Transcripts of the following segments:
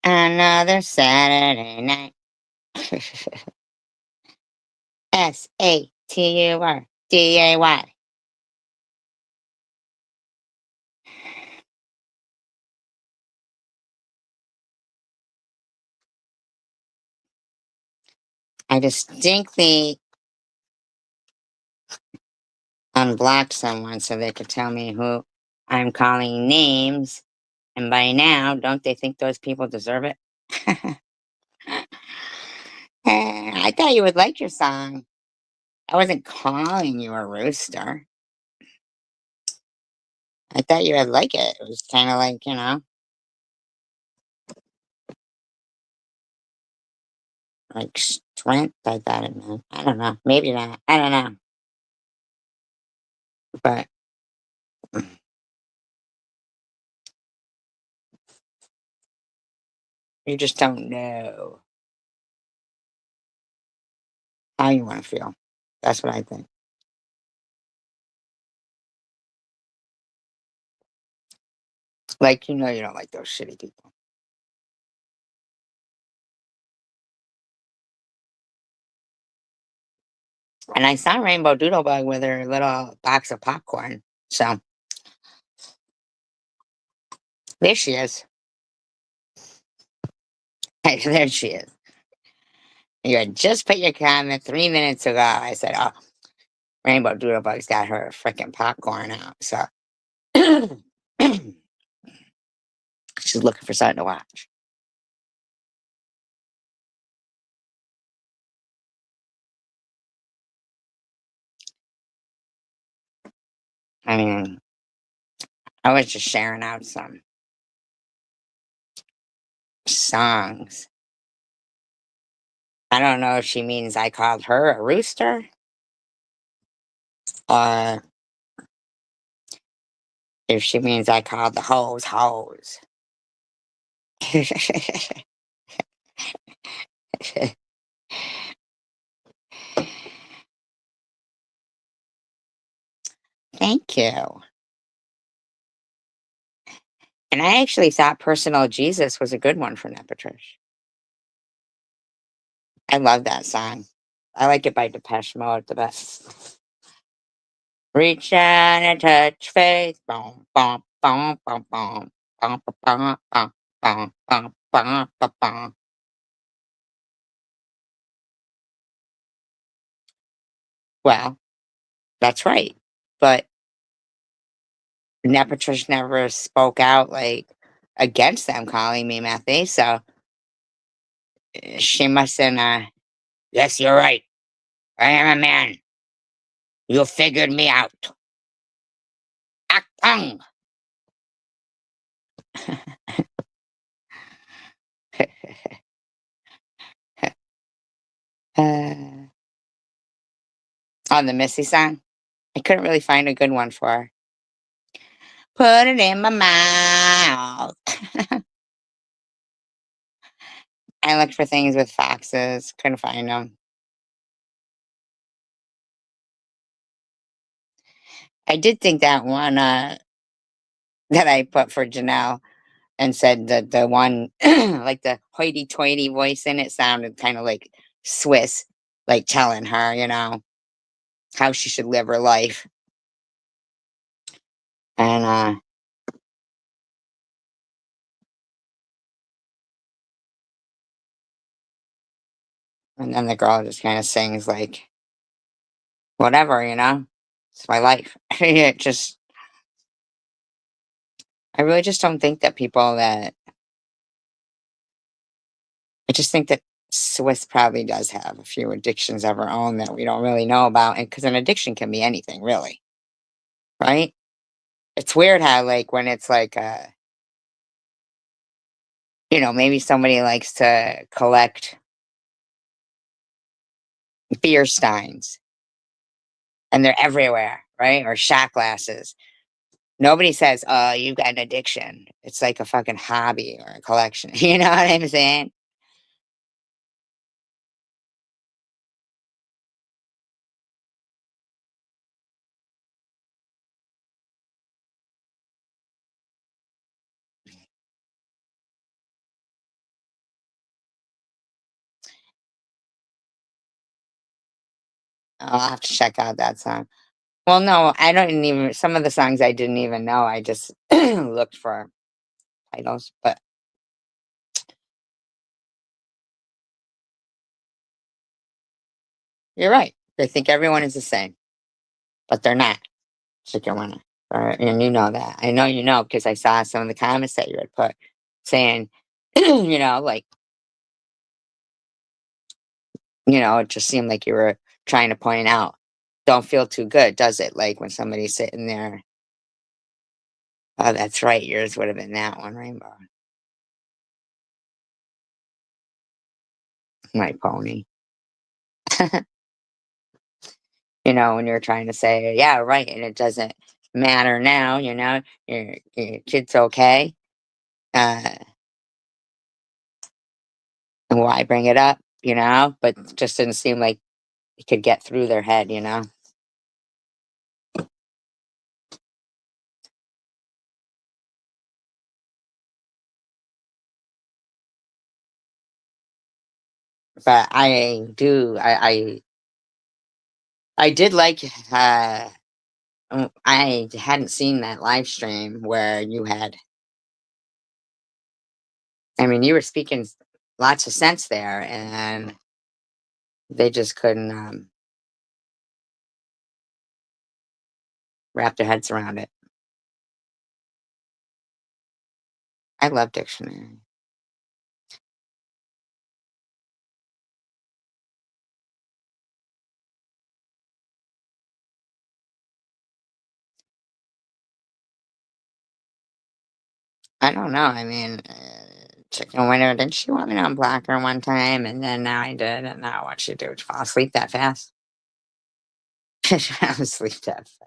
Another Saturday night. Saturday. I distinctly unblocked someone so they could tell me who I'm calling names. And by now, don't they think those people deserve it? I thought you would like your song. I wasn't calling you a rooster. I thought you would like it. It was kind of like, like strength. I thought it meant. I don't know. Maybe not. I don't know. But you just don't know how you want to feel. That's what I think. Like, you don't like those shitty people. And I saw Rainbow Doodlebug with her little box of popcorn. So there she is. There she is. You had just put your comment 3 minutes ago. I said, "Oh, Rainbow Doodlebug's got her freaking popcorn out." So she's looking for something to watch. I mean, I was just sharing out some songs. I don't know if she means I called her a rooster or if she means I called the hoes hoes. Thank you. And I actually thought Personal Jesus was a good one for Nepatrish. I love that song. I like it by Depeche Mode the best. Reach out and touch faith. Boom, boom, boom, boom, boom. Boom, boom, boom, boom, boom, boom, boom, boom. Well, that's right. But Nepatrish never spoke out like against them calling me Methy, so she mustn't. Yes, you're right. I am a man. You figured me out. Akpong. uh, on the Missy song, I couldn't really find a good one for her. Put it in my mouth. I looked for things with foxes, couldn't find them. I did think that one that I put for Janelle and said that the one like the hoity-toity voice in it sounded kind of like Swiss, like telling her, how she should live her life. And then the girl just kind of sings like, whatever, it's my life. It just, I really just don't think that I just think that Swiss probably does have a few addictions of her own that we don't really know about. And because an addiction can be anything, really, right? It's weird how, like, when it's like, maybe somebody likes to collect beer steins and they're everywhere, right? Or shot glasses. Nobody says, "Oh, you've got an addiction." It's like a fucking hobby or a collection. You know what I'm saying? I'll have to check out that song. Well, no, I don't even some of the songs I didn't even know, I just looked for titles, but you're right. They think everyone is the same, but they're not. Chicken winner. And you know that. I know you know because I saw some of the comments that you had put saying, like, it just seemed like you were trying to point out, don't feel too good, does it? Like when somebody's sitting there, oh, that's right. Yours would have been that one, Rainbow. My pony. When you're trying to say, yeah, right, and it doesn't matter now, your kid's okay. Uh, and why bring it up, But it just didn't seem like it could get through their head. But I did like, I hadn't seen that live stream where I mean, you were speaking lots of sense there, and they just couldn't wrap their heads around it. I love dictionary. I don't know. I mean, chicken winner, didn't she want me to unblock her one time? And then now I did. And now what she do? Fall asleep that fast? She fell asleep that fast.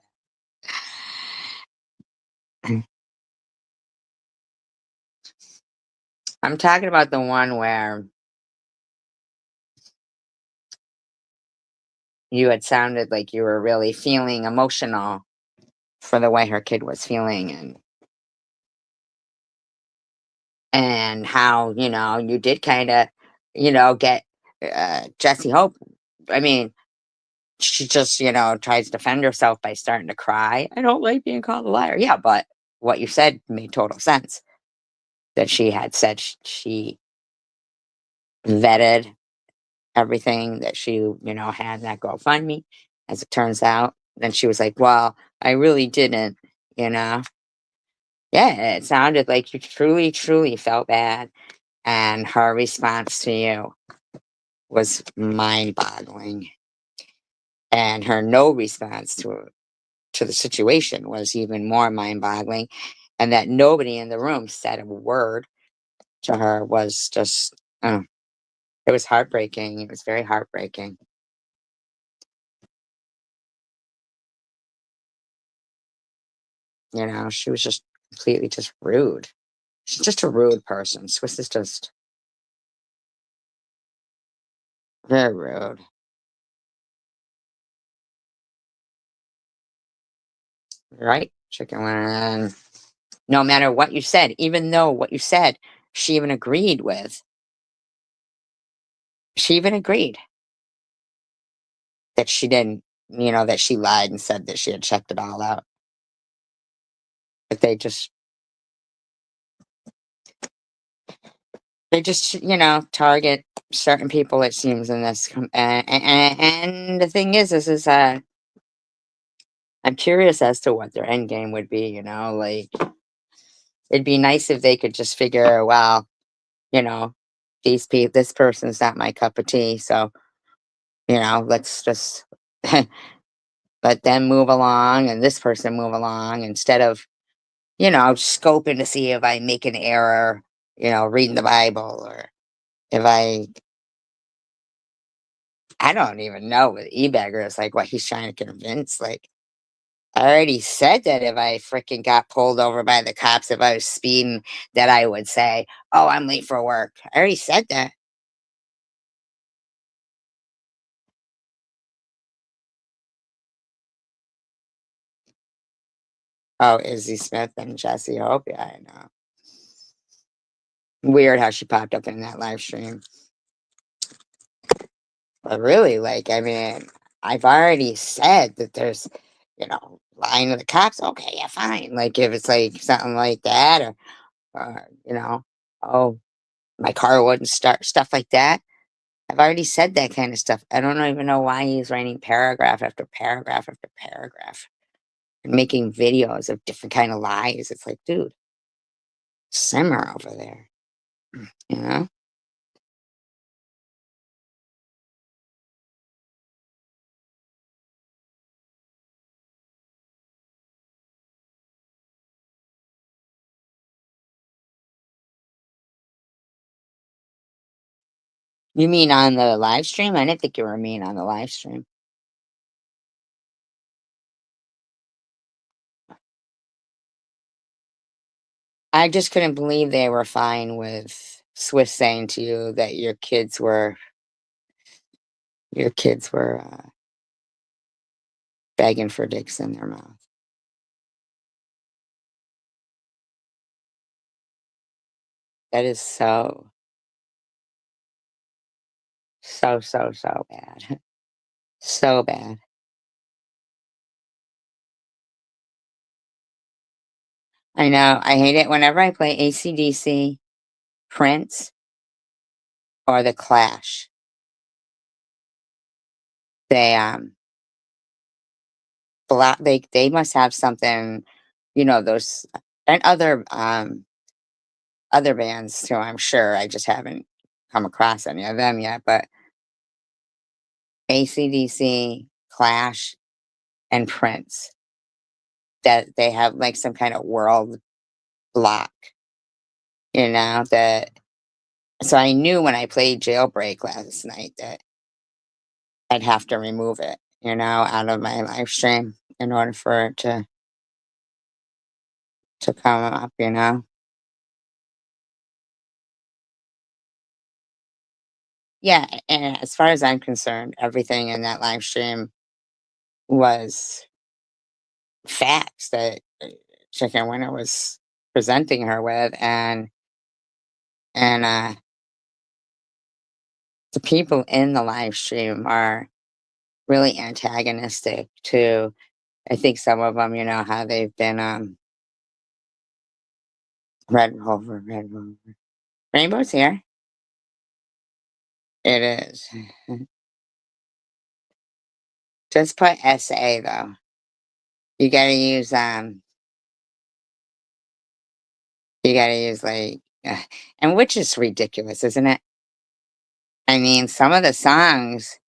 I'm talking about the one where you had sounded like you were really feeling emotional for the way her kid was feeling, and how, you did kind of, get Jesse Hope. I mean, she just, tries to defend herself by starting to cry. I don't like being called a liar. Yeah, but what you said made total sense. That she had said she vetted everything that she, had in that GoFundMe. As it turns out, then she was like, "Well, I really didn't," you know. Yeah, it sounded like you truly, truly felt bad, and her response to you was mind-boggling, and her no response to the situation was even more mind-boggling, and that nobody in the room said a word to her was just, it was heartbreaking. It was very heartbreaking. She was just completely just rude. She's just a rude person. Swiss is just very rude. Right? Chicken wing. No matter what you said, even though what you said, she even agreed with. She even agreed that she didn't, that she lied and said that she had checked it all out. But they just, target certain people, it seems, in this. And the thing is, I'm curious as to what their end game would be, like, it'd be nice if they could just figure, well, you know, this person's not my cup of tea, so, let's just let them move along and this person move along instead of, scoping to see if I make an error, reading the Bible, or if I don't even know with e-bagger, it's like what he's trying to convince, like, I already said that if I freaking got pulled over by the cops, if I was speeding, that I would say, "Oh, I'm late for work." I already said that. Oh, Izzy Smith and Jesse Hope. Yeah, I know. Weird how she popped up in that live stream. But really, like, I mean, I've already said that there's, lying to the cops. Okay, yeah, fine. Like if it's like something like that, or oh, my car wouldn't start, stuff like that. I've already said that kind of stuff. I don't even know why he's writing paragraph after paragraph after paragraph and making videos of different kind of lies. It's like, dude, simmer over there, you know? You mean on the live stream? I didn't think you were mean on the live stream. I just couldn't believe they were fine with Swiss saying to you that your kids were begging for dicks in their mouth. That is so, so, so, so bad. So bad. I know. I hate it whenever I play AC/DC, Prince, or The Clash. They they must have something, those and other bands too, I'm sure. I just haven't come across any of them yet, but AC/DC, Clash, and Prince, that they have like some kind of world block, that so I knew when I played Jailbreak last night that I'd have to remove it, out of my live stream in order for it to come up. Yeah, and as far as I'm concerned, everything in that live stream was facts that Chicken Winter was presenting her with, and the people in the live stream are really antagonistic to, I think, some of them, how they've been, Red Rover, Red Rover. Rainbow's here. It is. Just put SA though. You gotta use, like, and which is ridiculous, isn't it? I mean, some of the songs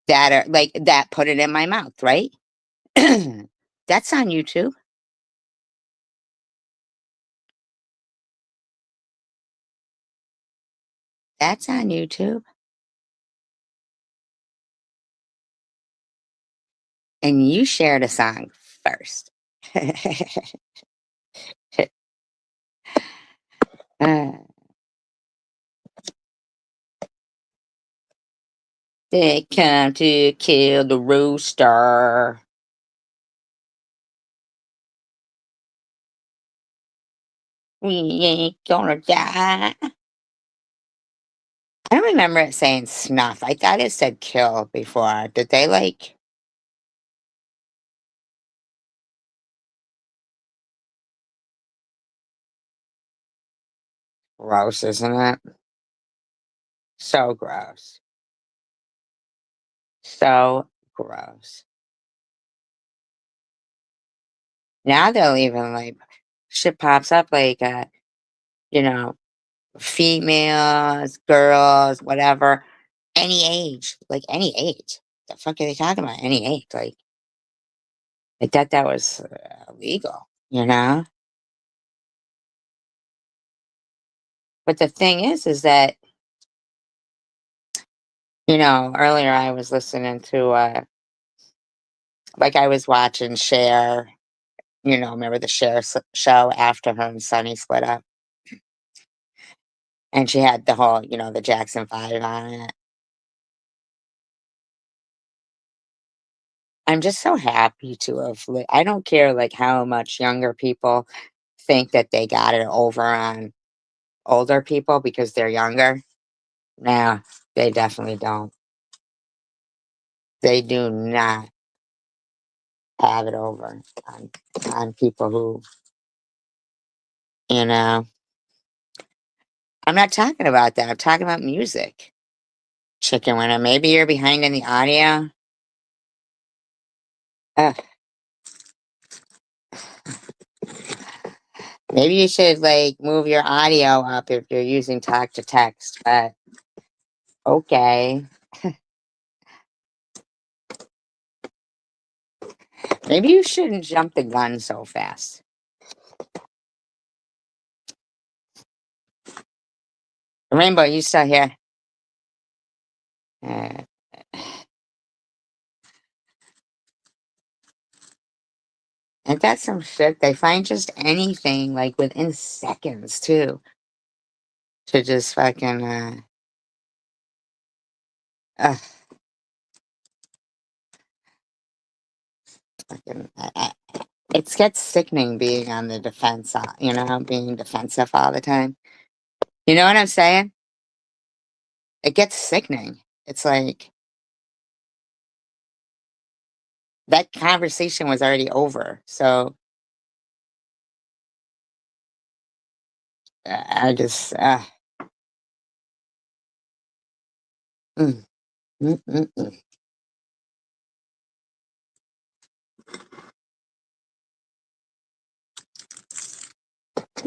that are like that, Put It in My Mouth, right? That's on YouTube. That's on YouTube. And you shared a song first. Uh, they come to kill the rooster. We ain't gonna die. I don't remember it saying snuff. I thought it said kill before. Did they like gross, isn't it? So gross. So gross. Now they'll even like shit pops up like you know, females, girls, whatever, any age, like any age. The fuck are they talking about? Any age. Like I thought that was illegal. But the thing is that, earlier I was listening to like I was watching Cher, remember the show after her and Sonny split up? And she had the whole, the Jackson 5 on it. I'm just so happy to have I don't care, like, how much younger people think that they got it over on older people because they're younger. Nah, they definitely don't. They do not have it over on people who, you know. I'm not talking about that. I'm talking about music. Chicken winner. Maybe you're behind in the audio. Ugh. Maybe you should like move your audio up if you're using talk to text, but okay. Maybe you shouldn't jump the gun so fast. Rainbow, you still here? Uh, and that's some shit. They find just anything like within seconds too to just fucking uh fucking it gets sickening being on the defense, being defensive all the time. You know what I'm saying? It gets sickening. It's like that conversation was already over. So I just, mm, mm, mm, mm.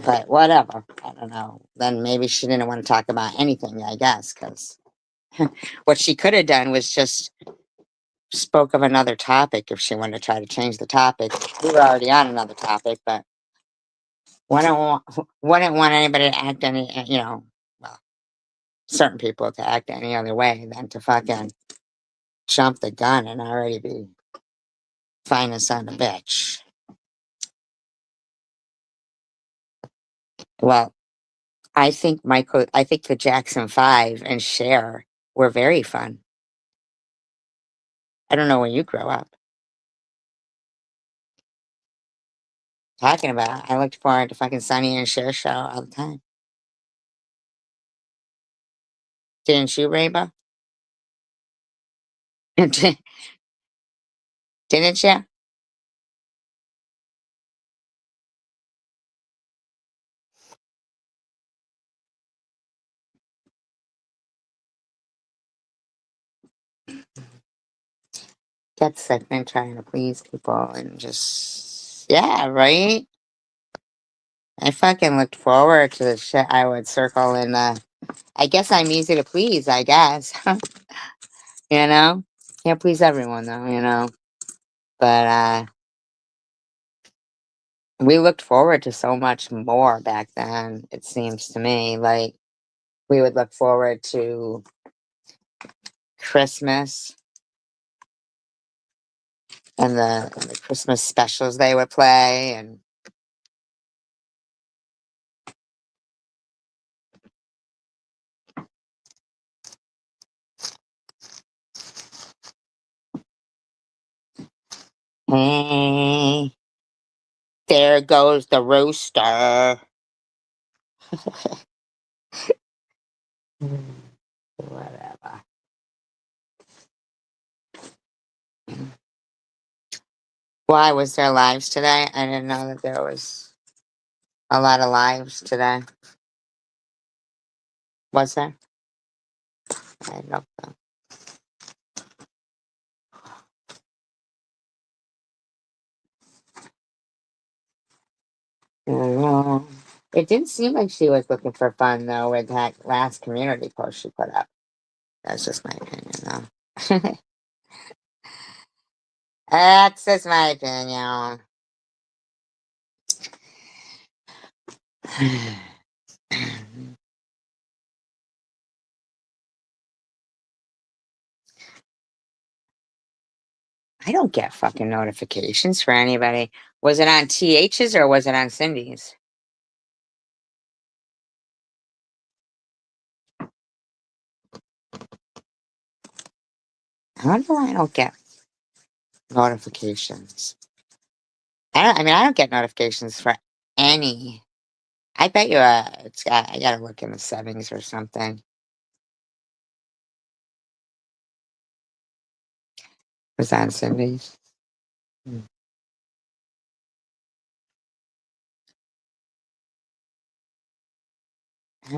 But whatever. I don't know. Then maybe she didn't want to talk about anything, I guess, because what she could have done was just spoke of another topic if she wanted to try to change the topic. We were already on another topic, but wouldn't want anybody to act well, certain people to act any other way than to fucking jump the gun and already be fine as son of a bitch. Well, I think the Jackson 5 and Cher were very fun. I don't know when you grow up. Talking about, I looked forward to fucking Sonny and Cher show all the time. Didn't you, Rainbow? Didn't you? Get sick and trying to please people and just, yeah, right? I fucking looked forward to the shit I would circle in the. I guess I'm easy to please, I guess. You know? Can't please everyone though, you know? But we looked forward to so much more back then, it seems to me. Like we would look forward to Christmas and the Christmas specials they would play and hey, there goes the rooster. Whatever. Why was there lives today? I didn't know that there was a lot of lives today. Was there? I don't know. Mm, it didn't seem like she was looking for fun though with that last community post she put up. That's just my opinion though. That's just my opinion. I don't get fucking notifications for anybody. Was it on TH's or was it on Cindy's? I wonder why I don't get notifications. I don't get notifications for any. I bet you I gotta look in the settings or something. Was that Cindy's? I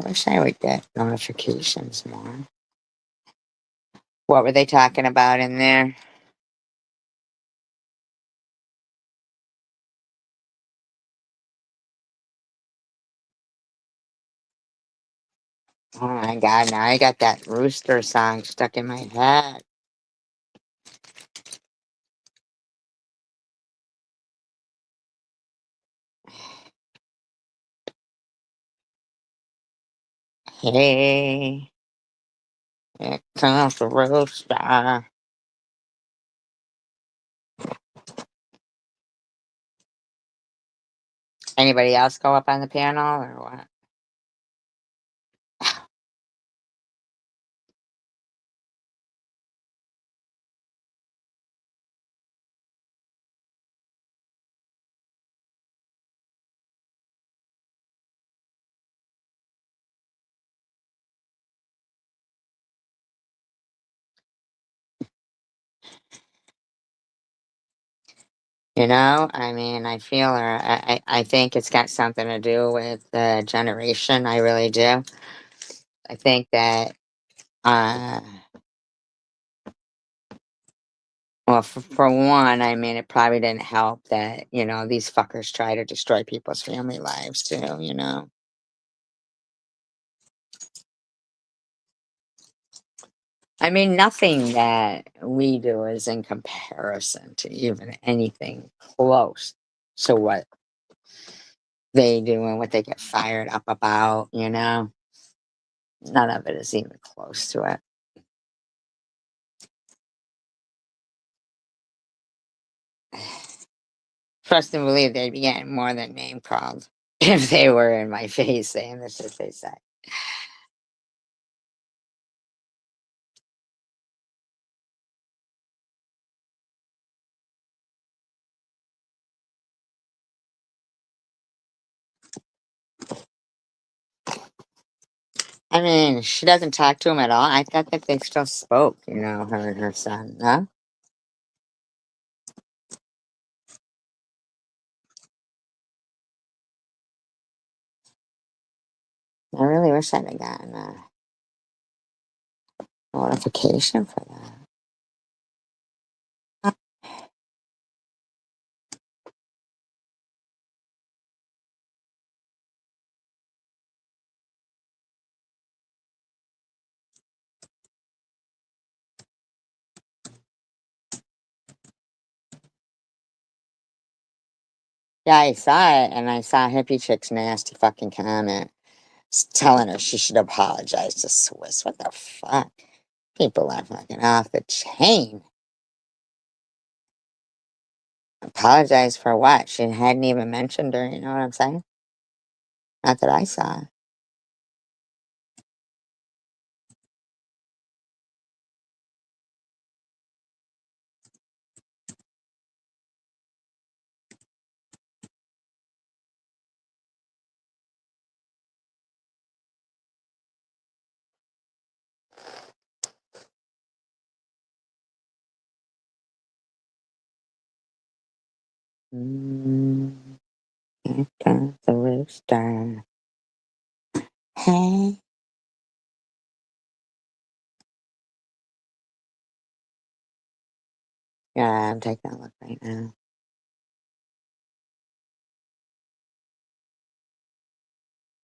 wish I would get notifications more. What were they talking about in there? Oh my god, now I got that rooster song stuck in my head. Hey, here comes the rooster. Anybody else go up on the panel or what? You know, I mean, I feel or I think it's got something to do with the generation. I really do. I think that, uh, well, for one, I mean, it probably didn't help that, these fuckers try to destroy people's family lives too, you know? I mean, nothing that we do is in comparison to even anything close to what they do and what they get fired up about, you know? None of it is even close to it. Trust and believe they'd be getting more than name called if they were in my face saying the shit they say. I mean, she doesn't talk to him at all. I thought that they still spoke, her and her son, no? I really wish I'd have gotten a notification for that. Yeah, I saw it, and I saw Hippie Chick's nasty fucking comment telling her she should apologize to Swiss. What the fuck? People are fucking off the chain. Apologize for what? She hadn't even mentioned her, you know what I'm saying? Not that I saw. Mm, here comes the rooster. Hey. Yeah, I'm taking a look right now.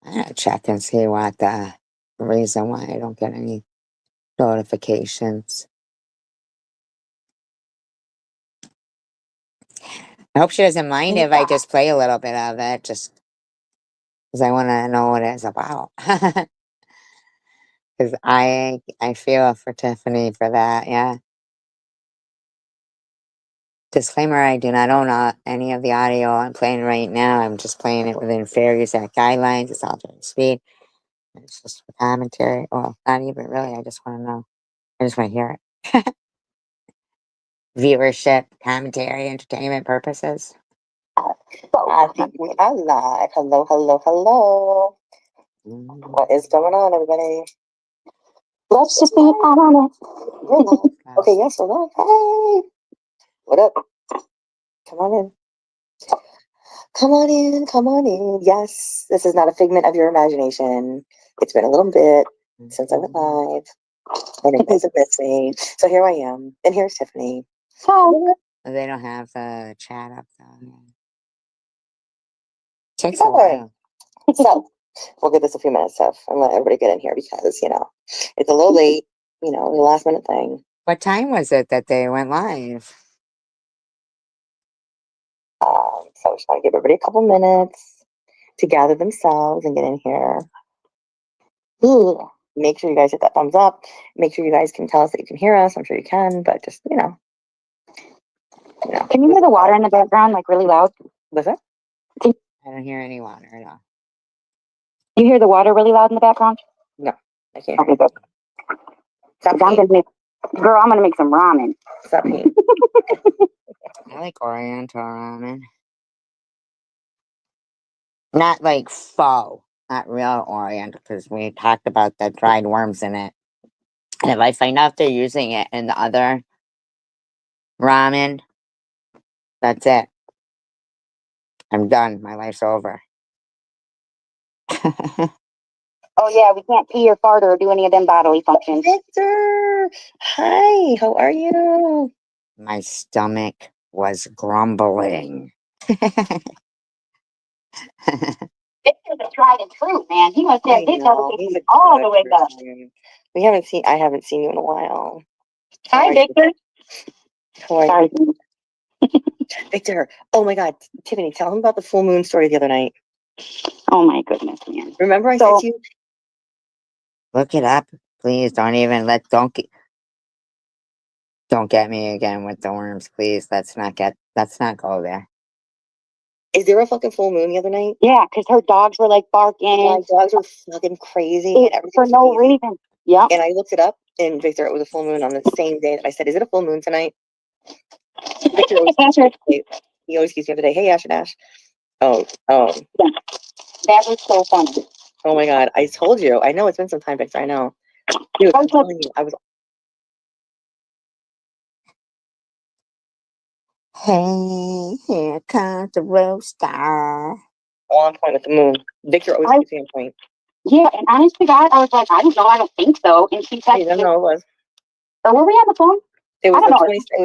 I gotta check and see what the reason why I don't get any notifications. I hope she doesn't mind if I just play a little bit of it, just because I want to know what it's about. Because I feel for Tiffany for that, yeah. Disclaimer, I do not own any of the audio I'm playing right now. I'm just playing it within fair use act guidelines. It's alternate speed. It's just for commentary. Well, not even really. I just want to know. I just want to hear it. Viewership, commentary, entertainment purposes. I think we are live. Hello, hello, hello. What is going on, everybody? Let's just be on it. We're live. Okay, yes, we're live. Hey. What up? Come on in. Come on in. Come on in. Yes, this is not a figment of your imagination. It's been a little bit since I went live. And you guys have missed me. So here I am. And here's Tiffany. Oh. They don't have the chat up though. Takes a while. So we'll give this a few minutes and let everybody get in here because, it's a little late, the last minute thing. What time was it that they went live? So I just want to give everybody a couple minutes to gather themselves and get in here. Ooh, make sure you guys hit that thumbs up. Make sure you guys can tell us that you can hear us. I'm sure you can, but just, Can you hear the water in the background, like really loud? What's that? I don't hear any water at all. You hear the water really loud in the background? No, I can't. Okay, good. Girl, I'm gonna make some ramen. Stop me. I like Oriental ramen. Not like faux, not real Oriental, because we talked about the dried worms in it. And if I find out they're using it in the other ramen, that's it. I'm done. My life's over. Oh yeah, we can't pee or fart or do any of them bodily functions. Victor, hi, how are you? My stomach was grumbling. Victor's a tried and true, man. He must have his hesitation all the way up. I haven't seen you in a while. Hi, Victor. Sorry. Victor, oh my God, Tiffany, tell him about the full moon story the other night. Oh my goodness, man. Remember I said to you? Look it up, please. Don't get me again with the worms, please. Let's not go there. Is there a fucking full moon the other night? Yeah, because her dogs were like barking. My dogs were fucking crazy. For no reason. Yeah. And I looked it up, and Victor, it was a full moon on the same day that I said, "Is it a full moon tonight?" Victor he always keeps me up to date. Hey, Ash and Ash. Oh. Yeah. That was so funny. Oh my God, I told you. I know it's been some time, Victor. I know. Dude, I'm telling you, I was. Hey, here comes the roaster. On point with the moon. Victor always keeps me on point. Yeah, and honestly, God, I was like, I don't know, I don't think so. And she said, I don't know, it was. Or were we on the phone? It was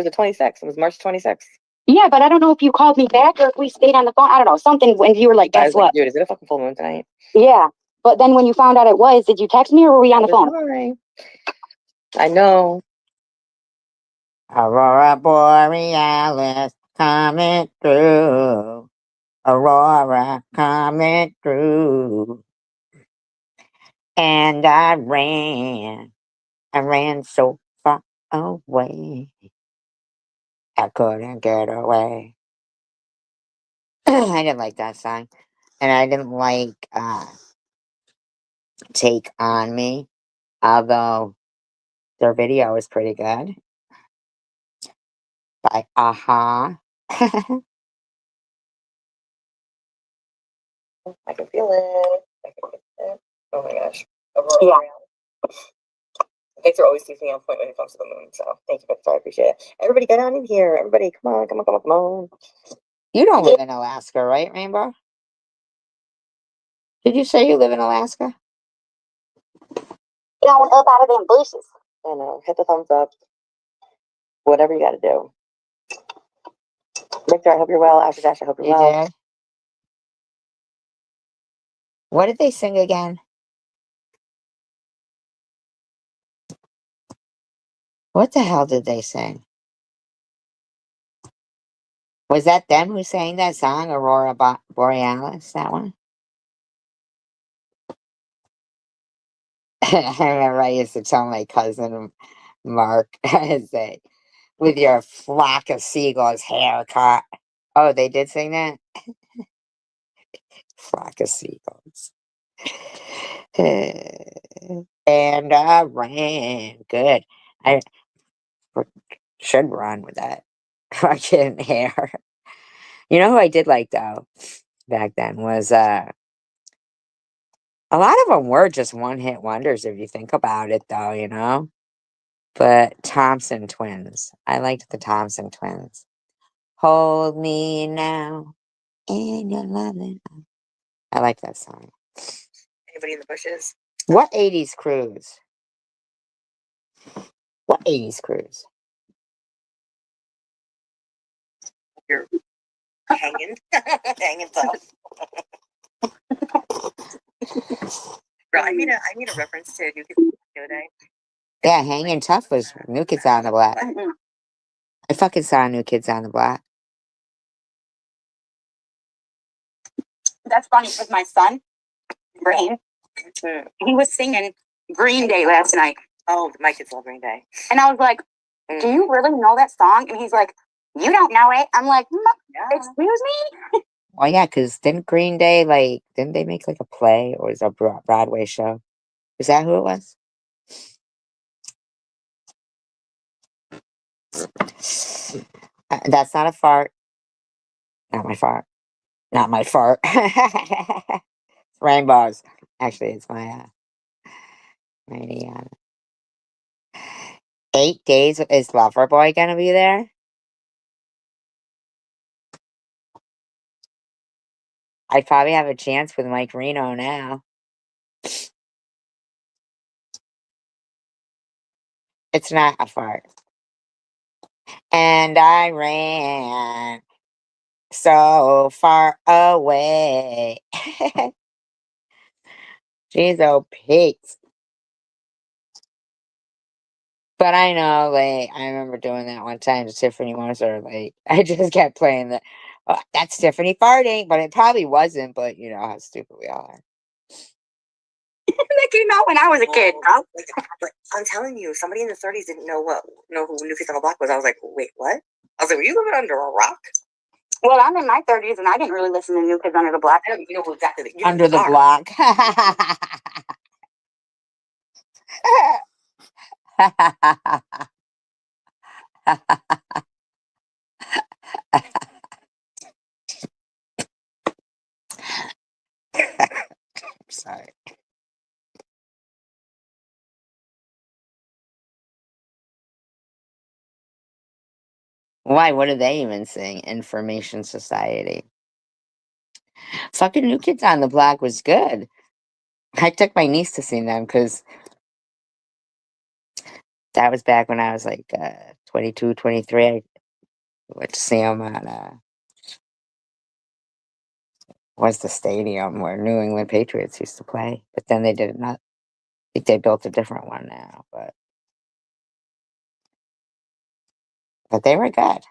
the 26th. It was March 26th. Yeah, but I don't know if you called me back or if we stayed on the phone. I don't know. Something when you were like, guess what? Dude, is it a fucking full moon tonight? Yeah. But then when you found out it was, did you text me or were we on the phone? Sorry. I know. Aurora Borealis coming through. Aurora coming through. And I ran so far away. I couldn't get away. I didn't like that song. And I didn't like Take On Me, although their video was pretty good. By Aha. I can feel it. Oh my gosh. Aurora. Victor always keeps me on point when it comes to the moon. So thank you, Victor. I appreciate it. Everybody get on in here. Everybody, come on. You don't live in Alaska, right, Rainbow? Did you say you live in Alaska? Going up out of them bushes. I know. Hit the thumbs up. Whatever you got to do. Victor, I hope you're well. Ash, I hope you're well. Did? What did they sing again? What the hell did they sing? Was that them who sang that song, Aurora Borealis, that one? I remember I used to tell my cousin Mark, I say, with your flock of seagulls haircut. Oh, they did sing that? Flock of seagulls. And I ran. Good. I should run with that fucking hair. You know who I did like, though, back then was a lot of them were just one-hit wonders if you think about it, though, But Thompson Twins. I liked the Thompson Twins. Hold me now in your loving. I like that song. Anybody in the bushes? What 80s cruise? What 80s cruise? You're hanging, hanging tough. Bro, I made a reference to New Kids the other day. Yeah, Hanging Tough was New Kids on the Block. Mhm. I fucking saw New Kids on the Block. That's funny because my son, Brain, he was singing Green Day last night. Oh, my kids love Green Day. And I was like, do you really know that song? And he's like, you don't know it. I'm like, Yeah. excuse me? Well, yeah, because didn't Green Day, didn't they make like a play or was it a Broadway show? Is that who it was? That's not a fart. Not my fart. Not my fart. Rainbows. Actually, it's my Indiana. 8 days. Is Loverboy gonna be there? I'd probably have a chance with Mike Reno now. It's not a fart. And I ran so far away. Jeez, oh, Pete. But I know, I remember doing that one time to Tiffany Moser. I just kept playing that's Tiffany farting, but it probably wasn't. But you know how stupid we all are. That came out when I was a kid, bro. But I'm telling you, somebody in the 30s didn't know who New Kids on the Block was. I was like, wait, what? I was like, were you living under a rock? Well, I'm in my 30s and I didn't really listen to New Kids Under the Block. I don't even know who exactly Under the block. Sorry. Why? What do they even sing? Information Society. Fucking New Kids on the Block was good. I took my niece to see them because that was back when I was 22, 23. I went to see them at was the stadium where New England Patriots used to play. But then they did not. I think they built a different one now, but they were good.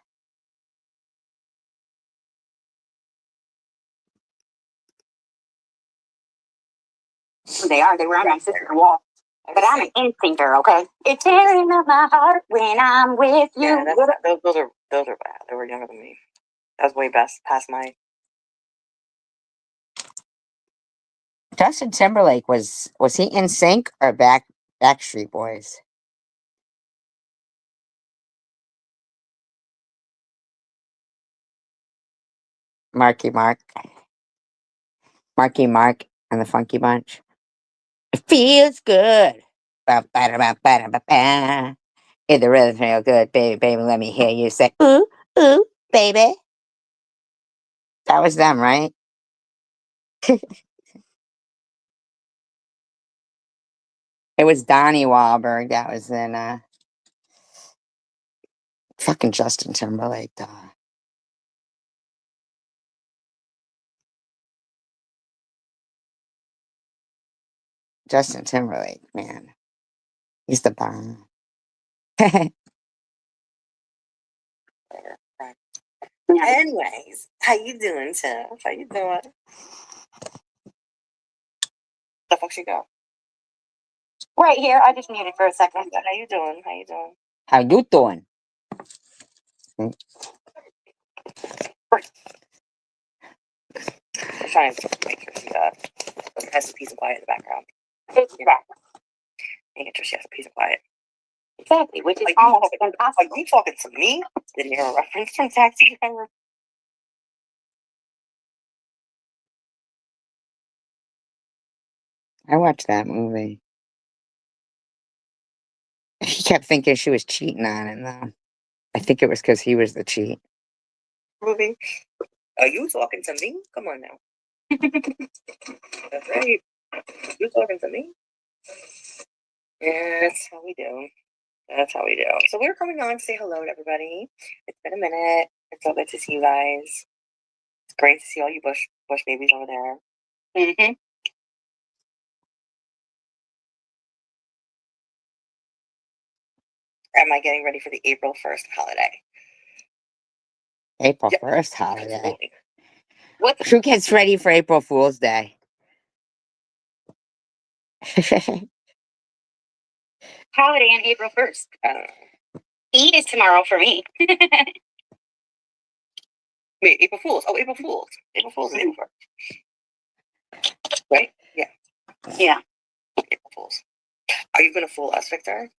They are. They were on my sister's wall. But I'm an instinct girl, okay? It's tearing up my heart when I'm with you. Yeah, those are bad. They were younger than me. That was way past my. Justin Timberlake was he in sync or Backstreet Boys? Marky Mark. Marky Mark and the Funky Bunch. It feels good. Ba-ba-da-ba-ba-da-ba-ba. It the rhythm feel good, baby, baby. Let me hear you say, ooh, ooh, baby. That was them, right? It was Donnie Wahlberg that was in fucking Justin Timberlake, though. Justin Timberlake, man. He's the bomb. Anyways, how you doing, Tiff? How you doing? The fuck she go? Right here. I just muted for a second. How you doing? How you doing? How you doing? I'm trying to make sure she has some peace and quiet in the background. It's back. Making sure she has a peace and quiet. Exactly, which is Like, almost Are impossible. you talking to me? Didn't hear a reference from Taxi Driver? I watched that movie. He kept thinking she was cheating on him, though. I think it was because he was the cheat. movie. Are you talking to me? Come on now. That's right. You talking to me? Yeah, that's how we do. That's how we do. So we're coming on to say hello to everybody. It's been a minute. It's so good to see you guys. It's great to see all you bush babies over there. Mm-hmm. Am I getting ready for the April 1st holiday? April Yep. 1st holiday. Absolutely. Who gets ready for April Fool's Day? Holiday on April 1st. Eid is tomorrow for me. Wait, April Fools. Oh, April Fools. April Fools is April 1st. Right? Yeah. Yeah. April Fools. Are you going to fool us, Victor?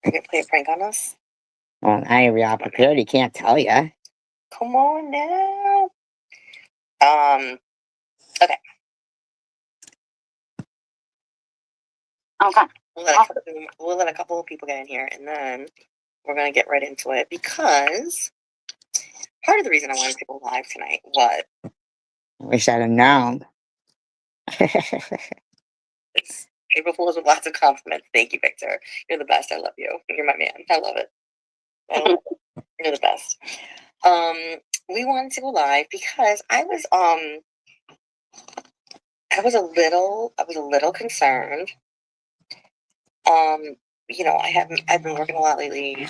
Are you going to play a prank on us? Well, I already can't tell you. Come on now. Okay. Okay. We'll let a couple of people get in here, and then we're going to get right into it, because part of the reason I wanted to go live tonight was... Wish I'd have known. It's April Fools with lots of compliments. Thank you, Victor. You're the best. I love you. You're my man. I love it. You're the best. We wanted to go live because I was a little concerned. I've been working a lot lately. I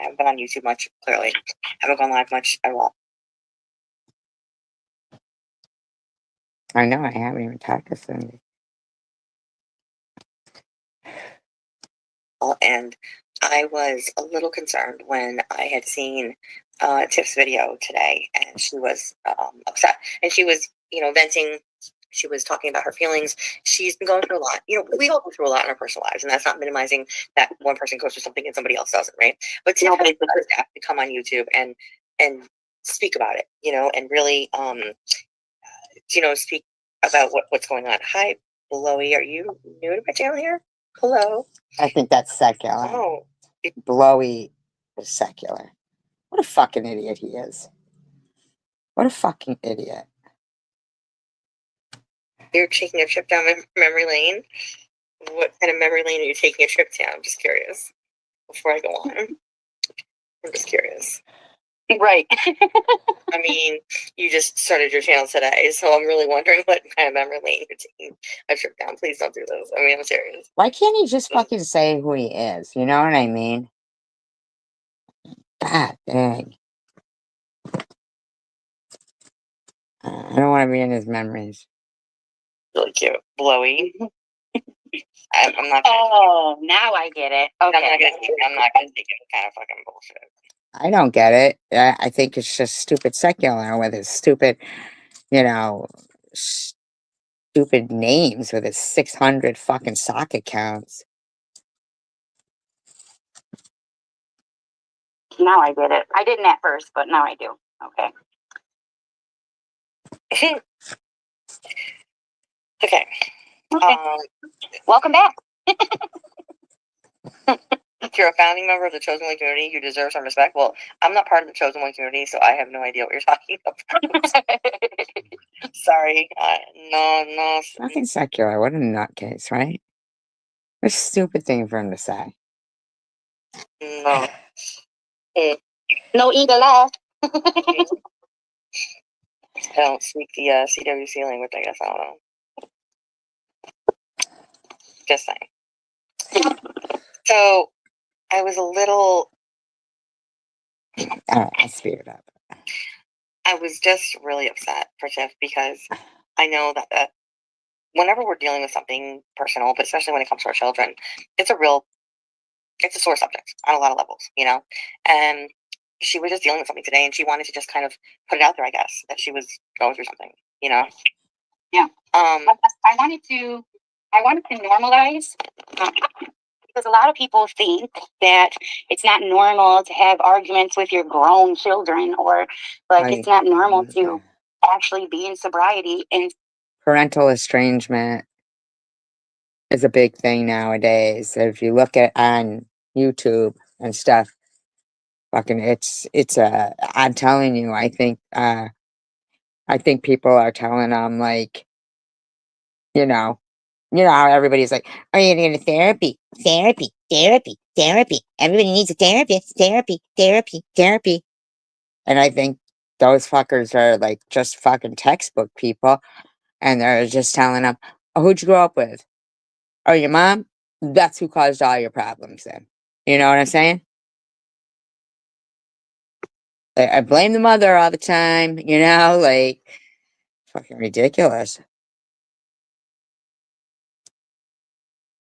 haven't been on YouTube much. Clearly, I haven't gone live much at all. I know, I haven't even talked to Cindy. And I was a little concerned when I had seen Tiff's video today, and she was upset, and she was, venting. She was talking about her feelings. She's been going through a lot. We all go through a lot in our personal lives, and that's not minimizing that one person goes through something and somebody else doesn't, right? But Tiff has the first app to come on YouTube and speak about it, and really, speak about what's going on. Hi, Blowy, are you new to my channel here? Hello. I think that's secular. Oh. Blowy is secular. What a fucking idiot he is. What a fucking idiot. You're taking a trip down memory lane? What kind of memory lane are you taking a trip down? I'm just curious. Before I go on, I'm just curious. Right. I mean, you just started your channel today, so I'm really wondering what kind of memory lane you're taking a trip down. Please don't do this. I mean, I'm serious. Why can't he just fucking say who he is? You know what I mean? God dang. I don't want to be in his memories. Really cute. Blowy. I'm not. Now I get it. Okay. I'm not gonna take it kind of fucking bullshit. I don't get it. I think it's just stupid secular with his stupid, stupid names with his 600 fucking sock accounts. Now I get it. I didn't at first, but now I do. Okay. Okay. Welcome back. If you're a founding member of the Chosen One community, you deserve some respect. Well, I'm not part of the Chosen One community, so I have no idea what you're talking about. Sorry. No. Fucking secular. What a nutcase, right? What a stupid thing for him to say. No. No eagle left. I don't speak the CWC language, I guess. I don't know. Just saying. So, I was a little... All right, I'll speed it up. I was just really upset for Tiff, because I know that whenever we're dealing with something personal, but especially when it comes to our children, it's a sore subject on a lot of levels, And she was just dealing with something today, and she wanted to just kind of put it out there, I guess, that she was going through something, Yeah. I wanted to normalize, because a lot of people think that it's not normal to have arguments with your grown children, or it's not normal to actually be in sobriety. And parental estrangement is a big thing nowadays. If you look at on YouTube and stuff, Fucking, I'm telling you, I think people are telling them, like, you know, how everybody's like, "Oh, you're gonna go to therapy, therapy, therapy, therapy. Everybody needs a therapist, therapy, therapy, therapy." And I think those fuckers are like just fucking textbook people, and they're just telling them, "Oh, who'd you grow up with? Oh, your mom? That's who caused all your problems then." You know what I'm saying? I blame the mother all the time, like, fucking ridiculous.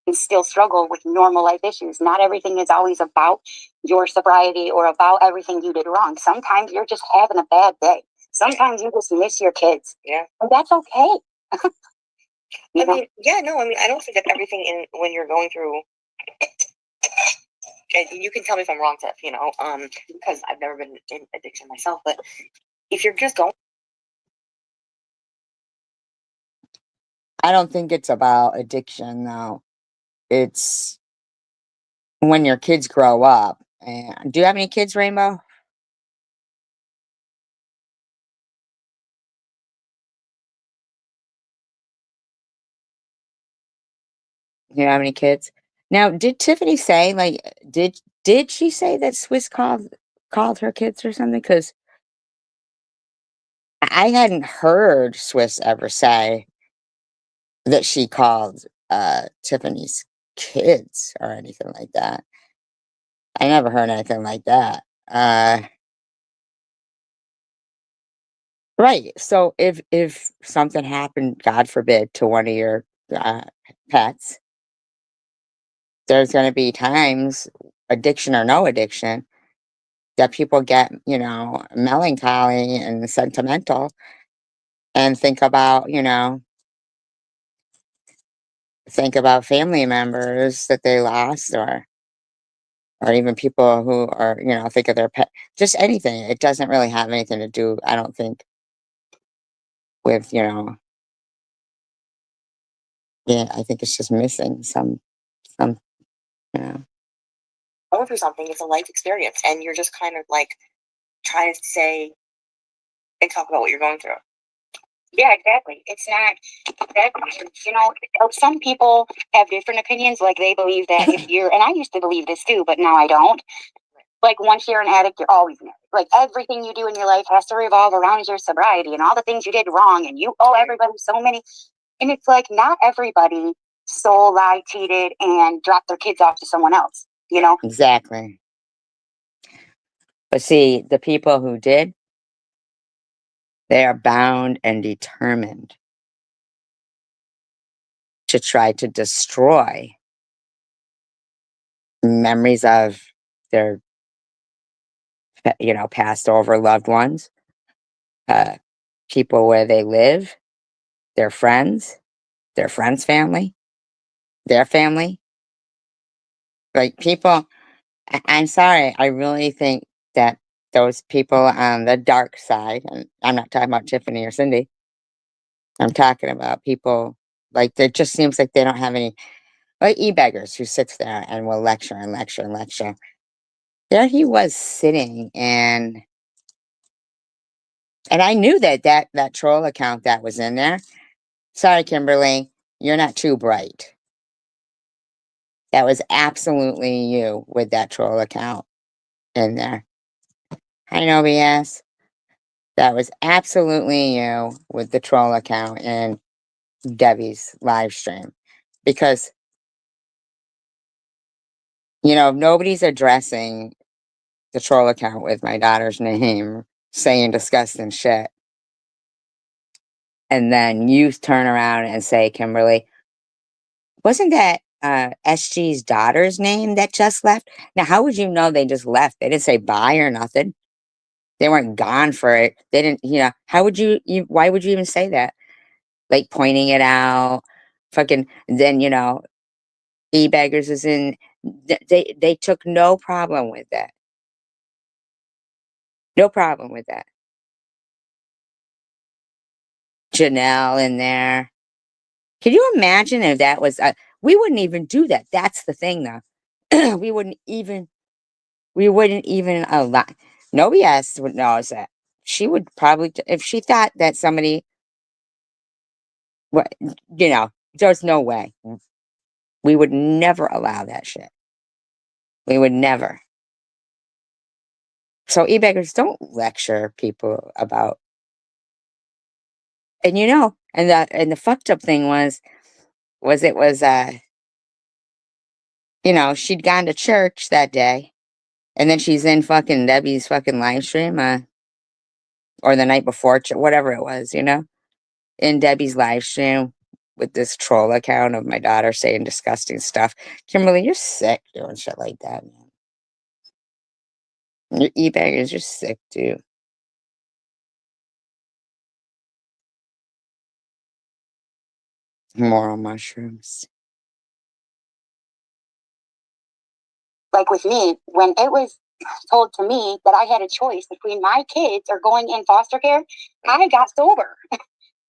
And still struggle with normal life issues. Not everything is always about your sobriety or about everything you did wrong. Sometimes you're just having a bad day. Sometimes you just miss your kids. Yeah. And that's okay. I mean, yeah, no, I mean, I don't think that everything when you're going through, and you can tell me if I'm wrong, Tiff, because I've never been in addiction myself, but if you're just going, I don't think it's about addiction, though. It's when your kids grow up. And do you have any kids, Rainbow? You have any kids? Now, did Tiffany say, like, did she say that Swiss called her kids or something? Because I hadn't heard Swiss ever say that she called Tiffany's kids or anything like that. I never heard anything like that. Right. So if something happened, God forbid, to one of your uh, pets, there's going to be times, addiction or no addiction, that people get, melancholy and sentimental and think about family members that they lost, or even people who are, think of their pet, just anything. It doesn't really have anything to do, I don't think, with, yeah, I think it's just missing some, you know. going through something, it's a life experience, and you're just kind of like trying to say and talk about what you're going through. Yeah, exactly. It's not exactly. Some people have different opinions. Like they believe that if you're, and I used to believe this too, but now I don't. Like once you're an addict, you're always an addict. Like everything you do in your life has to revolve around your sobriety and all the things you did wrong, and you owe everybody so many. And it's like not everybody stole, lied, cheated, and dropped their kids off to someone else. Exactly. But see, the people who did, they are bound and determined to try to destroy memories of their, passed over loved ones, uh, people where they live, their friends' family, their family. Like people, I'm sorry, I really think that those people on the dark side, and I'm not talking about Tiffany or Cindy, I'm talking about people, like, it just seems like they don't have any, like e-beggars who sits there and will lecture and lecture and lecture. There he was sitting, and I knew that troll account that was in there. Sorry, Kimberly, you're not too bright. That was absolutely you with that troll account in there. I know, BS. That was absolutely you with the troll account in Debbie's live stream. Because, nobody's addressing the troll account with my daughter's name, saying disgusting shit. And then you turn around and say, Kimberly, wasn't that SG's daughter's name that just left? Now, how would you know they just left? They didn't say bye or nothing. They weren't gone for it. They didn't, how would why would you even say that? Like pointing it out, fucking, then, e-beggars is in, they took no problem with that. No problem with that. Janelle in there. Can you imagine if that was, we wouldn't even do that. That's the thing though. we wouldn't even we wouldn't even allow. Nobody else would knows that. She would probably, if she thought that somebody, what, there's no way. We would never allow that shit. We would never. So e-beggars, don't lecture people about, and and the fucked up thing was it was she'd gone to church that day, and then she's in fucking Debbie's fucking live stream, or the night before, whatever it was, in Debbie's live stream with this troll account of my daughter saying disgusting stuff. Kimberly, you're sick doing shit like that, man. Your e-baggers, you're sick, dude. Moral mushrooms. Like with me, when it was told to me that I had a choice between my kids or going in foster care, I got sober.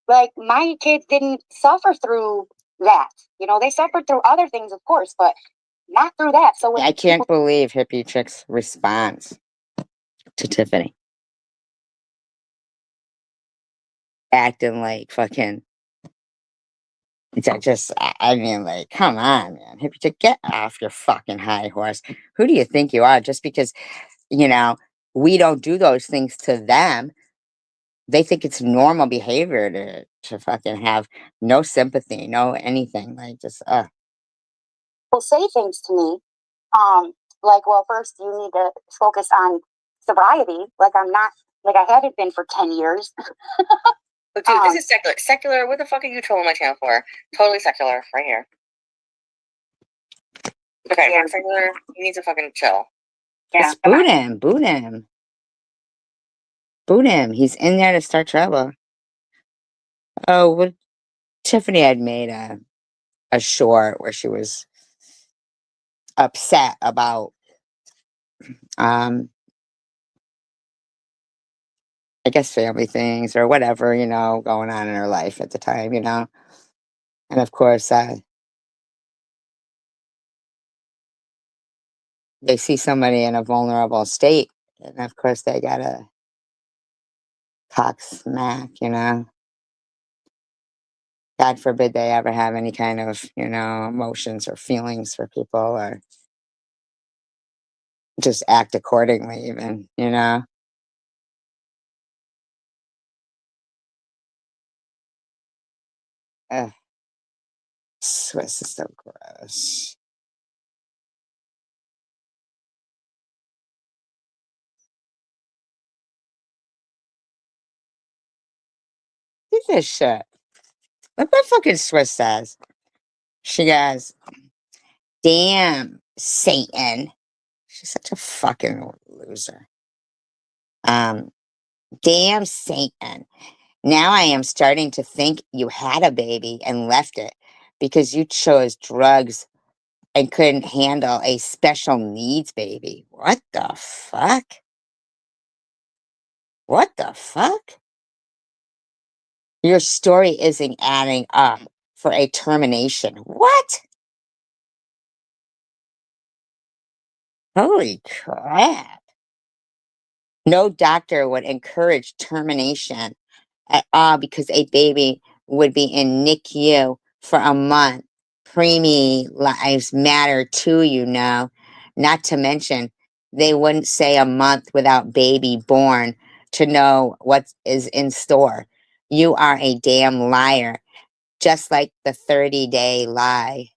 Like, my kids didn't suffer through that. They suffered through other things, of course, but not through that. So I can't believe Hippie Chick's response to Tiffany. Acting like fucking, I mean, like, come on, man. Hippie Chick, get off your fucking high horse. Who do you think you are? Just because, we don't do those things to them, they think it's normal behavior to fucking have no sympathy, no anything. Like, just, Will say things to me, like, well, first you need to focus on sobriety. Like, I'm not, like, I hadn't been for 10 years. But dude, this is secular. Secular, what the fuck are you trolling my channel for? Totally secular, right here. Okay, yeah. Secular, you need to fucking chill. Yeah. just boot him, boot him. Boot him. He's in there to start trouble. Oh, well, Tiffany had made a short where she was upset about I guess family things or whatever, going on in her life at the time, And of course, they see somebody in a vulnerable state, and of course they gotta talk smack. God forbid they ever have any kind of, emotions or feelings for people, or just act accordingly even. Ugh. Swiss is so gross. Look at this shit. Look what fucking Swiss says. She goes, damn, Satan. She's such a fucking loser. Damn, Satan. Now I am starting to think you had a baby and left it because you chose drugs and couldn't handle a special needs baby. What the fuck? What the fuck? Your story isn't adding up for a termination. What? Holy crap. No doctor would encourage termination at all because a baby would be in NICU for a month. Preemie lives matter too, Not to mention, they wouldn't say a month without baby born to know what is in store. You are a damn liar, just like the 30-day lie.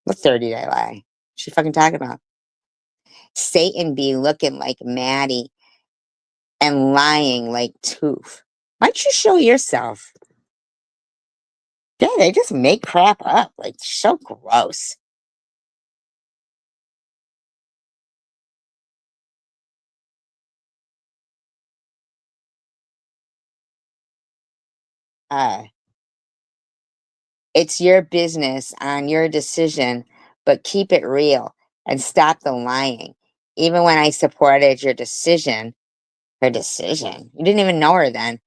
What 30-day lie? She fucking talking about? Satan be looking like Maddie and lying like Toof. Why don't you show yourself? Yeah, they just make crap up. Like, so gross. Uh, it's your business on your decision, but keep it real and stop the lying. Even when I supported your decision, her decision, you didn't even know her then.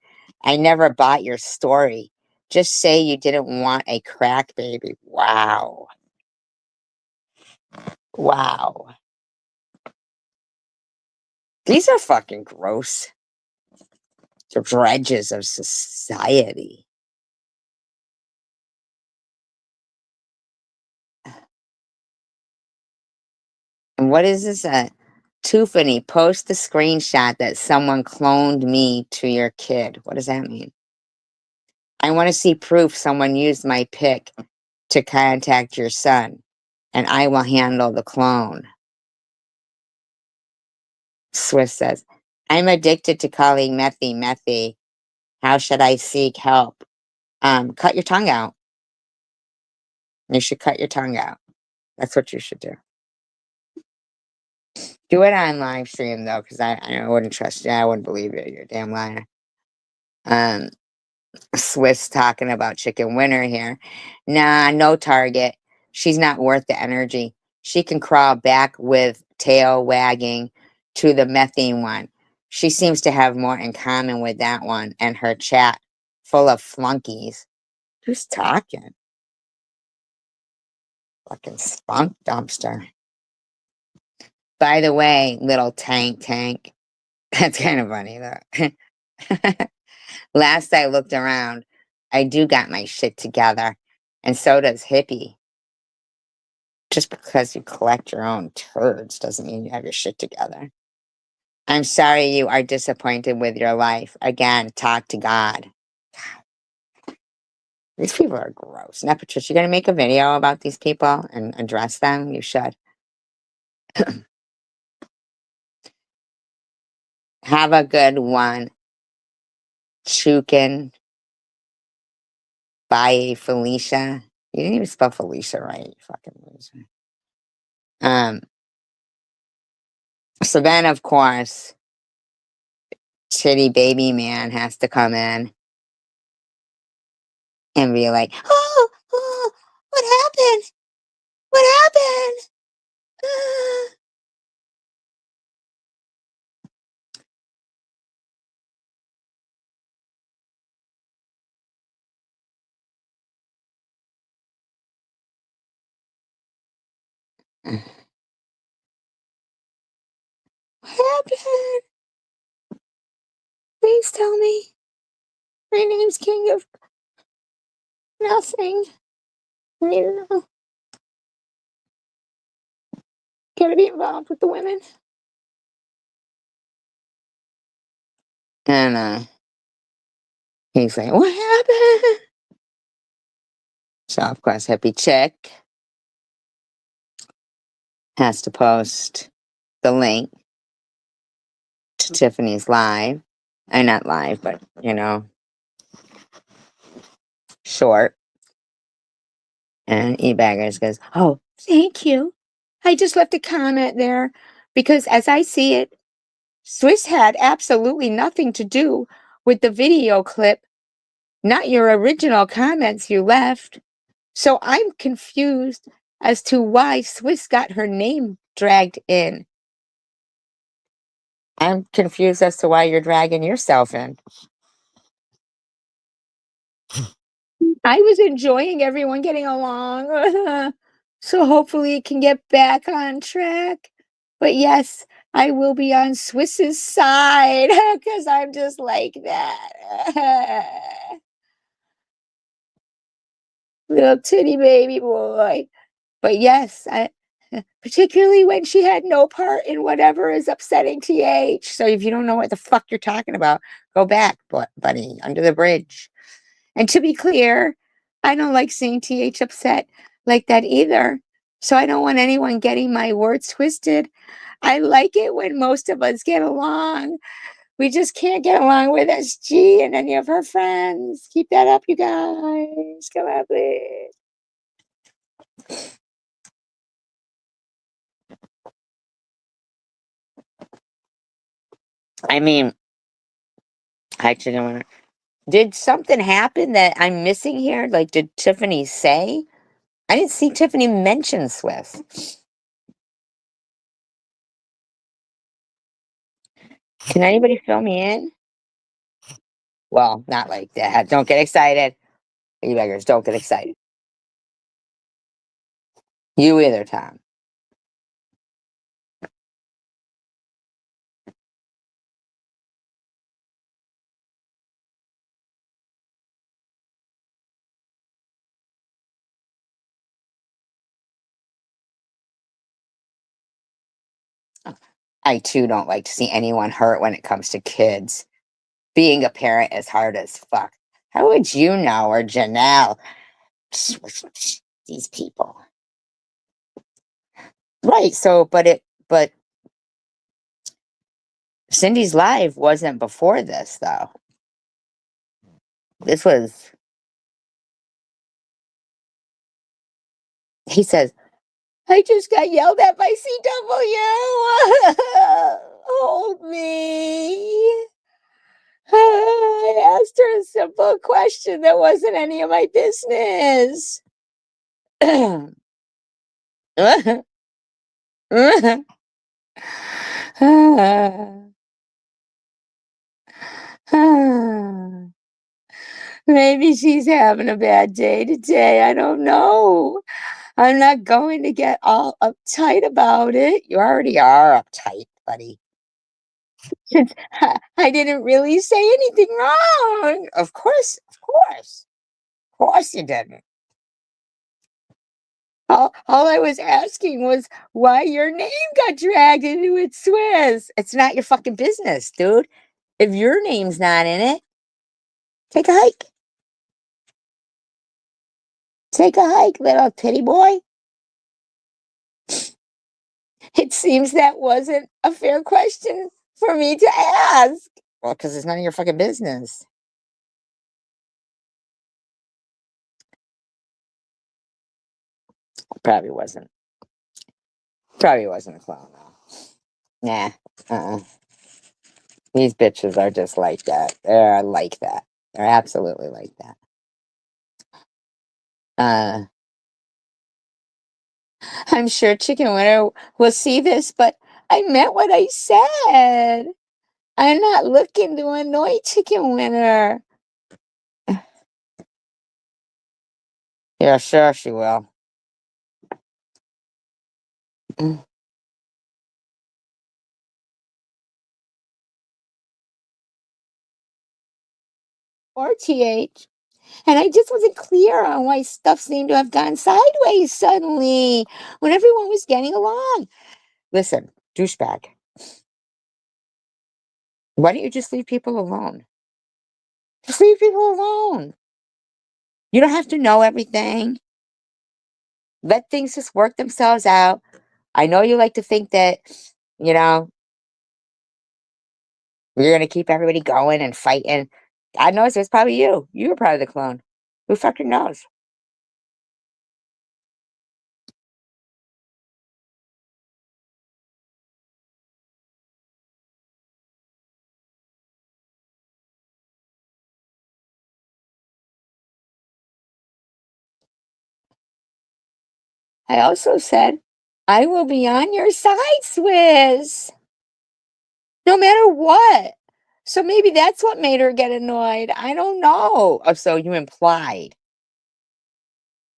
I never bought your story. Just say you didn't want a crack baby. Wow. Wow. These are fucking gross. The dredges of society. And what is this? Tiffany, post the screenshot that someone cloned me to your kid. What does that mean? I want to see proof someone used my pic to contact your son, and I will handle the clone. Swift says, I'm addicted to calling Methy. How should I seek help? Cut your tongue out. You should cut your tongue out. That's what you should do. Do it on live stream though, because I wouldn't trust you. I wouldn't believe you. You're a damn liar. Swiss talking about Chicken Winner here. Nah, no Target. She's not worth the energy. She can crawl back with tail wagging to the methane one. She seems to have more in common with that one and her chat full of flunkies. Who's talking? Fucking spunk dumpster. By the way, little tank. That's kind of funny though. Last I looked around, I do got my shit together. And so does Hippie. Just because you collect your own turds doesn't mean you have your shit together. I'm sorry you are disappointed with your life. Again, talk to God. These people are gross. Now, Patricia, you're going to make a video about these people and address them? You should. Have a good one. Chukin. Bye, Felicia. You didn't even spell Felicia right, you fucking loser. So then, of course, Titty Baby Man has to come in and be like, oh, what happened? What happened? What happened? Please tell me. My name's King of Nothing. I need to know. Gotta be involved with the women. And he's like, what happened? So of course, Happy Chick has to post the link to Tiffany's live. Not live, but short. And eBaggers goes, oh, thank you. I just left a comment there because as I see it, Swiss had absolutely nothing to do with the video clip, not your original comments you left. So I'm confused as to why Swiss got her name dragged in. I'm confused as to why you're dragging yourself in. I was enjoying everyone getting along. So hopefully it can get back on track. But yes, I will be on Swiss's side because I'm just like that. Little titty baby boy. But yes, particularly when she had no part in whatever is upsetting TH. So if you don't know what the fuck you're talking about, go back, buddy, under the bridge. And to be clear, I don't like seeing TH upset like that either. So I don't want anyone getting my words twisted. I like it when most of us get along. We just can't get along with SG and any of her friends. Keep that up, you guys. Come on, please. I mean, I actually don't want to. Did something happen that I'm missing here? Like, did Tiffany say? I didn't see Tiffany mention Swiss. Can anybody fill me in? Well, not like that. Don't get excited. You beggars, don't get excited. You either, Tom. I too don't like to see anyone hurt when it comes to kids. Being a parent is hard as fuck. How would you know, or Janelle? These people. Right, so, but Cindy's live wasn't before this, though. This was, he says, I just got yelled at by CW. Hold me. I asked her a simple question that wasn't any of my business. Maybe she's having a bad day today. I don't know. I'm not going to get all uptight about it. You already are uptight, buddy. Since I didn't really say anything wrong. Of course, of course. Of course you didn't. All I was asking was why your name got dragged into it, Swiss. It's not your fucking business, dude. If your name's not in it, take a hike. Take a hike, little titty boy. It seems that wasn't a fair question for me to ask. Well, because it's none of your fucking business. Probably wasn't. Probably wasn't a clown, though. Nah. These bitches are just like that. They're like that. They're absolutely like that. I'm sure Chicken Winner will see this, but I meant what I said. I'm not looking to annoy Chicken Winner. Yeah, sure she will. Or TH. And I just wasn't clear on why stuff seemed to have gone sideways suddenly when everyone was getting along. Listen, douchebag. Why don't you just leave people alone? Just leave people alone. You don't have to know everything. Let things just work themselves out. I know you like to think that, you know, you're going to keep everybody going and fighting. God knows it's probably you. You were probably the clone. Who fucking knows? I also said, I will be on your side, Swizz. No matter what. So maybe that's what made her get annoyed. I don't know. Oh, so you implied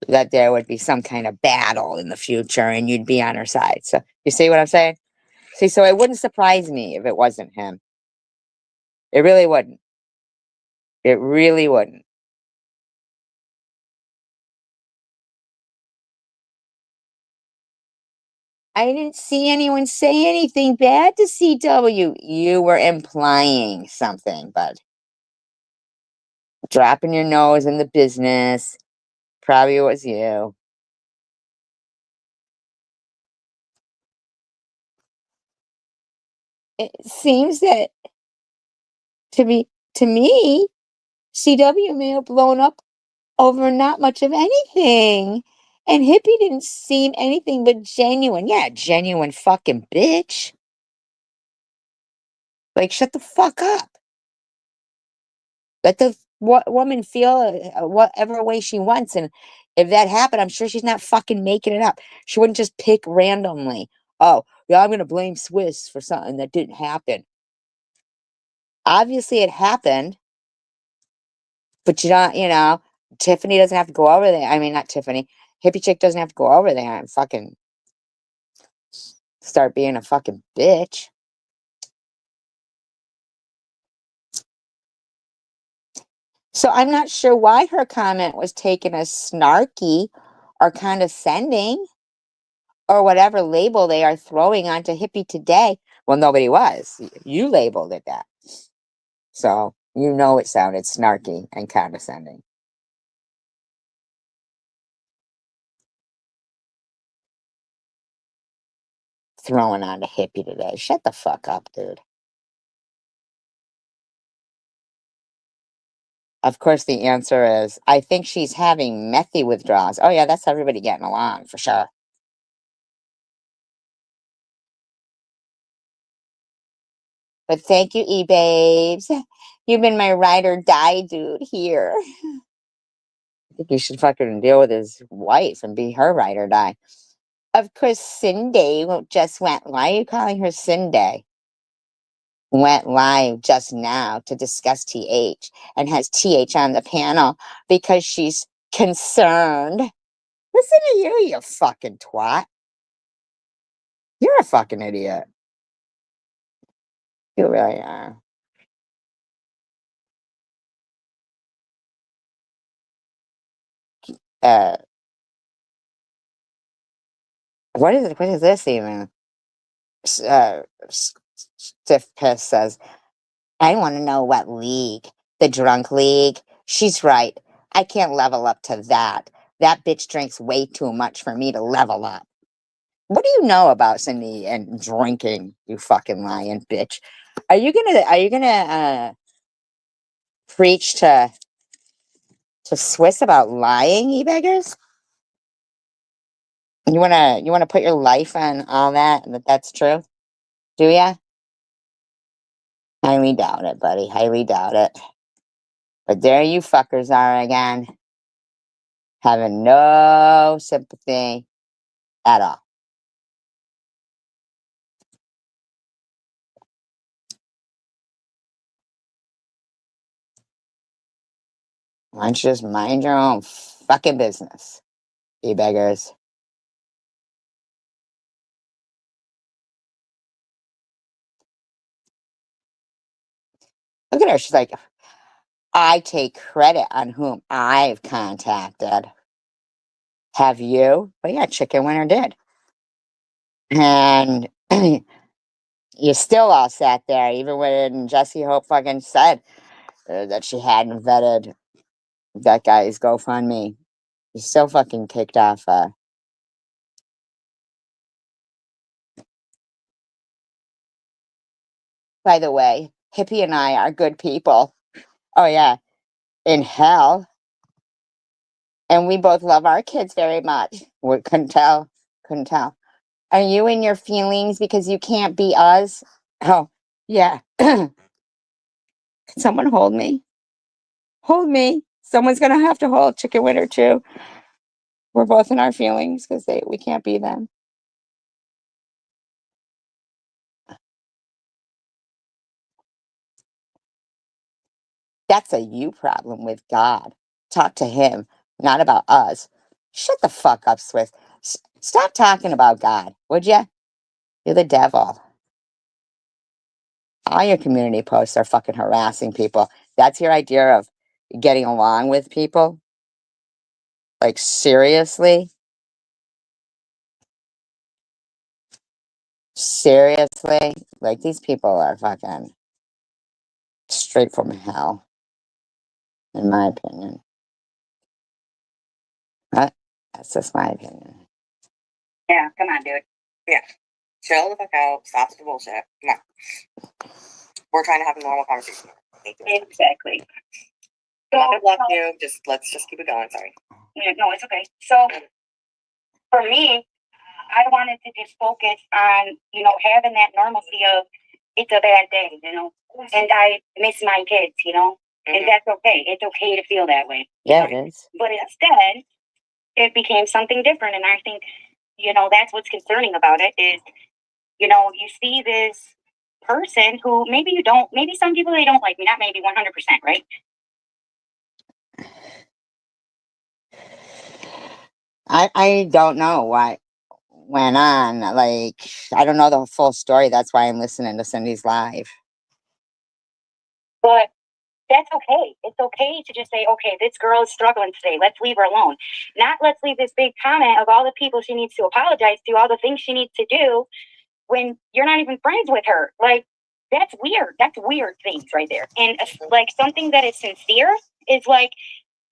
that there would be some kind of battle in the future and you'd be on her side. So you see what I'm saying? See, so it wouldn't surprise me if it wasn't him. It really wouldn't. It really wouldn't. I didn't see anyone say anything bad to CW. You were implying something, but dropping your nose in the business. Probably was you. It seems that to be to me, CW may have blown up over not much of anything. And Hippie didn't seem anything but genuine. Yeah, genuine fucking bitch. Like, shut the fuck up. Let the woman feel whatever way she wants. And if that happened, I'm sure she's not fucking making it up. She wouldn't just pick randomly. Oh, yeah, I'm going to blame Swiss for something that didn't happen. Obviously, it happened. But you don't, Tiffany doesn't have to go over there. I mean, not Tiffany. Hippie chick doesn't have to go over there and fucking start being a fucking bitch. So I'm not sure why her comment was taken as snarky or condescending or whatever label they are throwing onto hippie today. Well, nobody was. You labeled it that. So, you know it sounded snarky and condescending. Throwing on the hippie today. Shut the fuck up, dude. Of course, the answer is, I think she's having methy withdrawals. Oh, yeah, that's everybody getting along, for sure. But thank you, E-Babes. You've been my ride or die dude here. I think you should fucking deal with his wife and be her ride or die. Of course, Cindy just went. Why are you calling her Cindy? Went live just now to discuss TH and has TH on the panel because she's concerned. Listen to you fucking twat. You're a fucking idiot. You really are. Uh, what is it? What is this even? Stiff Piss says, I want to know what league. The drunk league? She's right. I can't level up to that. That bitch drinks way too much for me to level up. What do you know about Cindy and drinking, you fucking lying bitch? Are you gonna preach to Swiss about lying, you beggars? You wanna put your life on all that's true? Do ya? Highly doubt it, buddy. Highly doubt it. But there you fuckers are again. Having no sympathy at all. Why don't you just mind your own fucking business, you beggars? Look at her. She's like, I take credit on whom I've contacted. Have you? Well, yeah, Chicken Winner did. And you still all sat there, even when Jessie Hope fucking said that she hadn't vetted that guy's GoFundMe. You still fucking kicked off. By the way, Hippie and I are good people. Oh, yeah, in hell. And we both love our kids very much. We couldn't tell. Couldn't tell. Are you in your feelings because you can't be us? Oh, yeah. Can someone hold me? Hold me. Someone's going to have to hold Chicken Winner too. We're both in our feelings because we can't be them. That's a you problem with God. Talk to him, not about us. Shut the fuck up, Swiss. Stop talking about God, would ya? You're the devil. All your community posts are fucking harassing people. That's your idea of getting along with people? Like, seriously? Seriously? Like, these people are fucking straight from hell, in my opinion. But that's just my opinion. Yeah, come on, dude. Yeah. Chill the fuck out. Stop the bullshit. Come on. We're trying to have a normal conversation. Exactly. I'm not gonna block you. Let's just keep it going. Sorry. Yeah, no, it's okay. So for me, I wanted to just focus on, having that normalcy of it's a bad day, and I miss my kids, and that's okay. It's okay to feel that way. Yeah, it is. But instead, it became something different. And I think, that's what's concerning about it is, you see this person who maybe some people, they don't like me, not maybe 100%, right? I don't know what went on. Like, I don't know the full story. That's why I'm listening to Cindy's live. But that's okay. It's okay to just say, okay, this girl is struggling today. Let's leave her alone. Not let's leave this big comment of all the people she needs to apologize to, all the things she needs to do when you're not even friends with her. Like, that's weird. That's weird things right there. And like something that is sincere is like,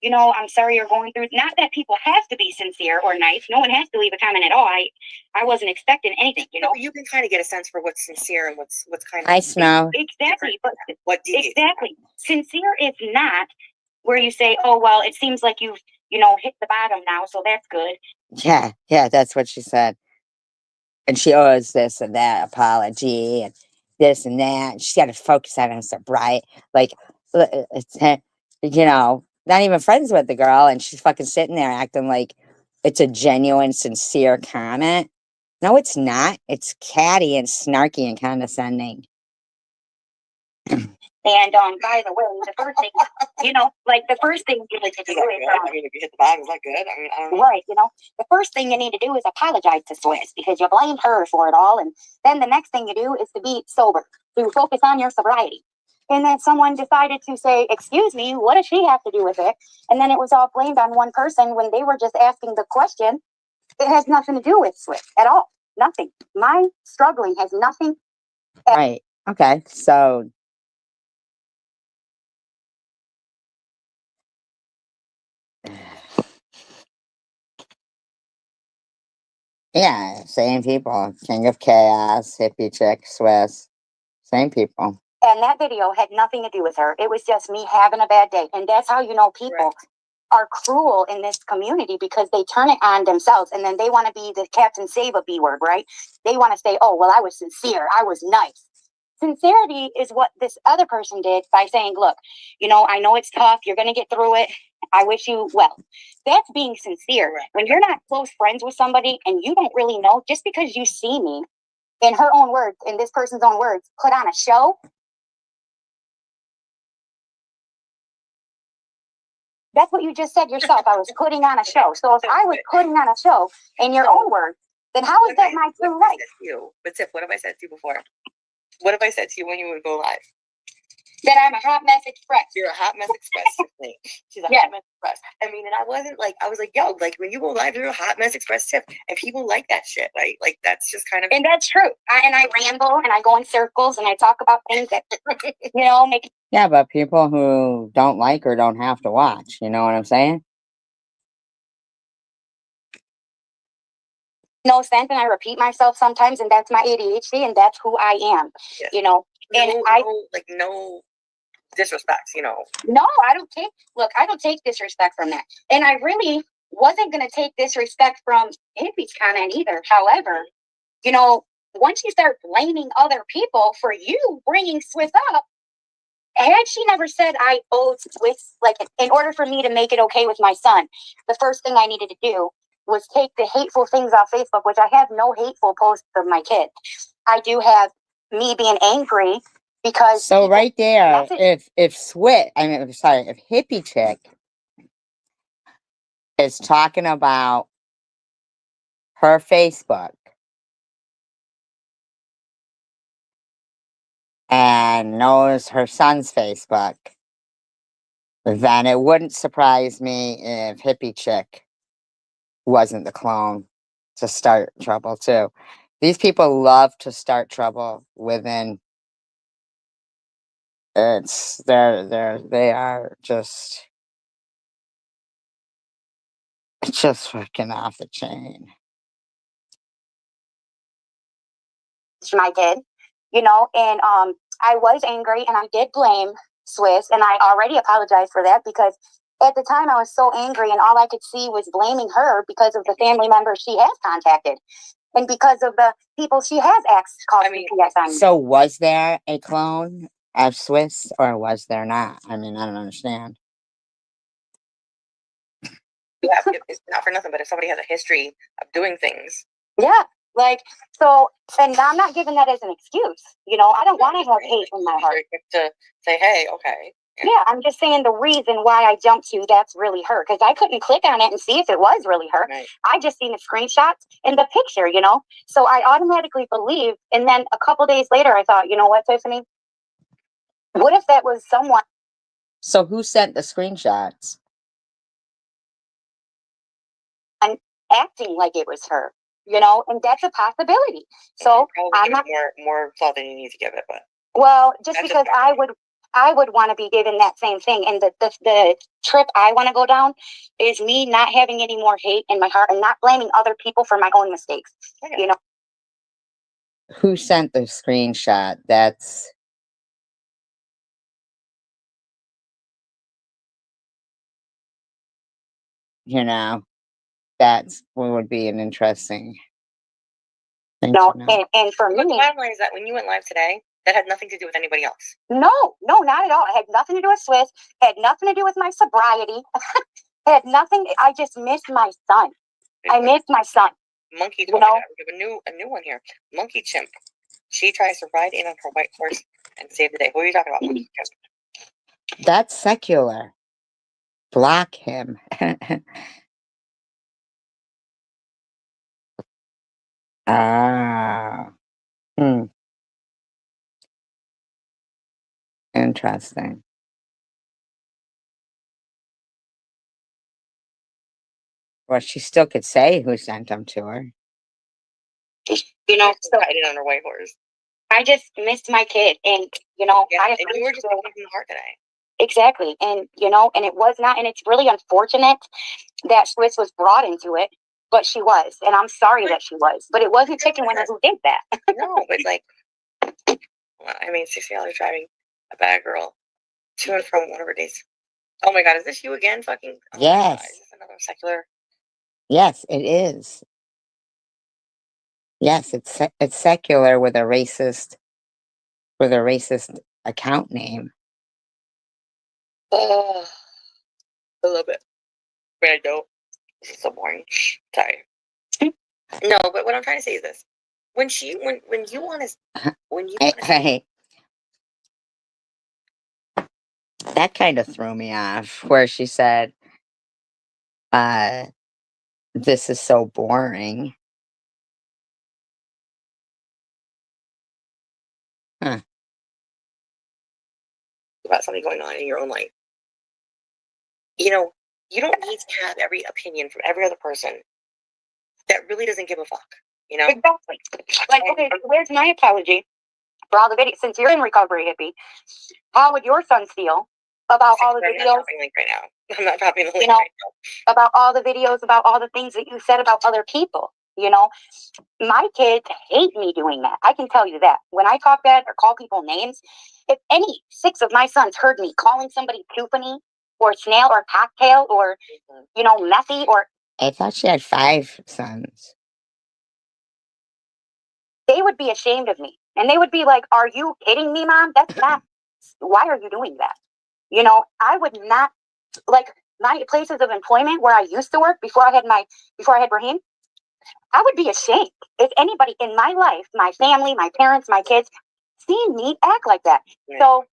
I'm sorry you're going through. Not that people have to be sincere or nice. No one has to leave a comment at all. I wasn't expecting anything. You can kind of get a sense for what's sincere and what's kind of. I smell. Exactly, but what do you exactly sincere is not where you say, oh well, it seems like you've hit the bottom now, so that's good. Yeah, that's what she said. And she owes this and that apology and this and that. And she's got to focus on her sobriety. Like, not even friends with the girl. And she's fucking sitting there acting like it's a genuine, sincere comment. No, it's not. It's catty and snarky and condescending. And by the way, the first thing, like the first thing you need to do is, if you hit the bottom, is that good? I don't know. Right, the first thing you need to do is apologize to Swiss because you blamed her for it all, and then the next thing you do is to be sober, to focus on your sobriety. And then someone decided to say, "Excuse me, what does she have to do with it?" And then it was all blamed on one person when they were just asking the question. It has nothing to do with Swiss at all. Nothing. My struggling has nothing. Right. Okay. So. Yeah, same people. King of Chaos, hippie chick, Swiss. Same people. And that video had nothing to do with her. It was just me having a bad day. And that's how people are cruel in this community because they turn it on themselves and then they want to be the Captain Save a B word, right? They want to say, oh, well, I was sincere. I was nice. Sincerity is what this other person did by saying, look, I know it's tough. You're going to get through it. I wish you well. That's being sincere. Right. When you're not close friends with somebody and you don't really know, just because you see me, in her own words, in this person's own words, put on a show. That's what you just said yourself. I was putting on a show. So if I was putting on a show in your own words, then how is that my true life? But Tiff, what have I said to you before? What have I said to you when you would go live? That I'm a hot mess express. You're a hot mess express. She's a hot mess express. I mean, and I was like, yo, like when you go live, you're a hot mess express Tiff. And people like that shit, right? Like that's just kind of. And that's true. I ramble and I go in circles and I talk about things that, make. Yeah, but people who don't like or don't have to watch, you know what I'm saying? No sense, and I repeat myself sometimes, and that's my ADHD, and that's who I am. Yeah. No disrespect, No, I don't take. Look, I don't take disrespect from that, and I really wasn't going to take disrespect from Hippie's comment either. However, once you start blaming other people for you bringing Swiss up, had she never said I owed Swiss, like in order for me to make it okay with my son, the first thing I needed to do was take the hateful things off Facebook, which I have no hateful posts of my kids. I do have me being angry because. So right there, if hippie chick is talking about her Facebook and knows her son's Facebook, then it wouldn't surprise me if hippie chick wasn't the clone to start trouble too. These people love to start trouble within. They are just fucking off the chain. I did, and I was angry and I did blame Swiss, and I already apologized for that because at the time I was so angry and all I could see was blaming her because of the family members she has contacted and because of the people she has asked called CPS on. So was there a clone of Swiss or was there not? I mean, I don't understand. Yeah, it's not for nothing, but if somebody has a history of doing things. Yeah, and I'm not giving that as an excuse. I don't want to have hate in my heart. To say, hey, okay. Yeah, I'm just saying the reason why I jumped to that's really her because I couldn't click on it and see if it was really her. Right. I just seen the screenshots and the picture, So I automatically believed. And then a couple days later, I thought, you know what, Tiffany? What if that was someone So who sent the screenshots? And acting like it was her, and that's a possibility. So I'm not more thought than you need to give it, but well, just because I would want to be given that same thing. And the trip I want to go down is me not having any more hate in my heart and not blaming other people for my own mistakes. Who sent the screenshot? That's that's what would be an interesting thing to know. And for me, the bottom line is that when you went live today, that had nothing to do with anybody else. No, not at all. It had nothing to do with Swiss. Had nothing to do with my sobriety. Had nothing. I just missed my son. I missed my son. Monkey, we have a new one here. Monkey Chimp. She tries to ride in on her white horse and save the day. What are you talking about, Monkey Chimp? That's secular. Block him. Ah. Interesting. Well, she still could say who sent them to her. So riding on her white horse. I just missed my kid, and and you were just going from the heart today. Exactly, and and it was not, and it's really unfortunate that Swiss was brought into it, but she was, and I'm sorry that she was, but it wasn't Chicken Winner who did that. No, but $60 driving a bad girl to and from one of her days. Oh my God, is this you again? Fucking yes. Is this another secular? Yes, it is. Yes, it's secular with a racist account name. I love it. But I don't. This is so boring. Sorry. No, but what I'm trying to say is this: when you want to, Hey, that kind of threw me off. Where she said, "This is so boring." Huh. About something going on in your own life. You don't need to have every opinion from every other person that really doesn't give a fuck. Exactly. Like, okay, where's my apology for all the videos? Since you're in recovery, hippie, how would your son feel about all the videos? I'm not dropping the link right now. I'm not dropping the link right now. About all the videos, about all the things that you said about other people. My kids hate me doing that. I can tell you that. When I talk bad or call people names, if any 6 of my sons heard me calling somebody poopany or snail or cocktail or, messy or... I thought she had 5 sons. They would be ashamed of me. And they would be like, are you kidding me, Mom? That's not... Why are you doing that? I would not... Like, my places of employment where I used to work before I had Raheem, I would be ashamed if anybody in my life, my family, my parents, my kids, seen me act like that. Yeah. So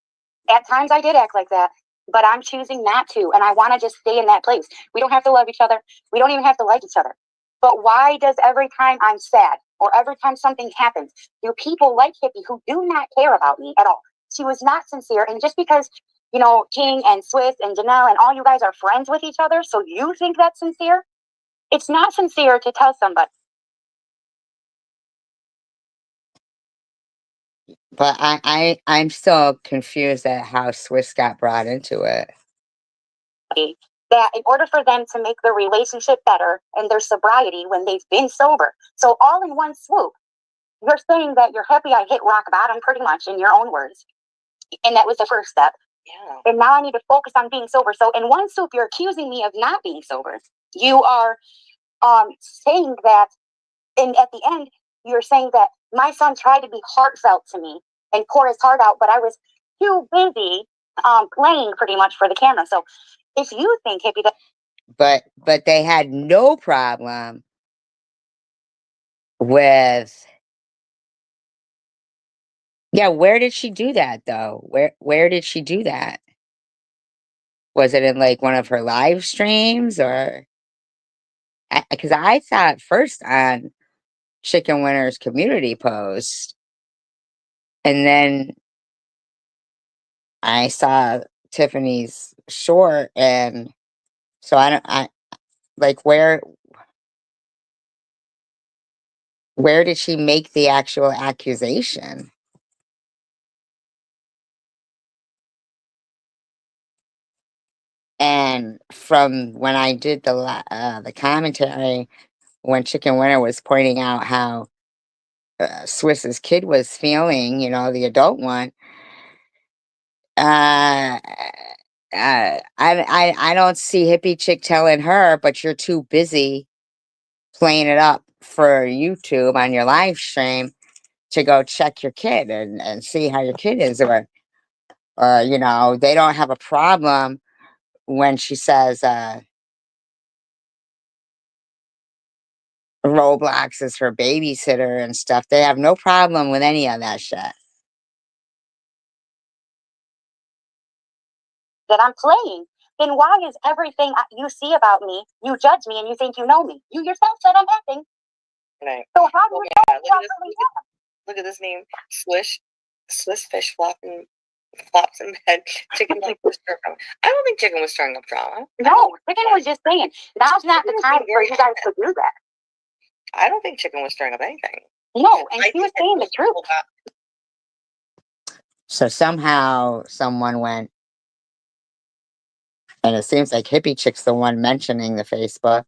at times I did act like that, but I'm choosing not to. And I want to just stay in that place. We don't have to love each other. We don't even have to like each other. But why does every time I'm sad or every time something happens, do people like Hippie who do not care about me at all? She was not sincere. And just because, King and Swiss and Janelle and all you guys are friends with each other, so you think that's sincere? It's not sincere to tell somebody. But I'm still confused at how Swiss got brought into it. That in order for them to make their relationship better and their sobriety when they've been sober. So all in one swoop, you're saying that you're happy I hit rock bottom pretty much in your own words. And that was the first step. Yeah. And now I need to focus on being sober. So in one swoop, you're accusing me of not being sober. You are saying that, and at the end, you're saying that my son tried to be heartfelt to me and pour his heart out, but I was too busy playing pretty much for the camera. So if you think, Hippie, that... But they had no problem with... Yeah, where did she do that though? Where did she do that? Was it in like one of her live streams or... Because I saw it first on Chicken Winner's community post. And then I saw Tiffany's short, and so I like where did she make the actual accusation? And from when I did the commentary, when Chicken Winter was pointing out how Swiss's kid was feeling, the adult one, uh, I don't see hippie chick telling her, but you're too busy playing it up for YouTube on your live stream to go check your kid and see how your kid is, or they don't have a problem when she says Roblox is her babysitter and stuff. They have no problem with any of that shit. That I'm playing. Then why is everything you see about me, you judge me and you think you know me? You yourself said I'm acting. Right. So how do you know look, at this, look at this name. Swiss fish flops in bed. Chicken like was stirring up. I don't think Chicken was stirring up drama. No, Chicken was just saying, now's not the time for you guys to do that. I don't think Chicken was stirring up anything. No, and she was saying the truth. So somehow someone went, and it seems like Hippie Chick's the one mentioning the Facebook.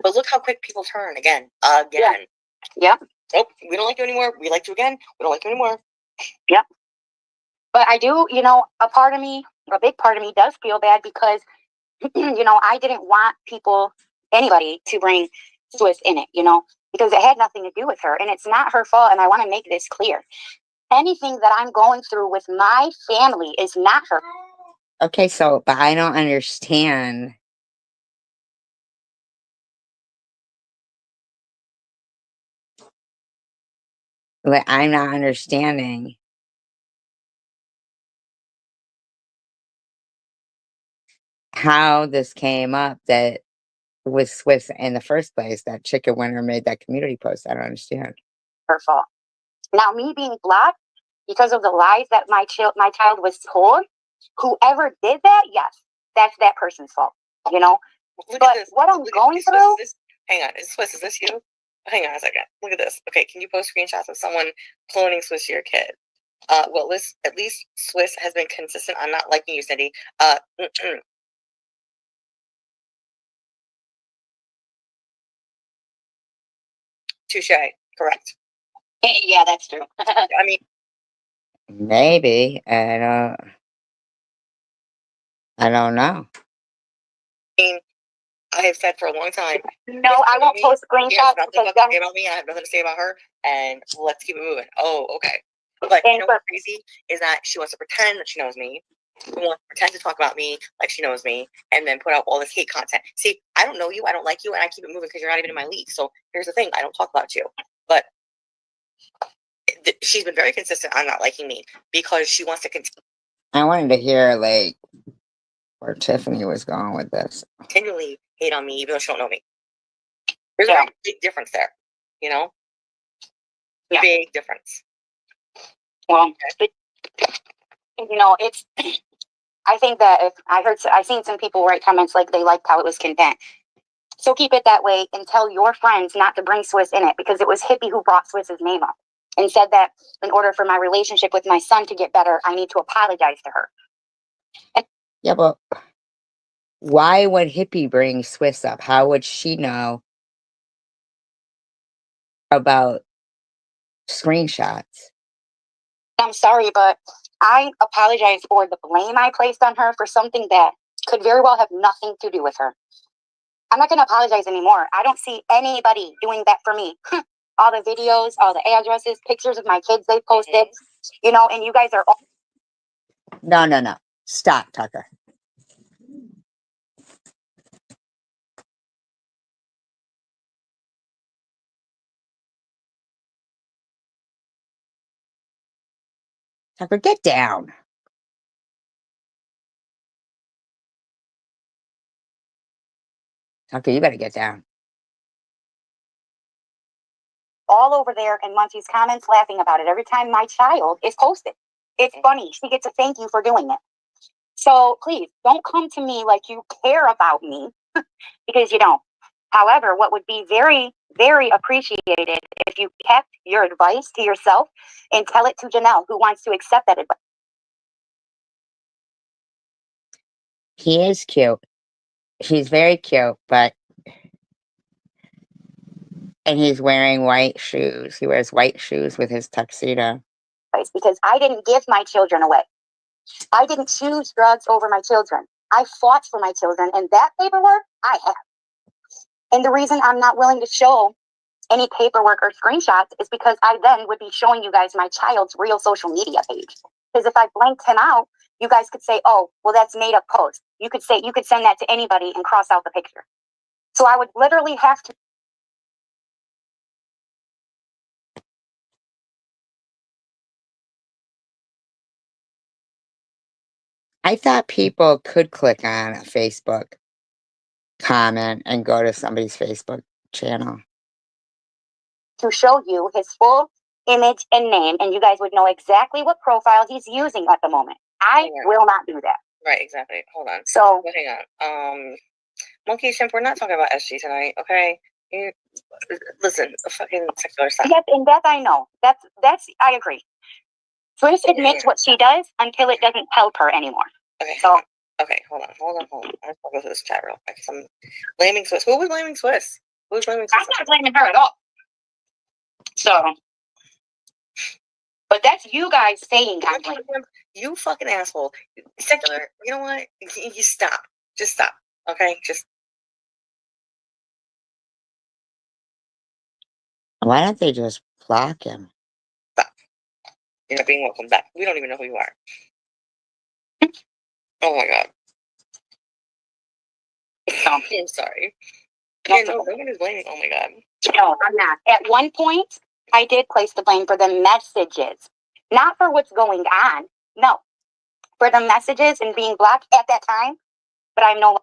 But look how quick people turn again. Yeah. Nope, we don't like you anymore. We like you again. We don't like you anymore. Yep. But I do, a part of me, a big part of me does feel bad because, I didn't want anybody to bring Swiss in it, because it had nothing to do with her. And it's not her fault. And I want to make this clear. Anything that I'm going through with my family is not her. Okay, but I don't understand. Like, I'm not understanding how this came up that with Swiss in the first place, that Chicken Winter made that community post. I don't understand. Her fault. Now, me being blocked because of the lies that my child was told, whoever did that, yes, that's that person's fault, But what I'm going through... Hang on, Swiss, is this you? Hang on a second. Look at this. Okay, can you post screenshots of someone cloning Swiss to your kid? Well, at least Swiss has been consistent on not liking you, Cindy. Touche. Correct. Yeah, that's true. I mean, maybe. I don't know. I have said for a long time. No, I won't post screenshots. Nothing to say about me. I have nothing to say about her, and let's keep it moving. Oh, okay. But you know what's crazy is that she wants to pretend that she knows me. She wants to pretend to talk about me like she knows me, and then put out all this hate content. See, I don't know you, I don't like you, and I keep it moving because you're not even in my league. So here's the thing: I don't talk about you, but she's been very consistent on not liking me because she wants to continue. I wanted to hear where Tiffany was going with this. Continually hate on me, even though she don't know me. There's a big difference there, Big difference. Well, it's. I think that if I've seen some people write comments like they liked how it was content. So keep it that way and tell your friends not to bring Swiss in it because it was Hippie who brought Swiss's name up and said that in order for my relationship with my son to get better, I need to apologize to her. Yeah, but why would Hippie bring Swiss up? How would she know about screenshots? I'm sorry, but I apologize for the blame I placed on her for something that could very well have nothing to do with her. I'm not going to apologize anymore. I don't see anybody doing that for me. All the videos, all the addresses, pictures of my kids they posted, and you guys are all... No. Stop, Tucker. Tucker, get down. Tucker, you better get down. All over there in Munchie's comments laughing about it every time my child is posted. It's funny. She gets a thank you for doing it. So please don't come to me like you care about me because you don't. However, what would be very, very appreciated if you kept your advice to yourself and tell it to Janelle, who wants to accept that advice. He is cute. He's very cute, but and he's wearing white shoes. He wears white shoes with his tuxedo. Because I didn't give my children away. I didn't choose drugs over my children. I fought for my children, and that paperwork I have. And the reason I'm not willing to show any paperwork or screenshots is because I then would be showing you guys my child's real social media page. Because if I blanked him out, you guys could say, oh, well, that's made up post. You could send that to anybody and cross out the picture. So I would literally have to. I thought people could click on a Facebook comment and go to somebody's Facebook channel. To show you his full image and name, and you guys would know exactly what profile he's using at the moment. I will not do that. Right, exactly. Hold on. So hang on. Monkey Simp, we're not talking about SG tonight, okay? Listen, fucking secular stuff. yes, and that I know. That's I agree. Swiss admits what she does until it doesn't help her anymore. Okay. So okay, hold on. I'll go through this chat real quick. I'm blaming Swiss. Who was blaming Swiss? Who was blaming Swiss? I'm not blaming her at all. So, but that's you guys saying I'm blaming. You fucking asshole. Secular. You know what? You stop. Just stop. Okay? Just. Why don't they just block him? Stop. You're not being welcome back. We don't even know who you are. Oh my god. I'm sorry. Yeah, no one is blaming. Oh my god. No, I'm not. At one point, I did place the blame for the messages, not for what's going on. No, for the messages and being blocked at that time. But I'm no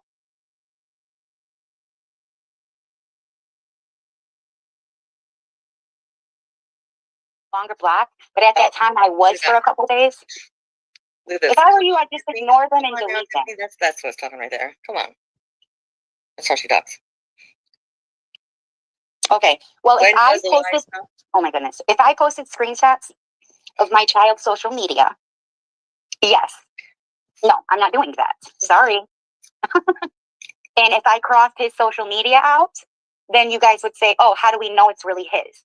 longer blocked. But at that time, I was for a couple days. Look at this. If I were you, I'd just ignore them and delete them. That's what's talking right there. Come on. That's how she talks. Okay. Well, if I posted, oh my goodness, if I posted screenshots of my child's social media, yes. No, I'm not doing that. Sorry. And if I crossed his social media out, then you guys would say, oh, how do we know it's really his?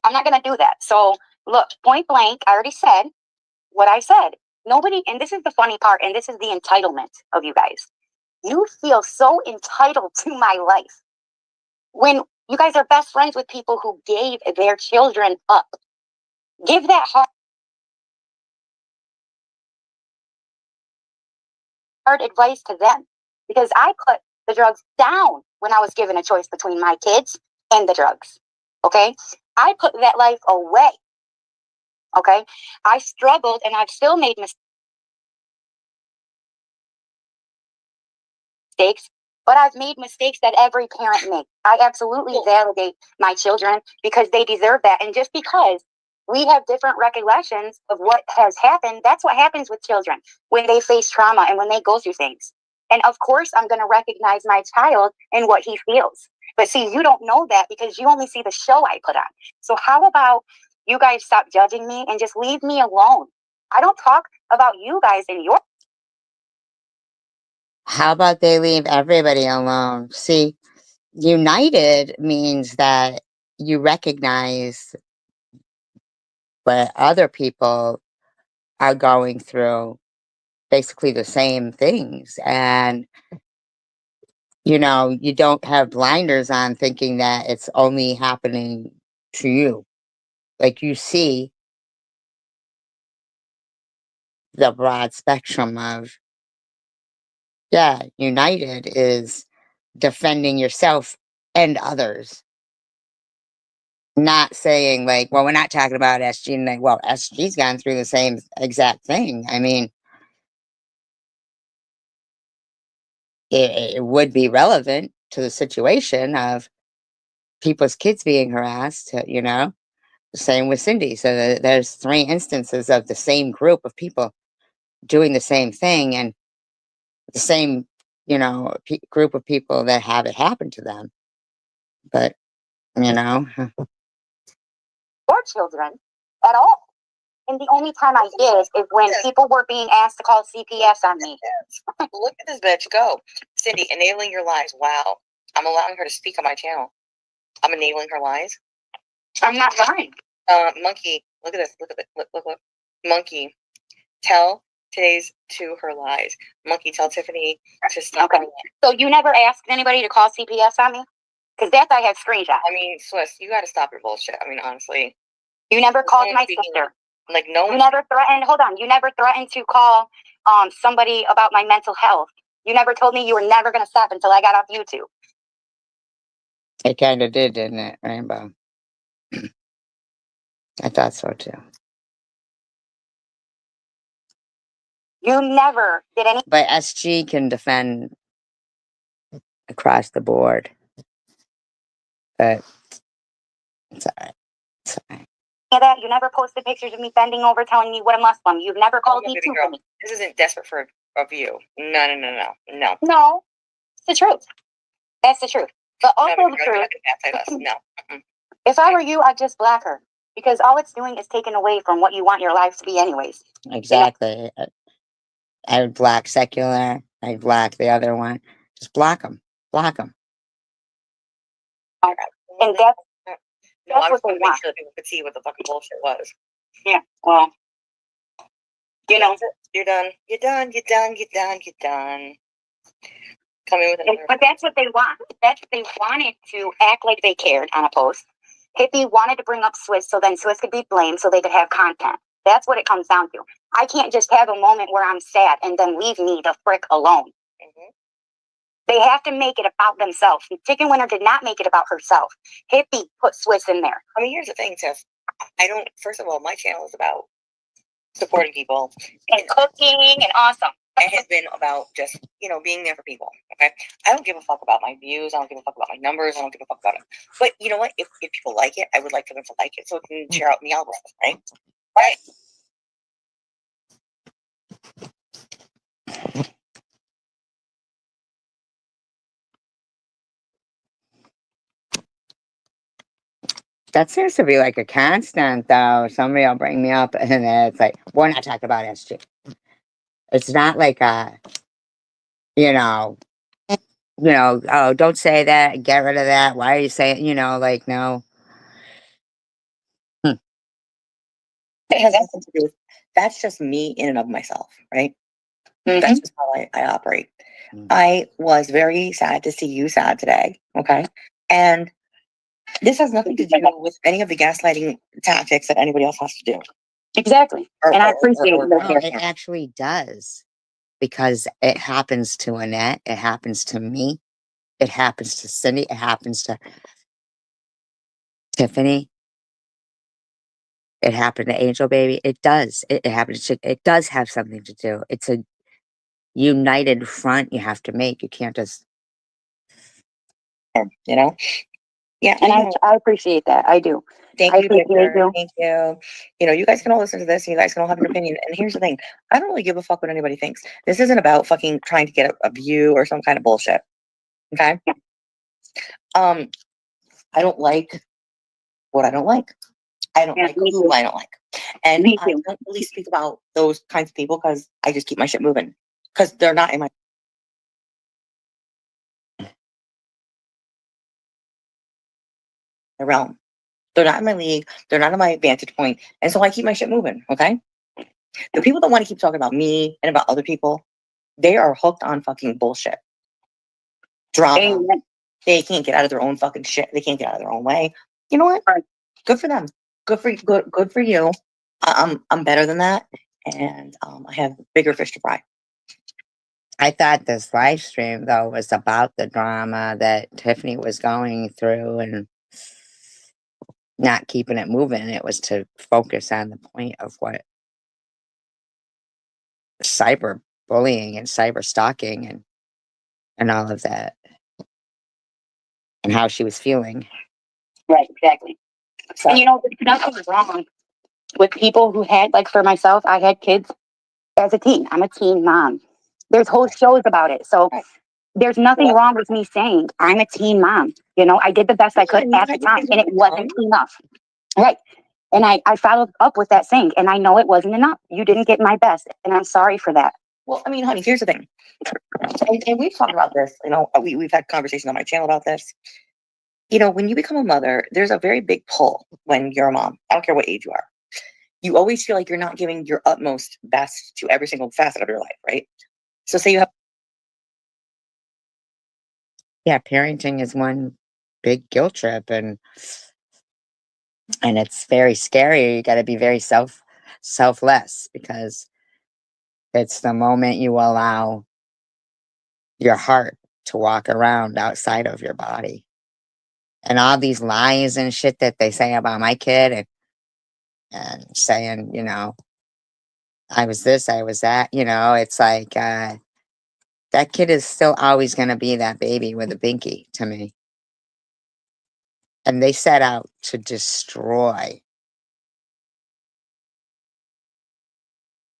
I'm not going to do that. So look, point blank, I already said what I said. Nobody, and this is the funny part, and this is the entitlement of you guys. You feel so entitled to my life when you guys are best friends with people who gave their children up. Give that hard advice to them, because I put the drugs down when I was given a choice between my kids and the drugs. Okay. I put that life away. Okay. I struggled and I've still made mistakes, but I've made mistakes that every parent makes. I absolutely validate my children because they deserve that. And just because we have different recollections of what has happened, that's what happens with children when they face trauma and when they go through things. And of course, I'm going to recognize my child and what he feels. But see, you don't know that because you only see the show I put on. So how about you guys stop judging me and just leave me alone? I don't talk about you guys in your. How about they leave everybody alone? See, united means that you recognize what other people are going through, basically the same things. And, you know, you don't have blinders on thinking that it's only happening to you. Like you see the broad spectrum of, yeah, united is defending yourself and others. Not saying like, well, we're not talking about SG, and like, well, SG's gone through the same exact thing. I mean, it would be relevant to the situation of people's kids being harassed, you know? Same with Cindy. So there's 3 instances of the same group of people doing the same thing, and the same, you know, group of people that have it happen to them. But, you know, Or children at all. And the only time I did is when people were being asked to call CPS on me. Look at this bitch go. Cindy, enabling your lies. Wow. I'm allowing her to speak on my channel. I'm enabling her lies. I'm not lying. Monkey, look at this. Look at this. Look. Monkey, tell today's to her lies. Monkey, tell Tiffany to stop. Okay. So you never asked anybody to call CPS on me? Because that I have screenshots. I mean, Swiss, you got to stop your bullshit. I mean, honestly. You never called my sister. Like, no one. You never threatened, hold on, you never threatened to call somebody about my mental health. You never told me you were never going to stop until I got off YouTube. it kind of did, didn't it, Rainbow? I thought so too. You never did any. But SG can defend across the board. But it's all right. It's all right. That you never posted pictures of me bending over telling me what a Muslim. You've never called me too for me. This isn't desperate for a view. No. No, it's the truth. That's the truth. But also No, the truth. No. If I were you, I'd just block her. Because all it's doing is taking away from what you want your life to be anyways. Exactly. I would block secular. I'd block the other one. Just block them. Block them. And that's No, I was what going they to make want. sure that people could see what the fucking bullshit was. Yeah, well, you know. You're done. You're done. You're done. You're done. You're done. Come in with another. But that's what they want. That's what they wanted to act like they cared on a post. Hippie wanted to bring up Swiss so then Swiss could be blamed so they could have content. That's what it comes down to. I can't just have a moment where I'm sad and then leave me the frick alone. Mm-hmm. They have to make it about themselves. The chicken winner did not make it about herself. Hippie put Swiss in there. I mean, here's the thing, Tiff. I don't, first of all, my channel is about supporting people. And cooking and awesome. It has been about just, you know, being there for people. Okay. I don't give a fuck about my views. I don't give a fuck about my numbers. I don't give a fuck about it. But you know what? If people like it, I would like for them to like it so it can cheer out in the algorithm, right? Right. That seems to be like a constant, though. Somebody will bring me up, and then it's like, we're not talking about SG. It's not like you know, oh, don't say that, get rid of that. Why are you saying, like, no. It has nothing to do with, that's just me in and of myself, right? Mm-hmm. That's just how I operate. Mm-hmm. I was very sad to see you sad today, okay? And this has nothing to do with any of the gaslighting tactics that anybody else has to do. Exactly. And I appreciate it. No, it actually does. Because it happens to Annette. It happens to me. It happens to Cindy. It happens to Tiffany. It happened to Angel Baby. It does. It happens to, it does have something to do. It's a united front you have to make. You can't just, you know? Yeah. And I appreciate that. I do. Thank you, Victor. Thank you. You know, you guys can all listen to this and you guys can all have an opinion. And here's the thing. I don't really give a fuck what anybody thinks. This isn't about fucking trying to get a view or some kind of bullshit. Okay? I don't like what I don't like. I don't like who I don't like. And I don't really speak about those kinds of people because I just keep my shit moving. Because they're not in my realm. They're not in my league. They're not in my vantage point. And so I keep my shit moving. Okay? The people that want to keep talking about me and about other people, they are hooked on fucking bullshit. Drama. Amen. They can't get out of their own fucking shit. They can't get out of their own way. You know what? Good for them. Good for you. I'm better than that. And I have bigger fish to fry. I thought this live stream, though, was about the drama that Tiffany was going through and not keeping it moving. It was to focus on the point of what cyber bullying and cyber stalking and all of that and how she was feeling. Right, exactly. So, And there's nothing wrong with people who had, like for myself, I had kids as a teen. I'm a teen mom. There's whole shows about it. So right. there's nothing wrong with me saying I'm a teen mom. I did the best I could at the time, and it wasn't enough. Right. And I followed up with that saying, and I know it wasn't enough. You didn't get my best, and I'm sorry for that. Well, I mean, honey, here's the thing. And we've talked about this, we've had conversations on my channel about this. When you become a mother, there's a very big pull when you're a mom. I don't care what age you are. You always feel like you're not giving your utmost best to every single facet of your life, right? So say you have. Yeah, parenting is one big guilt trip, and it's very scary. You got to be very selfless, because it's the moment you allow your heart to walk around outside of your body. And all these lies and shit that they say about my kid, and saying, I was this, I was that, it's like, that kid is still always going to be that baby with a binky to me. And they set out to destroy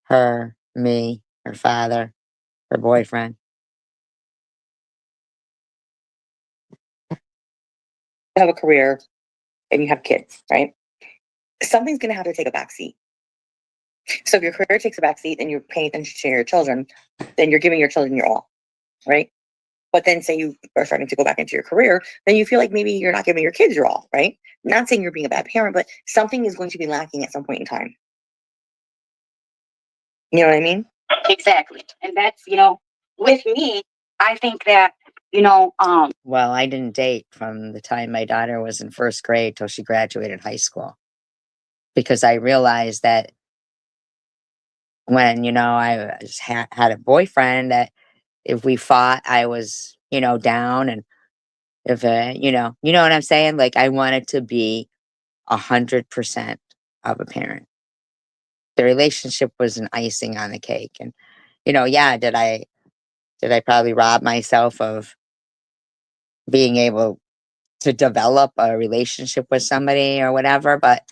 her, me, her father, her boyfriend. Have a career and you have kids, right? Something's going to have to take a backseat. So if your career takes a backseat and you're paying attention to your children, then you're giving your children your all, right? But then say you are starting to go back into your career, then you feel like maybe you're not giving your kids your all, right? Not saying you're being a bad parent, but something is going to be lacking at some point in time. You know what I mean? Exactly. And that's, with me, I think that, Well, I didn't date from the time my daughter was in first grade till she graduated high school, because I realized that when, I had a boyfriend, that if we fought, I was, down. And if, you know what I'm saying? Like, I wanted to be 100% of a parent. The relationship was an icing on the cake. And, yeah, did I probably rob myself of being able to develop a relationship with somebody or whatever? But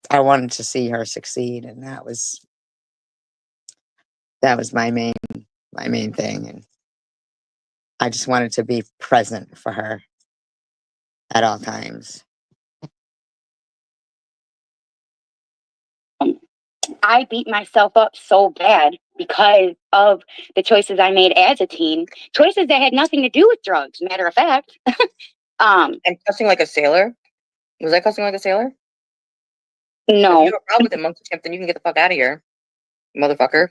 I wanted to see her succeed, and that was my main thing. And I just wanted to be present for her at all times. I beat myself up so bad because of the choices I made as a teen, choices that had nothing to do with drugs, matter of fact. And cussing like a sailor? Was I cussing like a sailor? If No. you have a problem with it, monkey chimp, then you can get the fuck out of here, motherfucker.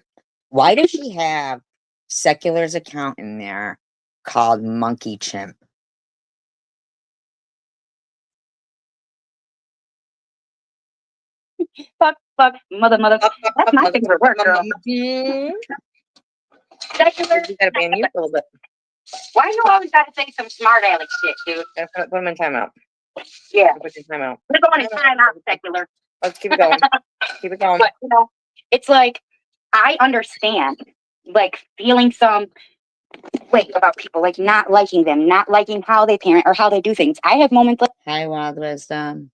Why does she have Secular's account in there called Monkey Chimp? Fuck, mother. That's my favorite word, girl. Secular. You gotta ban you for a little bit. Why you always gotta say some smart aleck shit, dude? Put him in timeout. Yeah. Put your timeout. We're going in timeout, Secular. Let's keep it going. Keep it going. But it's like I understand, like feeling some way about people, like not liking them, not liking how they parent or how they do things. I have moments like Hi, Wild Wisdom.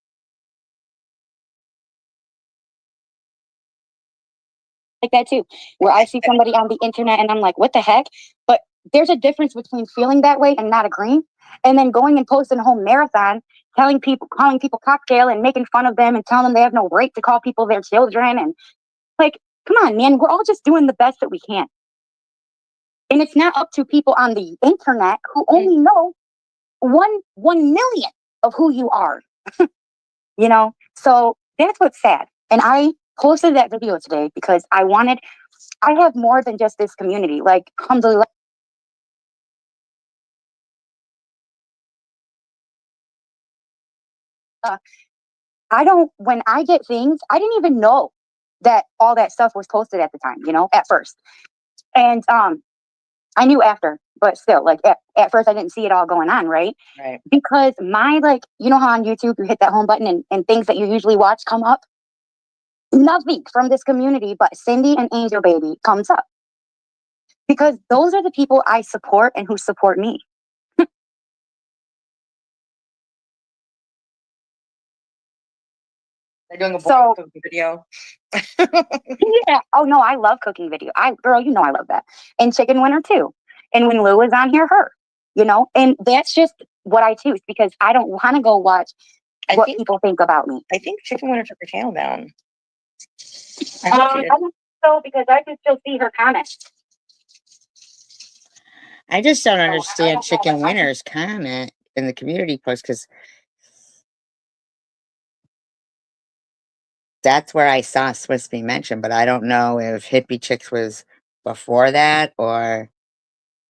that too, where I see somebody on the internet and I'm like, what the heck? But there's a difference between feeling that way and not agreeing, and then going and posting a whole marathon, calling people cocktail and making fun of them and telling them they have no right to call people their children. And like, come on, man, we're all just doing the best that we can. And it's not up to people on the internet who only know 1 million of who you are. So that's what's sad. And I posted that video today because I have more than just this community. Like, alhamdulillah. When I get things, I didn't even know that all that stuff was posted at the time, at first. And I knew after, but still, like at first I didn't see it all going on, right? Right. Because my, like, how on YouTube you hit that home button and things that you usually watch come up? Nothing from this community but Cindy and Angel Baby comes up. Because those are the people I support and who support me. They're doing a So- cooking video. Yeah. Oh no, I love cooking video. Girl, you know I love that. And chicken winner too. And when Lou is on here, her. You know, and that's just what I choose because I don't want to go watch what people think about me. I think chicken winner took her channel down. I don't so because I can still see her comments. I just don't I understand don't know, Chicken but I- Winner's comment in the community post because that's where I saw Swiss be mentioned, but I don't know if Hippie Chicks was before that or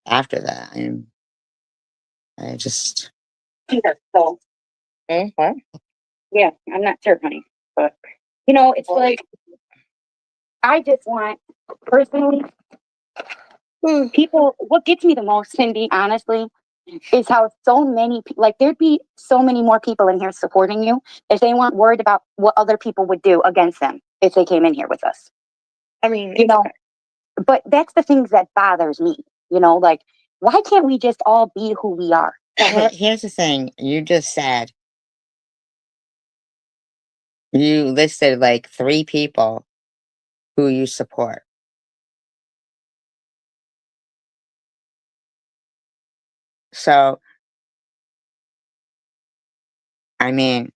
after that. I just So what? yeah, I'm not sure, honey. But you know, it's like I just want personally people what gets me the most, Cindy, honestly, is how so many like there'd be so many more people in here supporting you if they weren't worried about what other people would do against them if they came in here with us. I mean, You know, but that's the things that bothers me. You know, like why can't we just all be who we are? well, here's the thing. You just said you listed like 3 people who you support. So, I mean,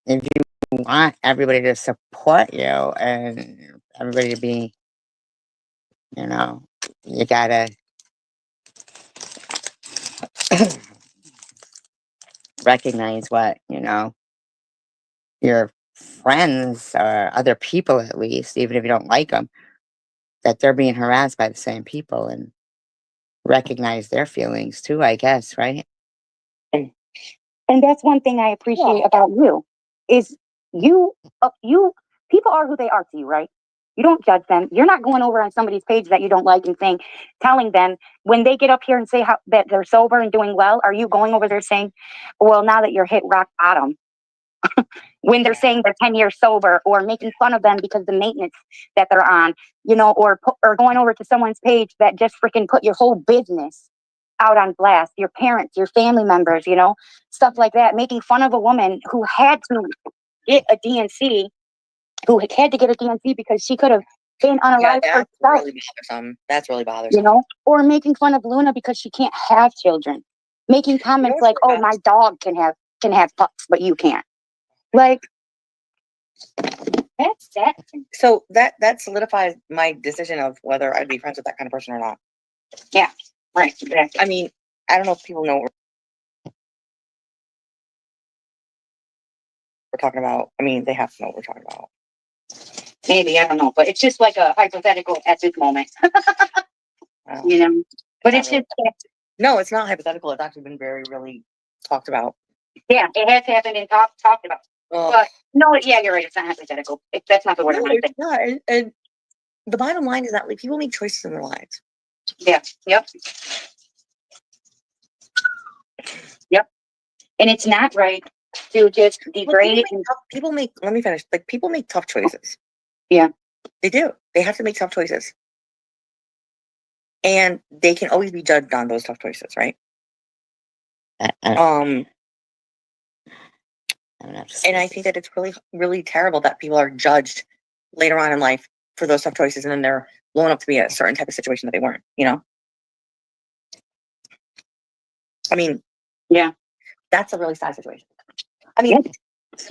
if you want everybody to support you and everybody to be, you know, you gotta recognize what, you know, your friends or other people, at least, even if you don't like them, that they're being harassed by the same people and recognize their feelings too, I guess, right? And that's one thing I appreciate about you is you people are who they are to you, right? You don't judge them. You're not going over on somebody's page that you don't like and telling them when they get up here and say how that they're sober and doing well. Are you going over there saying, well, now that you're hit rock bottom, when they're saying they're 10 years sober or making fun of them because the maintenance that they're on, you know, or going over to someone's page that just freaking put your whole business out on blast, your parents, your family members, you know, stuff like that, making fun of a woman who had to get a DNC, because she could have been unalive herself. Really bothersome. That's really bothersome. You know, or making fun of Luna because she can't have children, making comments like, "Oh, my dog can have pups, but you can't." Like, that's that. So that solidifies my decision of whether I'd be friends with that kind of person or not. Yeah, right. Exactly. I mean, I don't know if people know what we're talking about. I mean, they have to know what we're talking about. Maybe, I don't know, but it's just like a hypothetical at this moment. Wow. You know, but it's just no, it's not hypothetical. It's actually been very, really talked about. yeah, it has happened and talked about. But no, yeah, you're right. It's not hypothetical. That's not the word I want to say. No, and the bottom line is that like people make choices in their lives. Yeah. Yep. Yep. And it's not right to just degrade. People make. Let me finish. Like people make tough choices. Yeah. They do. They have to make tough choices, and they can always be judged on those tough choices, right? And I think that it's really, really terrible that people are judged later on in life for those tough choices, and then they're blown up to be a certain type of situation that they weren't. You know. I mean, yeah, that's a really sad situation. I mean,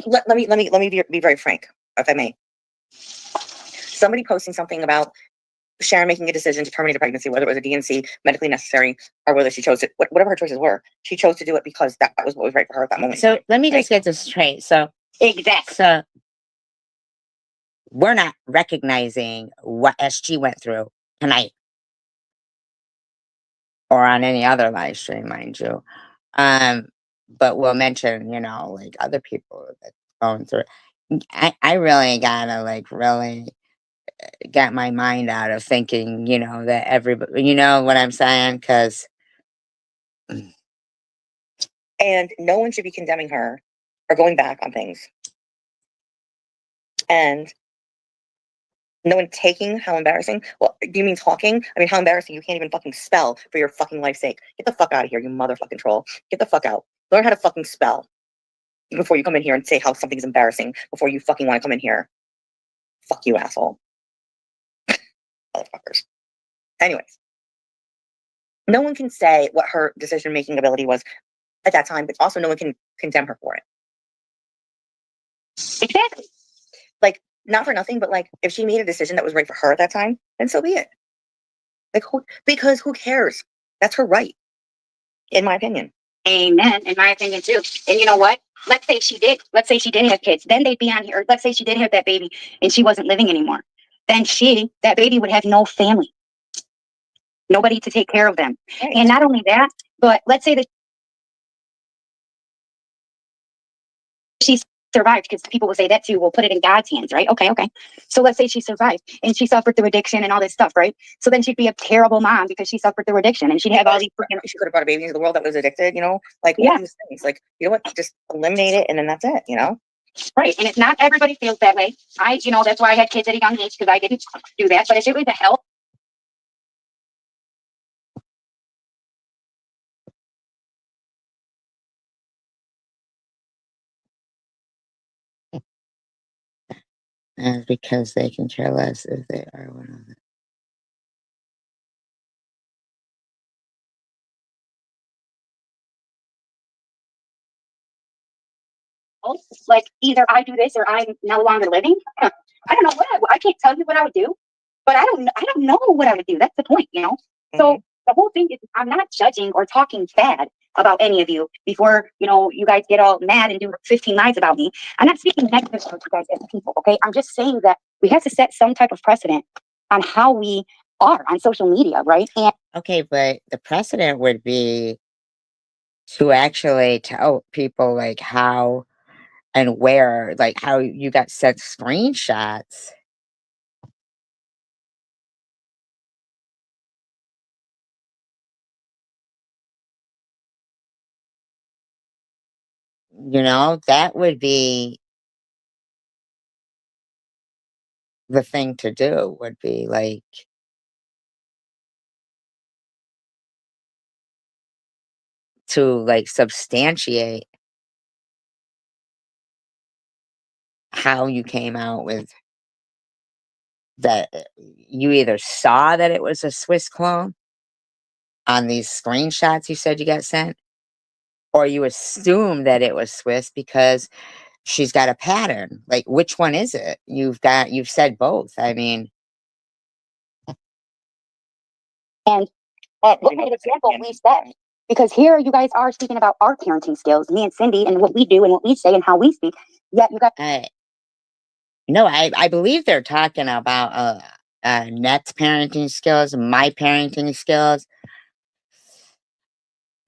let me be very frank, if I may. Somebody posting something about Sharon making a decision to terminate a pregnancy, whether it was a DNC, medically necessary, or whether she chose it, whatever her choices were, she chose to do it because that was what was right for her at that moment. So let me just get this straight. So exactly. So we're not recognizing what SG went through tonight or on any other live stream, mind you. But we'll mention, you know, like other people that going through it. I really gotta like really get my mind out of thinking, you know, that everybody, you know what I'm saying? Because and no one should be condemning her or going back on things. And No one taking, how embarrassing. Well, do you mean talking? I mean, how embarrassing. You can't even fucking spell for your fucking life's sake. Get the fuck out of here, you motherfucking troll. Get the fuck out. Learn how to fucking spell before you come in here and say how something's embarrassing before you fucking want to come in here. Fuck you, asshole. Motherfuckers. Anyways, no one can say what her decision-making ability was at that time, but also no one can condemn her for it. Exactly. Like, not for nothing, but like, if she made a decision that was right for her at that time, then so be it. Like, because who cares? That's her right, in my opinion. Amen. In my opinion too. And you know what? Let's say she did. Let's say she did have kids. Then they'd be on here. Let's say she did have that baby and she wasn't living anymore. Then that baby would have no family, nobody to take care of them. Right. And not only that, but let's say that she survived, because people will say that too. We'll put it in God's hands, right? Okay. So let's say she survived and she suffered through addiction and all this stuff, right? So then she'd be a terrible mom because she suffered through addiction, and she'd have all these freaking. She could have brought a baby into the world that was addicted, like Yeah. all these things. Like, you know what? Just eliminate it and then that's it, Right. And it's not everybody feels that way. That's why I had kids at a young age, because I didn't do that. But if it was a help. Because they can care less if they are one of them. Like, either I do this or I'm no longer living. I don't know I can't tell you what I would do, but I don't know what I would do. That's the point, Mm-hmm. So the whole thing is, I'm not judging or talking bad about any of you before, you guys get all mad and do 15 lies about me. I'm not speaking negative about you guys as people, okay? I'm just saying that we have to set some type of precedent on how we are on social media, right? And okay, but the precedent would be to actually tell people like how and where, like how you got sent screenshots. That would be the thing to do, would be like to like substantiate how you came out with that. You either saw that it was a Swiss clone on these screenshots you said you got sent, or you assume that it was Swiss because she's got a pattern. Like, which one is it? You've said both. I mean, and what kind of example we set? Because here you guys are speaking about our parenting skills, me and Cindy, and what we do and what we say and how we speak. Yet you guys. no, I believe they're talking about Net's parenting skills, my parenting skills.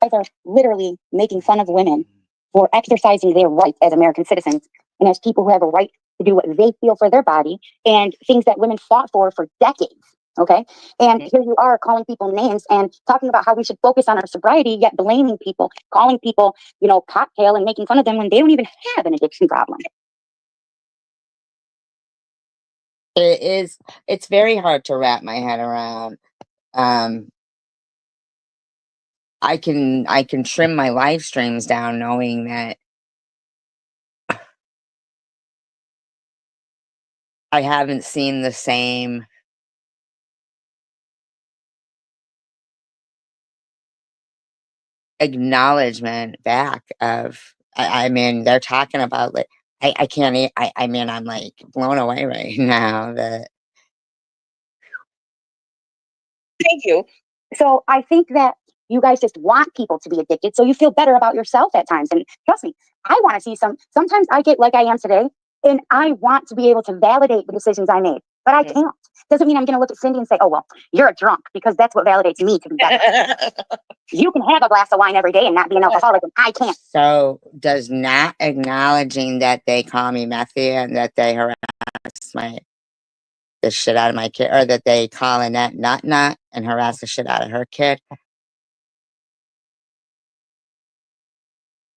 Guys are literally making fun of women for exercising their rights as American citizens and as people who have a right to do what they feel for their body and things that women fought for decades. Okay. And here you are calling people names and talking about how we should focus on our sobriety, yet blaming people, calling people, cocktail and making fun of them when they don't even have an addiction problem. It's very hard to wrap my head around. I can trim my live streams down knowing that I haven't seen the same acknowledgement back of. I mean, they're talking about like I can't I mean, I'm like blown away right now that. Thank you. So I think that you guys just want people to be addicted so you feel better about yourself at times. And trust me, I want to see sometimes I get like I am today, and I want to be able to validate the decisions I made, but I can't. Doesn't mean I'm going to look at Cindy and say, oh, well, you're a drunk, because that's what validates me to be better. You can have a glass of wine every day and not be an alcoholic, and I can't. So does not acknowledging that they call me methy and that they harass the shit out of my kid, or that they call Annette nut and harass the shit out of her kid.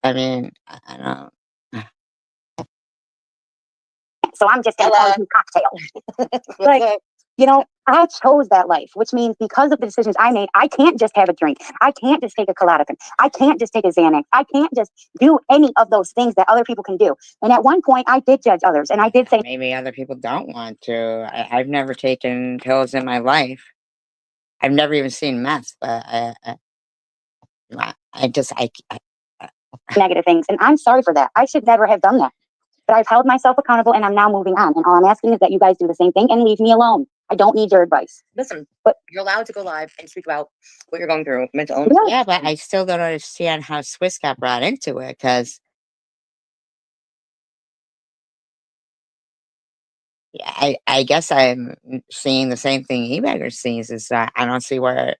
I mean, I don't. so I'm just going to call you cocktail. Like, you know, I chose that life, which means because of the decisions I made, I can't just have a drink. I can't just take a Klonopin. I can't just take a Xanax. I can't just do any of those things that other people can do. And at one point, I did judge others, and I did say, maybe other people don't want to. I've never taken pills in my life. I've never even seen meth, but I just, I negative things. And I'm sorry for that. I should never have done that. But I've held myself accountable, and I'm now moving on. And all I'm asking is that you guys do the same thing and leave me alone. I don't need your advice. Listen, But you're allowed to go live and speak about what you're going through, mental illness. yeah, yeah, but I still don't understand how Swiss got brought into it, because I guess I'm seeing the same thing e-bagger sees, is that I don't see where.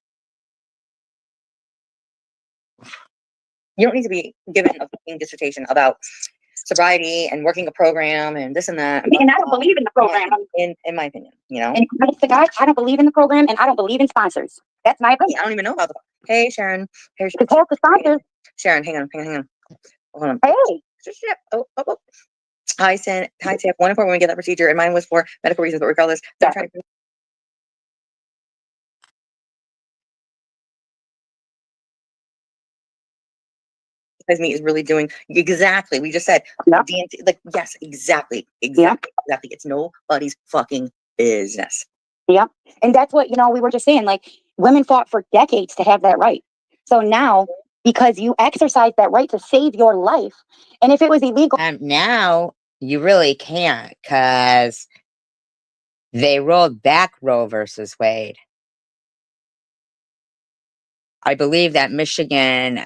You don't need to be given a fucking dissertation about sobriety and working a program and this and that. and I don't believe in the program. In my opinion, you know. And honest to God, I don't believe in the program, and I don't believe in sponsors. That's my opinion. I don't even know about the. Hey, Sharon. Hey, Because half the sponsors, Sharon, hang on. Hold on. hey, Oh. Hi, Tiff. 1 in 4 women get that procedure, and mine was for medical reasons, but regardless, Yeah. I'm trying to. Because me is really doing exactly. We just said, yeah, DNC, like, yes, exactly. It's nobody's fucking business. yeah. And that's what, we were just saying, like, women fought for decades to have that right. So now, because you exercise that right to save your life, and if it was illegal, Now you really can't, because they rolled back Roe versus Wade. I believe that Michigan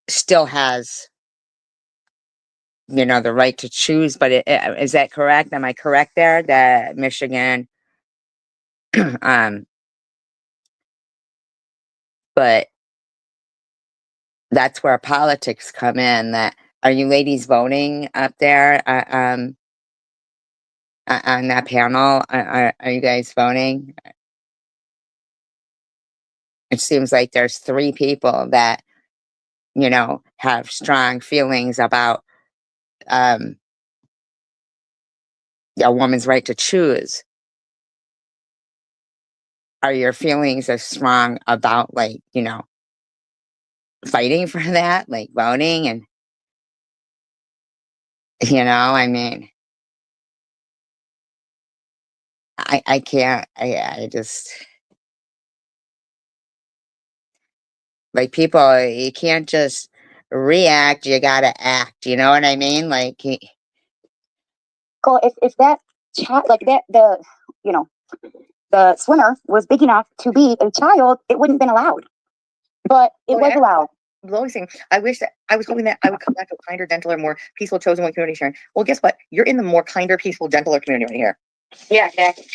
still has, the right to choose, but is that correct? Am I correct there that Michigan, but that's where politics come in. That are you ladies voting up there on that panel? Are you guys voting? It seems like there's 3 people that have strong feelings about a woman's right to choose. Are your feelings as strong about, like, fighting for that, like voting? And I mean, I can't, I just, like, people, you can't just react, you gotta act, you know what I mean? Like, if that child, like that, the swimmer was big enough to be a child, it wouldn't have been allowed. But it was allowed. The only thing I wish that I was hoping that I would come back to a kinder, gentler, more peaceful, chosen one community, Sharon. Well, guess what? You're in the more kinder, peaceful, gentler community right here. Yeah, exactly.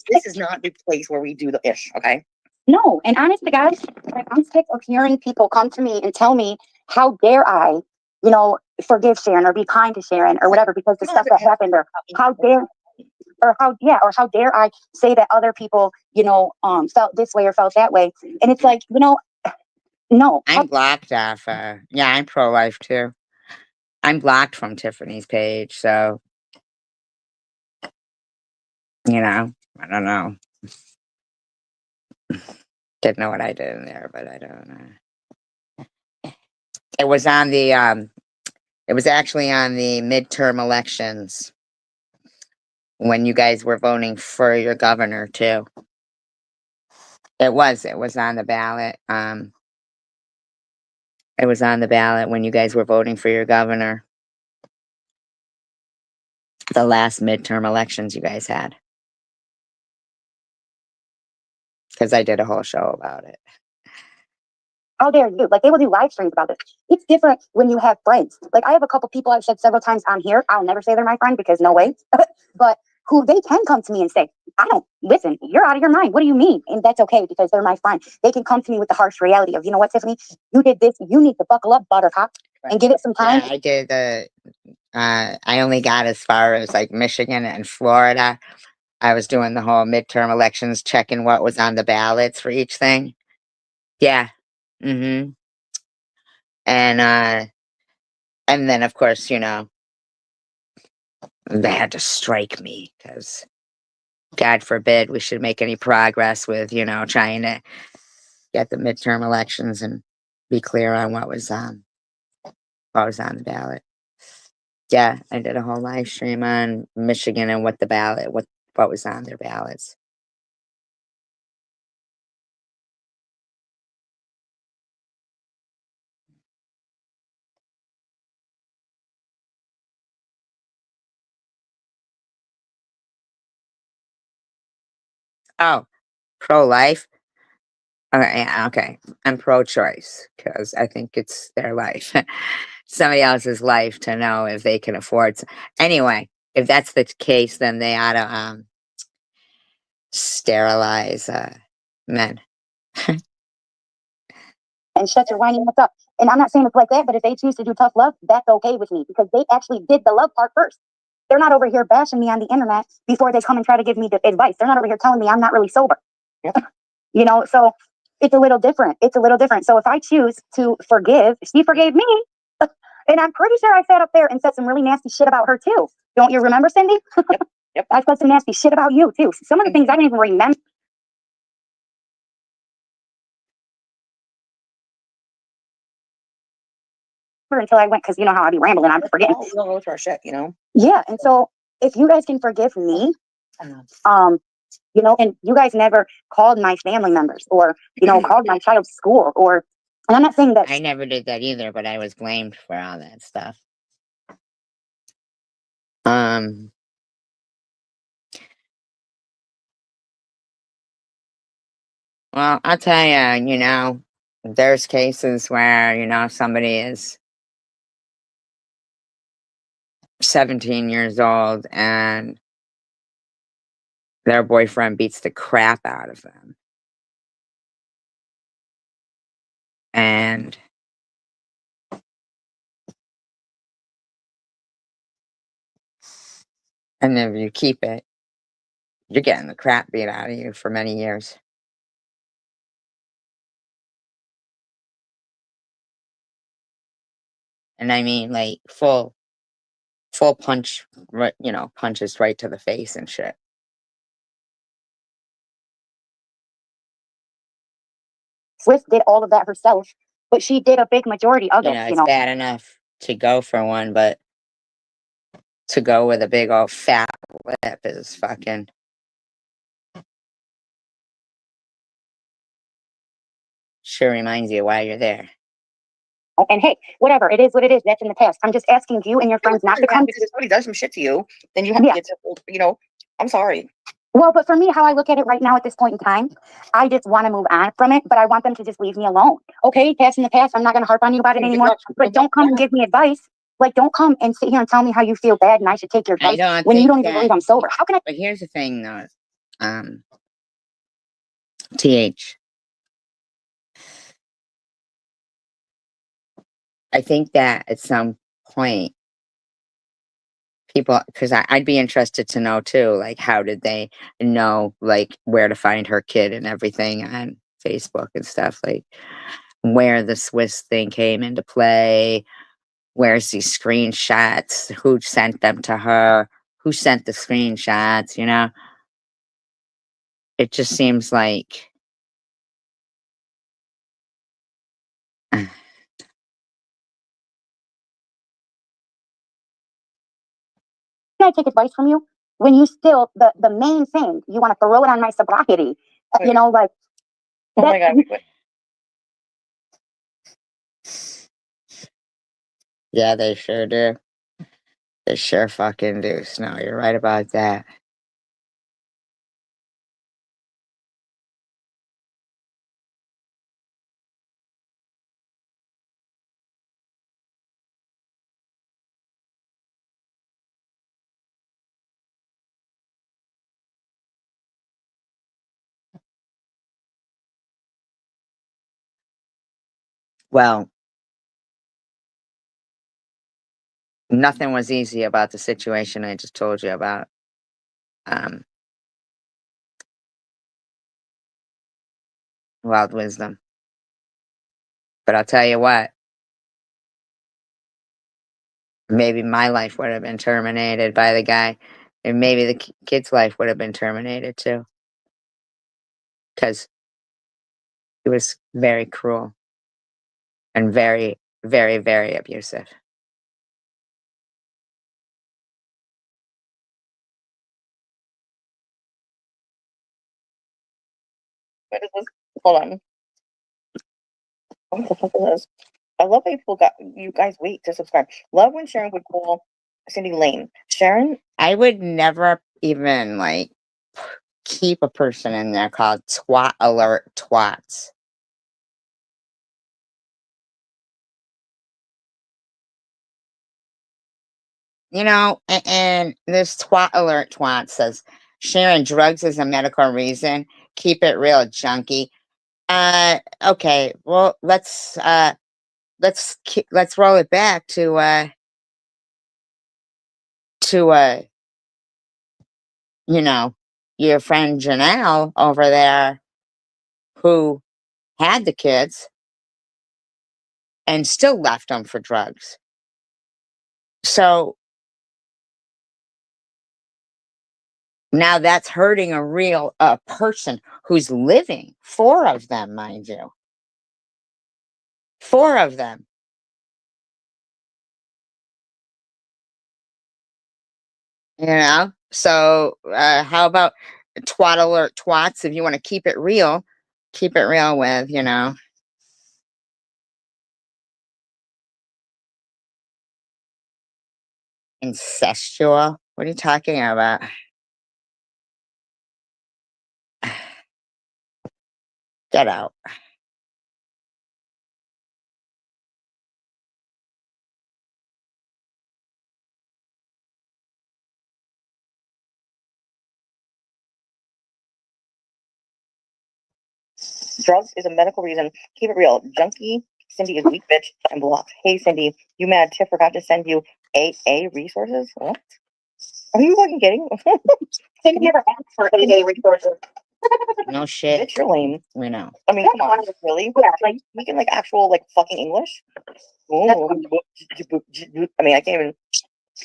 This is not the place where we do the ish, okay? No, and honest to God, like, I'm sick of hearing people come to me and tell me, how dare I, forgive Sharon or be kind to Sharon or whatever, because the stuff that happened, or how dare, or how dare I say that other people, felt this way or felt that way. And it's like, no. I'm blocked off. Yeah, I'm pro-life too. I'm blocked from Tiffany's page, so I don't know. Didn't know what I did in there, but I don't know. It was on the it was actually on the midterm elections when you guys were voting for your governor too. It was on the ballot. It was on the ballot when you guys were voting for your governor. The last midterm elections you guys had. Because I did a whole show about it. How dare you? Like, they will do live streams about this. It's different when you have friends. Like, I have a couple people I've said several times on here. I'll never say they're my friend because no way. But who they can come to me and say, I don't listen, you're out of your mind. What do you mean? And that's okay because they're my friend. They can come to me with the harsh reality of, you know what, Tiffany, you did this. You need to buckle up, buttercup, and give it some time. Yeah, I did. I only got as far as like Michigan and Florida. I was doing the whole midterm elections, checking what was on the ballots for each thing. Yeah. Mm-hmm. And then of course, they had to strike me because God forbid we should make any progress with, trying to get the midterm elections and be clear on what was on the ballot. Yeah, I did a whole live stream on Michigan and what was on their ballots. Oh, pro-life? Okay, yeah, okay. I'm pro-choice because I think it's their life. Somebody else's life to know if they can afford. Anyway, if that's the case, then they ought to sterilize men. And shut your whining ass up. And I'm not saying it's like that, but if they choose to do tough love, that's okay with me because they actually did the love part first. They're not over here bashing me on the internet before they come and try to give me the advice. They're not over here telling me I'm not really sober. Yep. So it's a little different. It's a little different. So if I choose to forgive, she forgave me. And I'm pretty sure I sat up there and said some really nasty shit about her too. Don't you remember, Cindy? Yep. I said some nasty shit about you too. Some of the things I didn't even remember until I went, because you know how I be rambling, I'm forgetting. We don't go through our shit, Yeah, and so if you guys can forgive me, and you guys never called my family members or called my child's school, and I'm not saying that I never did that either, but I was blamed for all that stuff. Well, I'll tell you, there's cases where, somebody is 17 years old and their boyfriend beats the crap out of them. And if you keep it, you're getting the crap beat out of you for many years. And I mean, like, full punch, punches right to the face and shit. Swiss did all of that herself, but she did a big majority of it. It's bad enough to go for one, but to go with a big old fat lip is fucking. Sure reminds you why you're there. And hey, whatever, it is what it is. That's in the past. I'm just asking you and your friends not to come. Because if somebody does some shit to you, then you have to get to, I'm sorry. Well, but for me, how I look at it right now at this point in time, I just want to move on from it, but I want them to just leave me alone. Okay, past in the past, I'm not going to harp on you about it anymore, but don't come and give me advice. Like, don't come and sit here and tell me how you feel bad and I should take your advice when you don't even believe I'm sober. How can I? But here's the thing, though. TH. I think that at some point, people, because I'd be interested to know too, like, how did they know, like, where to find her kid and everything on Facebook and stuff, like, where the Swiss thing came into play, where's these screenshots, who sent them to her, who sent the screenshots. It just seems like Can I take advice from you when you still the main thing you want to throw it on my sobriety? Like. Oh my God. Yeah, they sure do. They sure fucking do, Snow. You're right about that. Well, nothing was easy about the situation I just told you about. Wild wisdom. But I'll tell you what, maybe my life would have been terminated by the guy, and maybe the kid's life would have been terminated too, because he was very cruel and very, very, very abusive. What is this? Hold on. What the fuck is this? I love that people got you guys wait to subscribe. Love when Sharon would call Cindy lame. Sharon, I would never even like keep a person in there called twat alert twats. You know, and this twat alert twat says, Sharon, drugs is a medical reason. Keep it real, junkie. Okay, well, let's roll it back to you know, your friend Janelle over there who had the kids and still left them for drugs. So now that's hurting a real person who's living. Four of them, mind you. Four of them. You know? So how about twat alert twats? If you want to keep it real with, you know. Incestual? What are you talking about? Get out. drugs is a medical reason. Keep it real. Junkie, Cindy is weak bitch and blocked. Hey Cindy, you mad Tiff forgot to send you AA resources? What? Are you fucking kidding? Cindy never asked for AA resources. No shit. Bitch, you're lame. We know. I mean, come on, really? Yeah, Like speaking like actual like fucking English? Oh, I mean, I can't even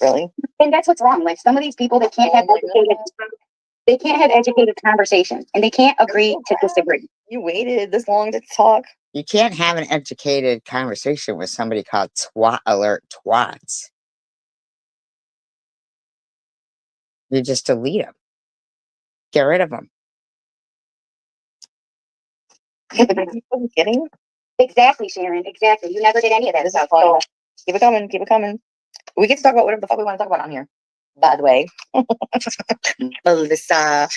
really. And that's what's wrong. Like some of these people, they can't have educated conversations, and they can't agree to disagree. You waited this long to talk. You can't have an educated conversation with somebody called twat alert twats. You just delete them. Get rid of them. Are you kidding? Exactly, Sharon. Exactly. You never did any of that This is stuff. fun. Keep it coming. Keep it coming. We get to talk about whatever the fuck we want to talk about on here. By the way, this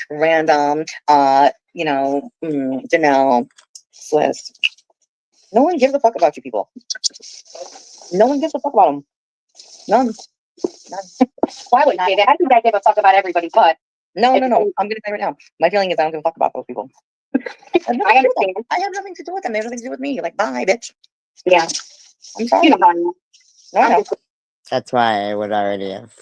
random, you know, Janelle, Swiss. No one gives a fuck about you people. No one gives a fuck about them. None. Why would I say that? I think I give a fuck about everybody, but No. I'm gonna say right now. My feeling is I don't give a fuck about those people. I understand. I have nothing to do with them. They have nothing to do with me. Like, bye, bitch. Yeah. I'm sorry. You know how I am. No, I know. That's why I would already have.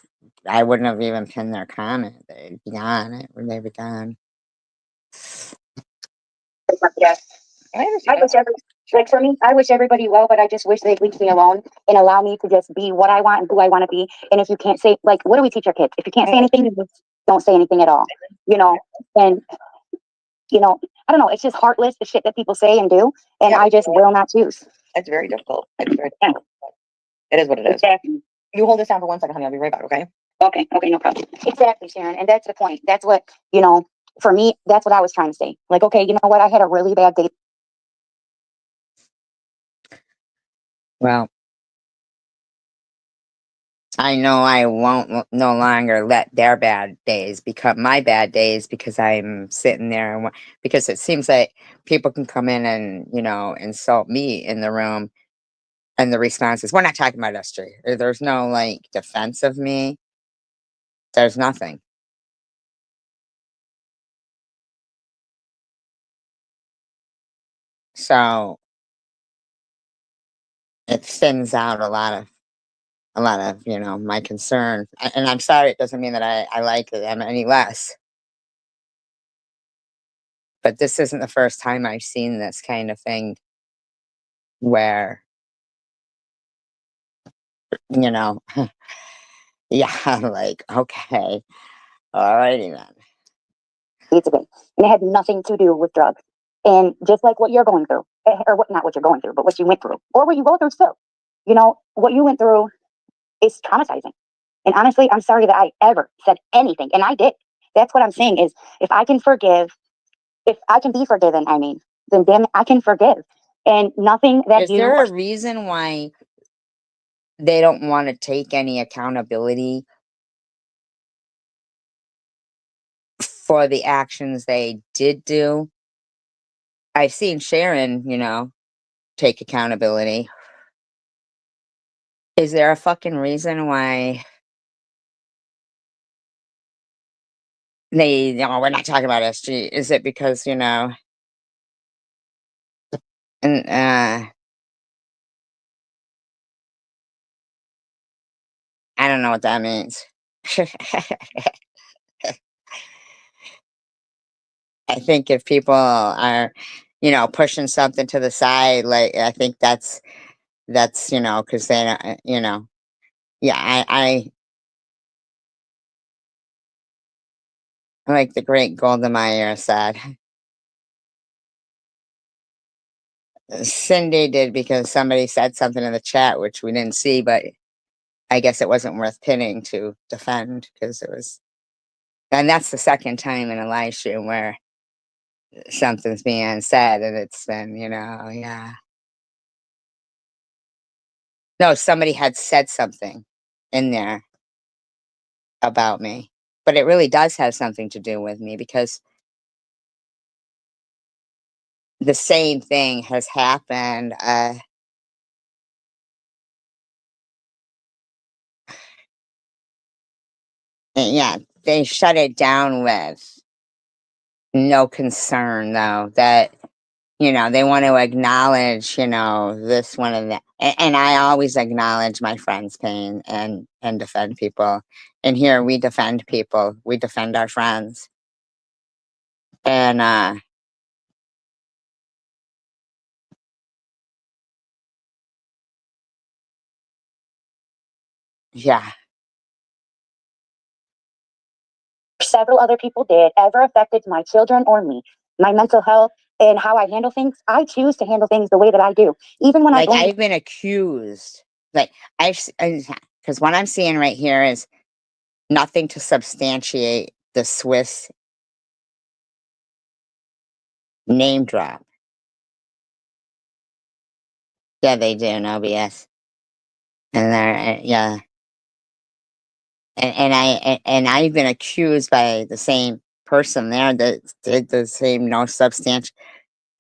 I wouldn't have even pinned their comment. They'd be gone. They'd be gone. Yeah. I understand. Like for me, I wish everybody well, but I just wish they'd leave me alone and allow me to just be what I want and who I want to be. And if you can't say, like, what do we teach our kids? If you can't say anything, you just don't say anything at all. You know, and you know, I don't know. It's just heartless the shit that people say and do, and I just will not choose. It's very difficult. It's very difficult. It is what it is. Exactly. You hold this down for 1 second, honey. I'll be right back. Okay. Okay, no problem. Exactly, Sharon. And that's the point. That's what, you know, for me, that's what I was trying to say. Like, okay, you know what? I had a really bad day. Well, I know I won't no longer let their bad days become my bad days because I'm sitting there and because it seems like people can come in and, you know, insult me in the room. And the response is, we're not talking about us three. There's no like defense of me. There's nothing. So it thins out a lot of, you know, my concern. And I'm sorry, it doesn't mean that I like them any less. But this isn't the first time I've seen this kind of thing where you know, yeah, I'm like, okay, alrighty then. It's a thing. And it had nothing to do with drugs. And just like what you're going through, or what, not what you're going through, but what you went through, or what you go through still, what you went through is traumatizing. And honestly, I'm sorry that I ever said anything. And I did. That's what I'm saying is if I can be forgiven, then damn it, I can forgive. And nothing that Is there a reason why they don't want to take any accountability for the actions they did do? I've seen Sharon, take accountability. Is there a fucking reason why we're not talking about SG? Is it because, and I don't know what that means. I think if people are, pushing something to the side, like, I think that's, because they don't, yeah, like the great Golda Meir said, Cindy did because somebody said something in the chat, which we didn't see, but I guess it wasn't worth pinning to defend because it was, and that's the second time in a live stream where something's being said and it's been, yeah. No, somebody had said something in there about me, but it really does have something to do with me because the same thing has happened. And yeah, they shut it down with no concern, though, that, they want to acknowledge, this one and that. And I always acknowledge my friend's pain and defend people. And here we defend people, we defend our friends. And yeah, several other people did ever affected my children or me, my mental health, and how I handle things, I choose to handle things the way that I do. Even when like I've been accused, like because what I'm seeing right here is nothing to substantiate the Swiss name drop. Yeah, they do, no BS. And they're, yeah. And I've been accused by the same person there that did the same no substantial.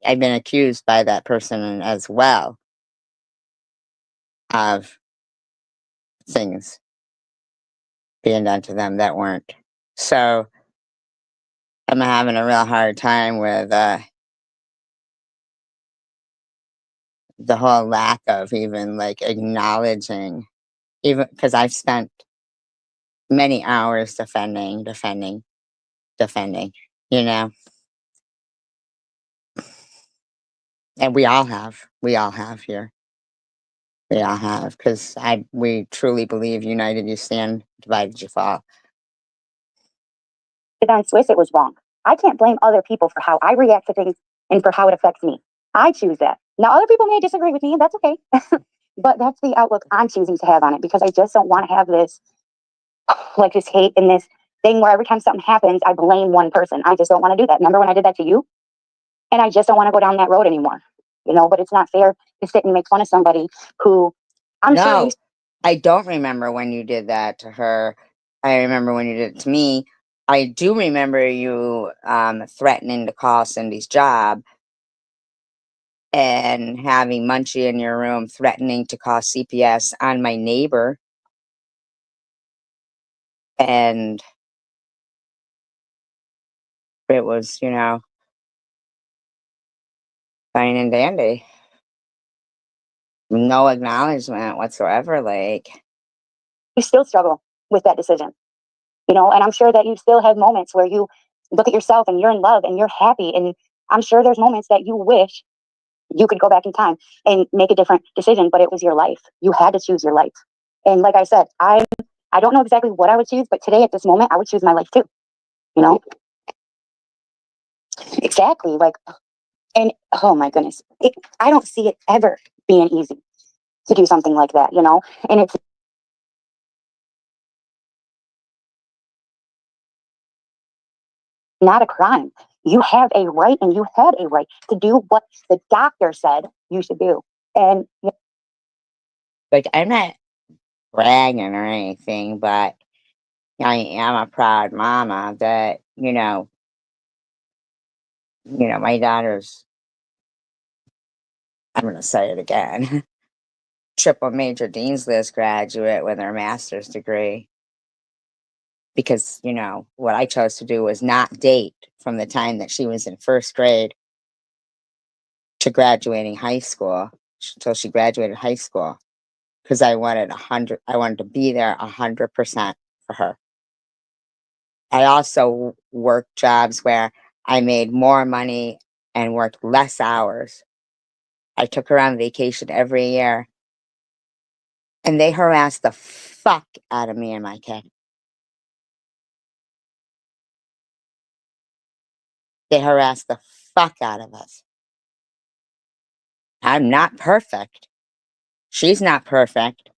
I've been accused by that person as well of things being done to them that weren't. So I'm having a real hard time with the whole lack of even like acknowledging, even because I've spent many hours defending, you know, and we all have here. We all have, because we truly believe united you stand, divided you fall. on Swiss, it was wrong. I can't blame other people for how I react to things and for how it affects me. I choose that. Now, other people may disagree with me, and that's okay. But that's the outlook I'm choosing to have on it because I just don't want to have this, like, this hate and this thing where every time something happens, I blame one person. I just don't want to do that. Remember when I did that to you? And I just don't want to go down that road anymore. But it's not fair to sit and make fun of somebody who I'm sure. No, I don't remember when you did that to her. I remember when you did it to me. I do remember you threatening to call Cindy's job and having Munchie in your room threatening to call CPS on my neighbor. And it was, fine and dandy. No acknowledgement whatsoever. Like, You still struggle with that decision, and I'm sure that you still have moments where you look at yourself and you're in love and you're happy. And I'm sure there's moments that you wish you could go back in time and make a different decision, but it was your life. You had to choose your life. And like I said, I don't know exactly what I would choose, but today at this moment, I would choose my life too. You know? Exactly. Like, and oh my goodness, I don't see it ever being easy to do something like that, you know? And it's not a crime. You have a right, and you had a right to do what the doctor said you should do. And Like, I'm not bragging or anything, but I am a proud mama that, my daughter's, I'm going to say it again, triple major Dean's List graduate with her master's degree. Because, what I chose to do was not date from the time that she was in first grade to graduating high school, until she graduated high school. Because I wanted to be there 100% for her. I also worked jobs where I made more money and worked less hours. I took her on vacation every year, and they harassed the fuck out of me and my kid. They harassed the fuck out of us. I'm not perfect. She's not perfect.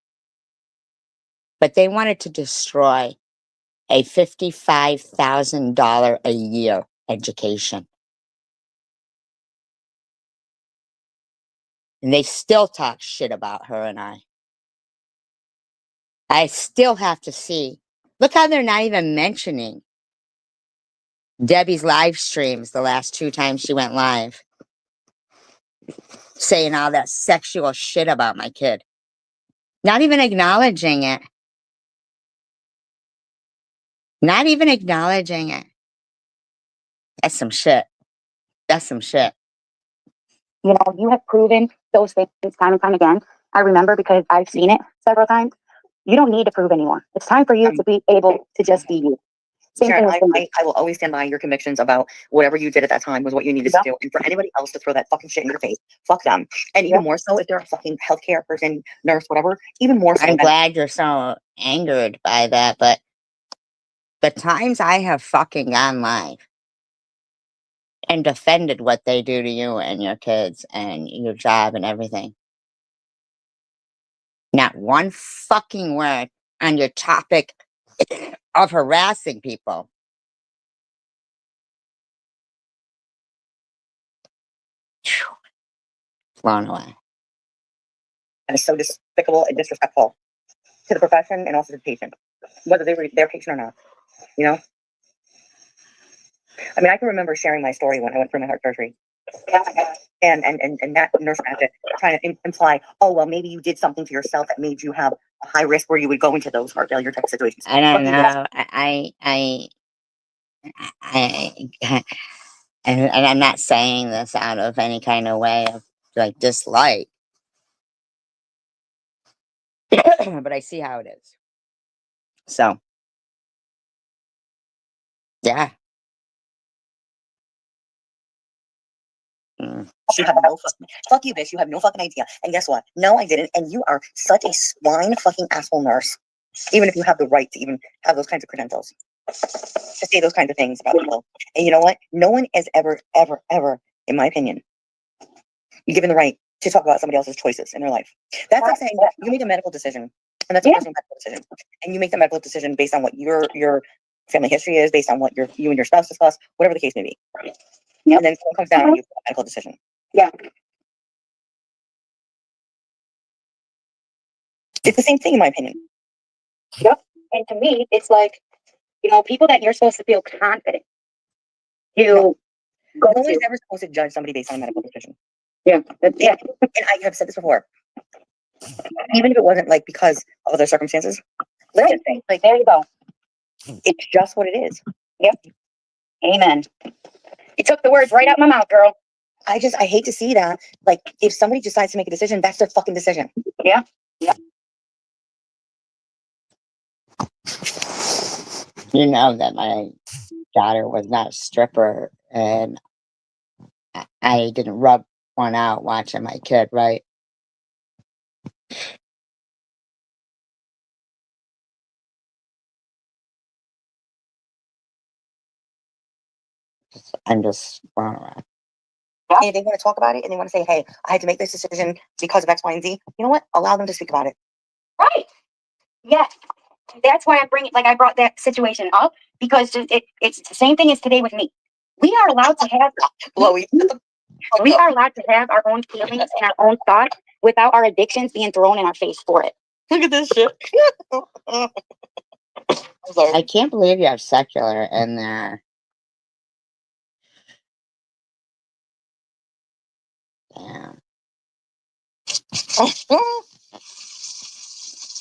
But they wanted to destroy a $55,000 a year education. And they still talk shit about her and I. I still have to see. Look how they're not even mentioning Debbie's live streams the last 2 times she went live, saying all that sexual shit about my kid. Not even acknowledging it. Not even acknowledging it. That's some shit. That's some shit. you know, you have proven those things time and time again. I remember because I've seen it several times. You don't need to prove anymore. It's time for you to be able to just be you. Same Sharon, thing with I will always stand by your convictions about whatever you did at that time was what you needed to do. And for anybody else to throw that fucking shit in your face, fuck them. And even more so if they're a fucking healthcare person, nurse, whatever, even more so. I'm glad you're so angered by that, but the times I have fucking gone live and defended what they do to you and your kids and your job and everything. Not one fucking word on your topic of harassing people. Phew. Blown away. And it's so despicable and disrespectful to the profession and also to the patient, whether they were their patient or not, you know? I mean, I can remember sharing my story when I went through my heart surgery. And that nurse manager trying to imply, oh, well, maybe you did something to yourself that made you have a high risk where you would go into those heart failure type of situations. I don't know. And I'm not saying this out of any kind of way of like dislike, but I see how it is. So, yeah. You have no fuck you, bitch. You have no fucking idea. And guess what? No, I didn't. And you are such a swine fucking asshole nurse. Even if you have the right to even have those kinds of credentials to say those kinds of things about people. And you know what? No one is ever, ever, ever, in my opinion, given the right to talk about somebody else's choices in their life. That's like saying you make a medical decision, and that's a personal medical decision, and you make the medical decision based on what your family history is, based on what you and your spouse discuss, whatever the case may be. Yep. And then someone comes down and you make a medical decision. Yeah. It's the same thing, in my opinion. Yep. And to me, it's like, you know, people that you're supposed to feel confident. No one's ever supposed to judge somebody based on a medical decision. Yeah. Yeah. And I have said this before. Even if it wasn't like because of other circumstances, let's just say, like, there you go. It's just what it is. Yep. Amen. You took the words right out my mouth, girl. I hate to see that. Like, if somebody decides to make a decision, that's their fucking decision. Yeah. Yeah. You know that my daughter was not a stripper, and I didn't rub one out watching my kid, right? I'm just blown away. And if they want to talk about it and they want to say, hey, I had to make this decision because of X, Y, and Z, you know what? Allow them to speak about it. Right. Yeah. That's why I brought that situation up because it's the same thing as today with me. We are allowed to have we are allowed to have our own feelings and our own thoughts without our addictions being thrown in our face for it. Look at this shit. I can't believe you have secular in there. Damn.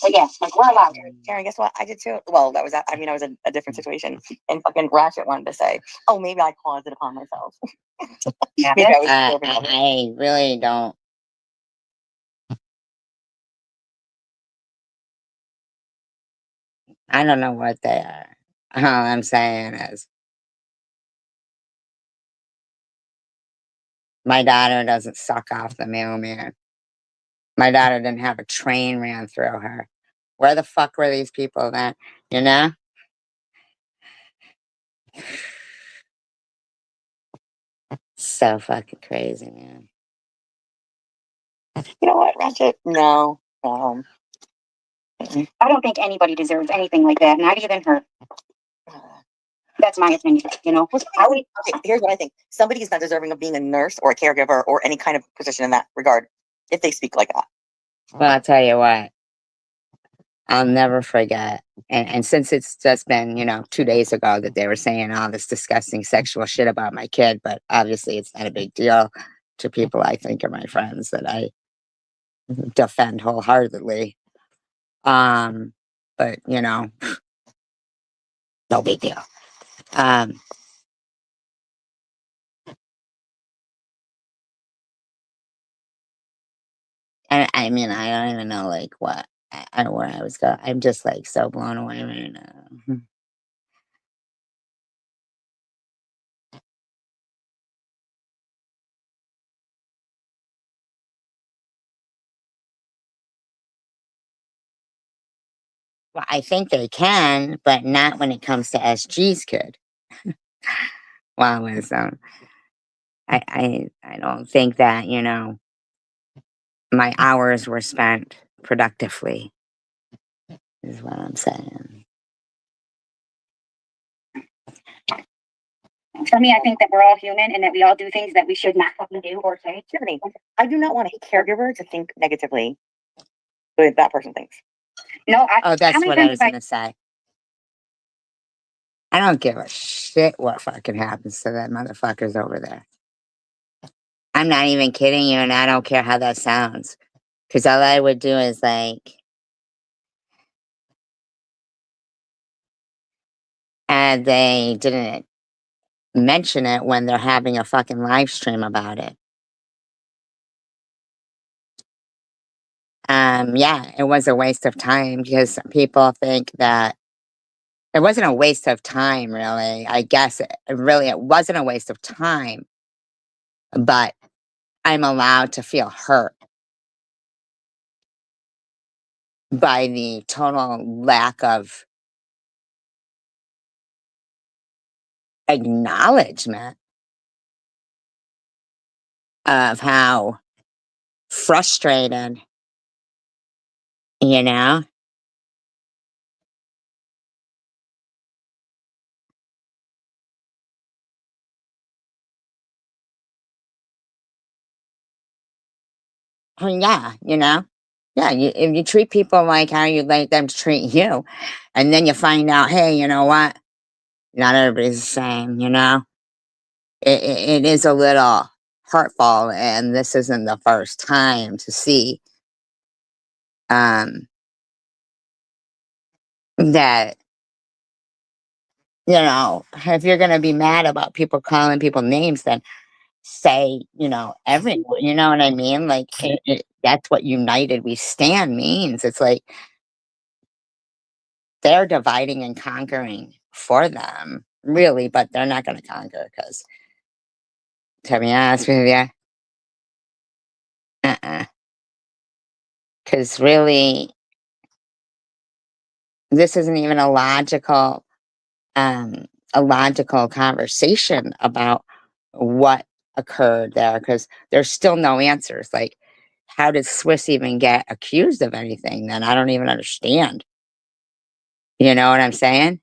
But yeah, like we're allowed. Karen, guess what? I did too. Well, I was a different situation. And fucking Ratchet wanted to say, oh, maybe I caused it upon myself. Yeah. Maybe I was deserving of it. I really don't. I don't know what they are. All I'm saying is my daughter doesn't suck off the mailman. My daughter didn't have a train ran through her. Where the fuck were these people then? You know? So fucking crazy, man. You know what, Ratchet? No. I don't think anybody deserves anything like that, not even her. That's my opinion, you know. Okay, here's what I think. Somebody is not deserving of being a nurse or a caregiver or any kind of position in that regard if they speak like that. Well, I'll tell you what. I'll never forget. And since it's just been, 2 days ago that they were saying all this disgusting sexual shit about my kid, but obviously it's not a big deal to people I think are my friends that I defend wholeheartedly. But no big deal. And I mean, I don't even know like what where I was going. I'm just like so blown away right now. Well, I think they can, but not when it comes to SG's kid. Well, I don't think that my hours were spent productively. Is what I'm saying. For me, I think that we're all human and that we all do things that we should not fucking do or say. Tiffany, I do not want a caregiver to think negatively the way that person thinks. No, Oh, that's what I was gonna say. I don't give a shit what fucking happens to that motherfuckers over there. I'm not even kidding you, and I don't care how that sounds. Because all I would do is and they didn't mention it when they're having a fucking live stream about it. Yeah, it was a waste of time because people think that it wasn't a waste of time, really. I guess it wasn't a waste of time, but I'm allowed to feel hurt by the total lack of acknowledgement of how frustrated, you know? Yeah, Yeah, if you treat people like how you'd like them to treat you, and then you find out, hey, you know what? Not everybody's the same, it is a little hurtful, and this isn't the first time to see um, that, if you're going to be mad about people calling people names, then say, everyone, you know what I mean? Like, that's what united we stand means. It's like they're dividing and conquering for them, really, but they're not going to conquer because, to be honest with you, because really, this isn't even a logical a logical conversation about what occurred there, because there's still no answers. Like, how did Swiss even get accused of anything? Then I don't even understand. You know what I'm saying?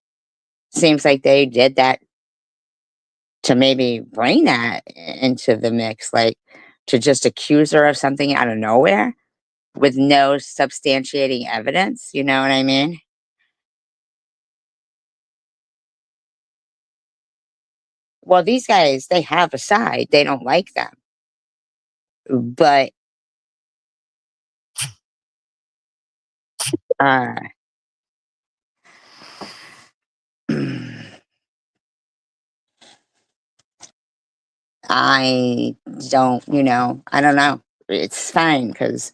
Seems like they did that to maybe bring that into the mix, like to just accuse her of something out of nowhere with no substantiating evidence. You know what I mean? Well, these guys, they have a side. They don't like them. But uh I don't, I don't know. It's fine because,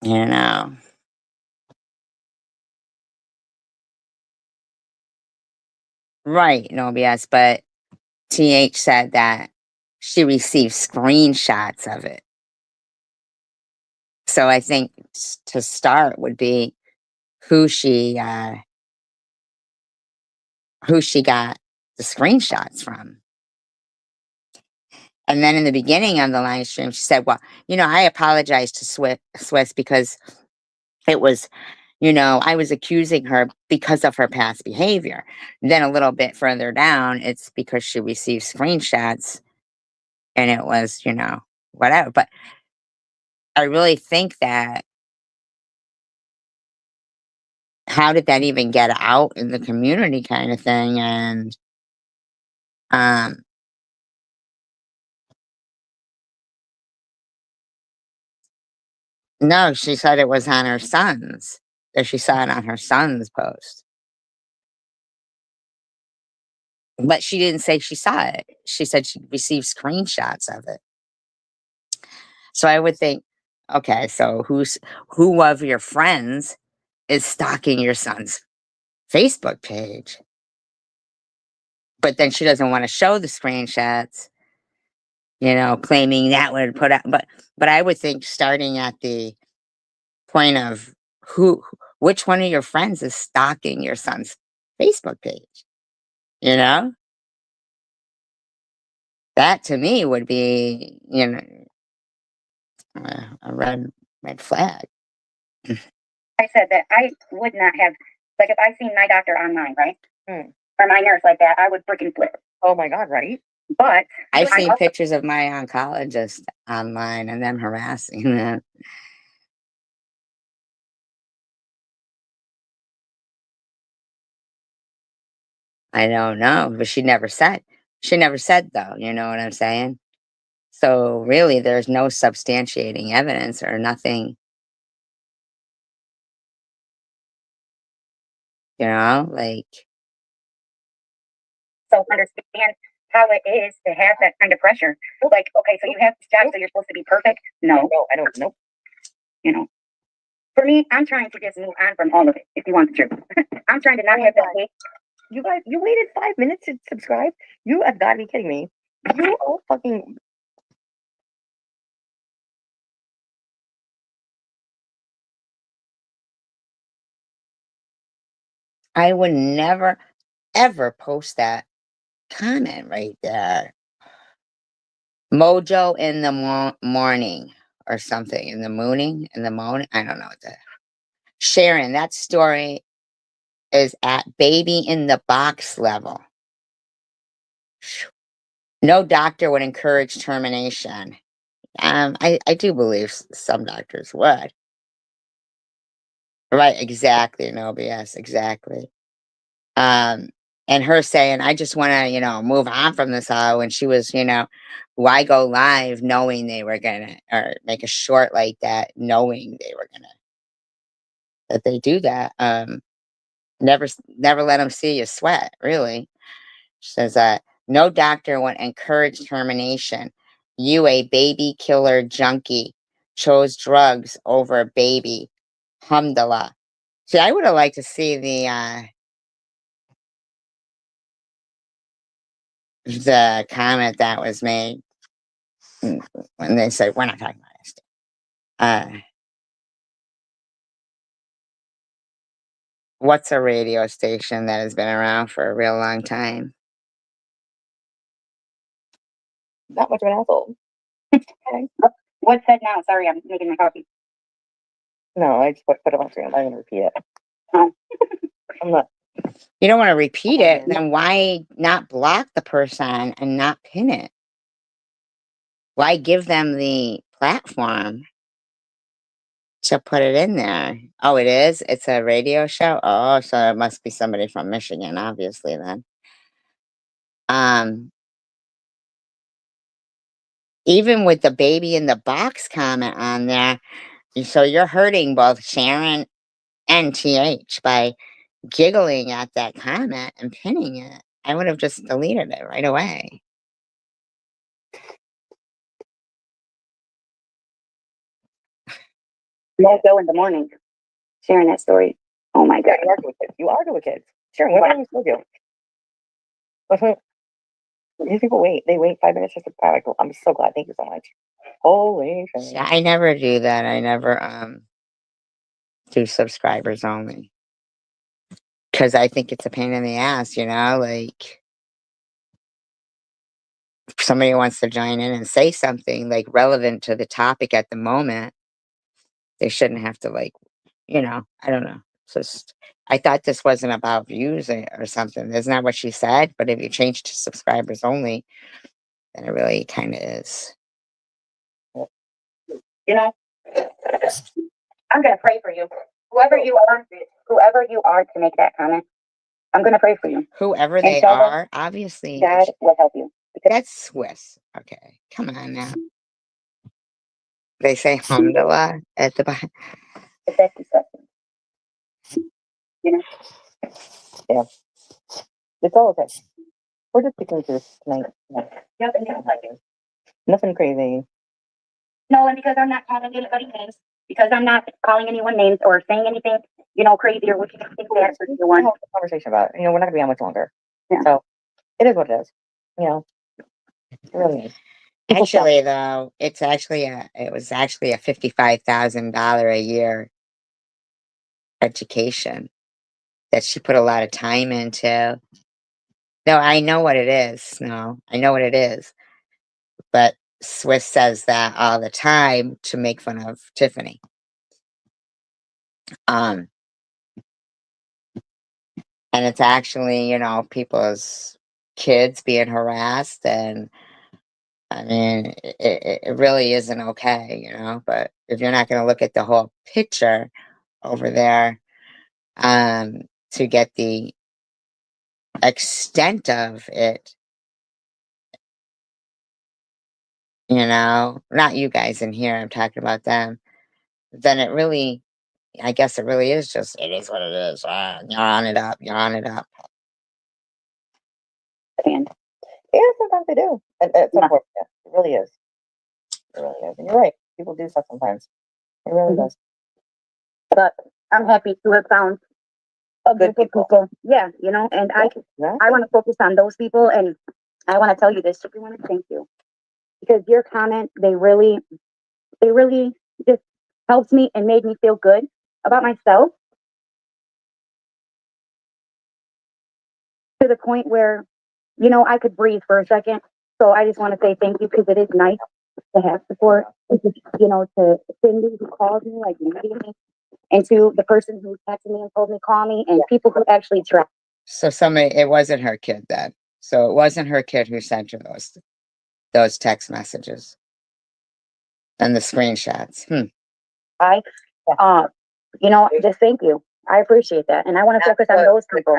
you know, right, no BS. But TH said that she received screenshots of it. So I think to start would be who she uh who she got the screenshots from. And then in the beginning of the live stream, she said, well, I apologize to Swiss because it was, I was accusing her because of her past behavior. Then a little bit further down, it's because she received screenshots and it was, whatever. But I really think that how did that even get out in the community kind of thing? And um no, she said it was on her son's, that she saw it on her son's post. But she didn't say she saw it. She said she received screenshots of it. So I would think, okay, so who of your friends is stalking your son's Facebook page? But then she doesn't want to show the screenshots, claiming that would put out. But I would think starting at the point of who, which one of your friends is stalking your son's Facebook page? You know, that to me would be, a red flag. I said that I would not have, like, if I seen my doctor online, right? Or my nurse like that, I would freaking flip. Oh my God, right? But I've seen pictures of my oncologist online and them harassing them. I don't know, but she never said. She never said though, you know what I'm saying? So really there's no substantiating evidence or nothing, like so understand how it is to have that kind of pressure. Like, okay, so you have this job, so you're supposed to be perfect. No, I don't know. For me, I'm trying to just move on from all of it, if you want the truth. I'm trying to not have that hate. You guys, you waited 5 minutes to subscribe? You have got to be kidding me. You all fucking. I would never ever post that comment right there. Mojo in the morning or something, in the morning. I don't know what that. Sharon, that story is at baby in the box level. No doctor would encourage termination. I do believe some doctors would. Right, exactly. No BS, exactly. Um, and her saying, I just want to, move on from this all when she was, why go live knowing they were gonna, or make a short like that, knowing they were gonna, that they do that. Never let them see you sweat, really. She says, no doctor would encourage termination. You, a baby killer junkie, chose drugs over a baby. Alhamdulillah. See, I would have liked to see the comment that was made when they said, we're not talking about this. Uh, What's a radio station that has been around for a real long time? Not much of an asshole. Okay. What's said now? Sorry, I'm making my coffee. No, I just put it on screen. I'm not going to repeat it. Oh. I'm not. You don't want to repeat it, Mhm. then why not block the person and not pin it? Why give them the platform to put it in there? Oh, it is? It's a radio show? Oh, so it must be somebody from Michigan, obviously, then. Um, even with the baby in the box comment on there, so you're hurting both Sharon and TH by giggling at that comment and pinning it. I would have just deleted it right away. Let's go in the morning. Sharing that story. Oh my God. You argue with kids. You argue with kids. Sharon, what are you supposed to do? These people wait. They wait 5 minutes just to buy. I'm so glad. Thank you so much. Holy shit. Yeah, I never do that. I never do subscribers only. Because I think it's a pain in the ass, you know, like if somebody wants to join in and say something like relevant to the topic at the moment, they shouldn't have to like, I don't know. It's just I thought this wasn't about views or something. Isn't that what she said? But if you change to subscribers only, then it really kind of is. You know, I'm gonna pray for you. Whoever you are to make that comment, I'm gonna pray for you. Whoever And they tell them are, obviously, God will help you. Because that's Swiss. Okay, come on now. They say alhamdulillah at the bottom. that's disgusting. You know? Yeah. It's all okay. We're just speaking to this tonight. Yep, and it's like it. Nothing crazy. No, and because I'm not calling anybody names, because I'm not calling anyone names or saying anything, crazy or what you think that's what you We'll want. have a conversation about it. We're not going to be on much longer. Yeah. So it is what it is. It really is. People stop. Actually, though, it was actually a $55,000 a year education that she put a lot of time into. No, I know what it is. No, I know what it is. But Swiss says that all the time to make fun of Tiffany. Um, and it's actually, people's kids being harassed, and I mean, it really isn't okay, but if you're not going to look at the whole picture over there, to get the extent of it, not you guys in here, I'm talking about them, then I guess it really is just, it is what it is. You're on it up, you're on it up. And Yeah, sometimes they do. At some point, yeah, it really is. It really is. And you're right. People do stuff sometimes. It really does. but I'm happy to have found a Good group of people. Yeah, and I want to focus on those people, and I want to tell you this. I want to thank you because your comment, they really just helped me and made me feel good about myself to the point where, I could breathe for a second. So I just want to say thank you because it is nice to have support. To Cindy who called me like immediately, and to the person who texted me and told me call me, and people who actually tried. So it wasn't her kid then. So it wasn't her kid who sent her those text messages and the screenshots. I, just thank you. I appreciate that, and I want to focus on those people.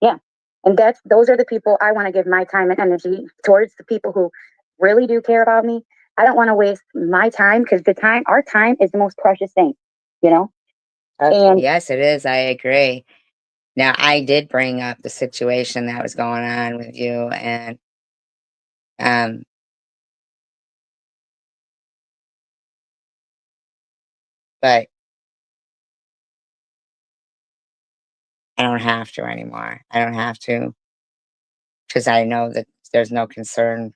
Yeah, and those are the people I want to give my time and energy towards. The people who really do care about me. I don't want to waste my time because our time is the most precious thing, And Yes, it is. I agree. Now, I did bring up the situation that was going on with you, and um, but I don't have to anymore. I don't have to because I know that there's no concern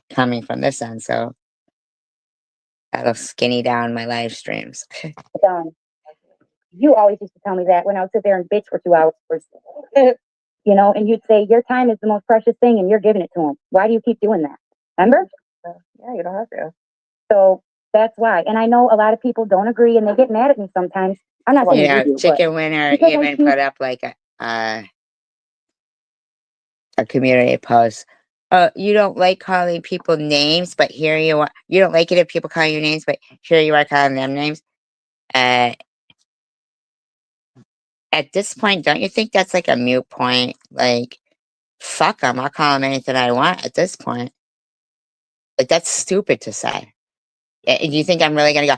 coming from this end, so that'll skinny down my live streams. done. You always used to tell me that when I would sit there and bitch for 2 hours. You know, and you'd say your time is the most precious thing and you're giving it to them. Why do you keep doing that? Remember? Yeah, you don't have to. So that's why. And I know a lot of people don't agree and they get mad at me sometimes. I'm not saying you do, but Chicken Winner because I even keep put up like a community post. You don't like calling people names, but here you are. You don't like it if people call you names, but here you are calling them names. Uh, at this point, don't you think that's like a mute point? Like, fuck them. I'll call them anything I want at this point. Like, that's stupid to say. Do you think I'm really gonna go,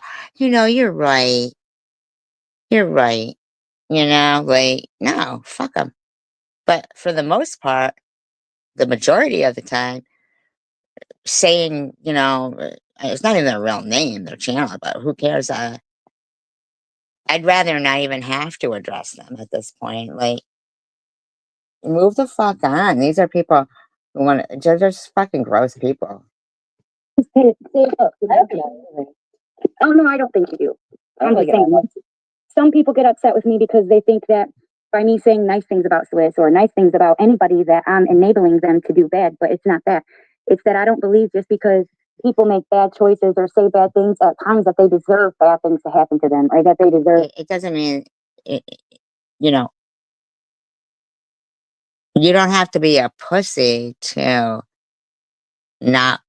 you're right. You're right. Like, no, fuck them. But for the most part, the majority of the time, saying, it's not even their real name, their channel, but who cares? I'd rather not even have to address them at this point. Like, move the fuck on. These are people who want to, they're just fucking gross people. say, look, oh no, I don't think you do. I'm just saying. Some people get upset with me because they think that by me saying nice things about Swiss or nice things about anybody that I'm enabling them to do bad, but it's not that. It's that I don't believe just because people make bad choices or say bad things at times that they deserve bad things to happen to them or that they deserve. It doesn't mean, you know, you don't have to be a pussy to not,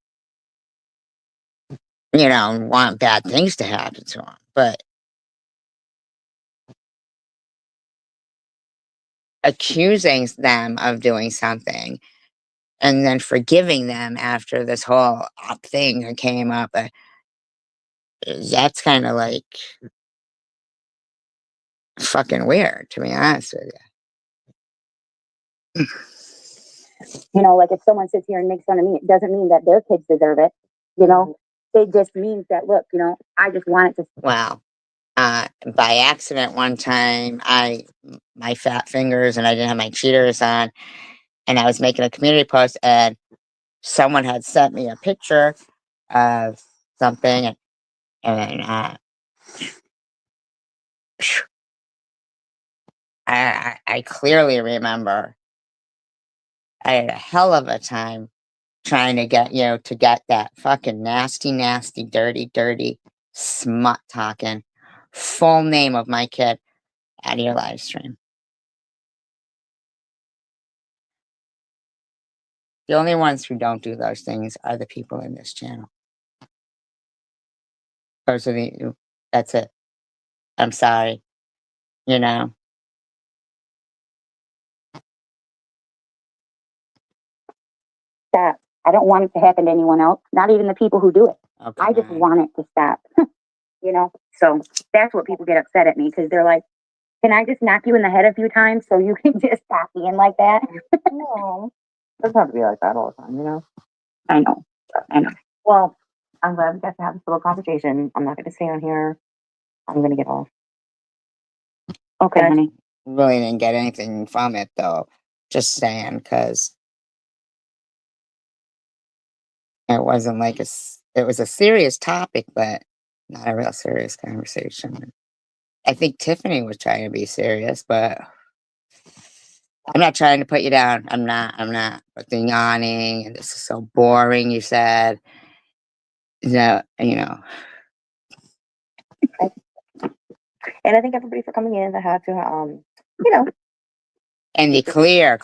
want bad things to happen to them. But accusing them of doing something and then forgiving them after this whole thing that came up, that's kind of like fucking weird, to be honest with you. Like if someone sits here and makes fun of me, it doesn't mean that their kids deserve it. It just means that, look, I just want it to. Wow. By accident one time, my fat fingers and I didn't have my cheaters on, and I was making a community post, and someone had sent me a picture of something, and I clearly remember I had a hell of a time trying to get to get that fucking nasty, nasty, dirty, dirty smut talking full name of my kid out of your live stream. The only ones who don't do those things are the people in this channel. Those are that's it. I'm sorry. Stop. I don't want it to happen to anyone else, not even the people who do it. Okay. I just want it to stop. So that's what people get upset at me because they're like, can I just knock you in the head a few times so you can just stop being like that? No, it doesn't have to be like that all the time, I know. Well, I'm glad we got to have this little conversation. I'm not going to stay on here. I'm going to get off. Okay, honey. Really didn't get anything from it though. Just saying, because it wasn't like it was a serious topic, but not a real serious conversation. I think Tiffany was trying to be serious, but I'm not trying to put you down. I'm not. But the yawning and this is so boring. You said, no, And I thank everybody for coming in. I had to, and the clear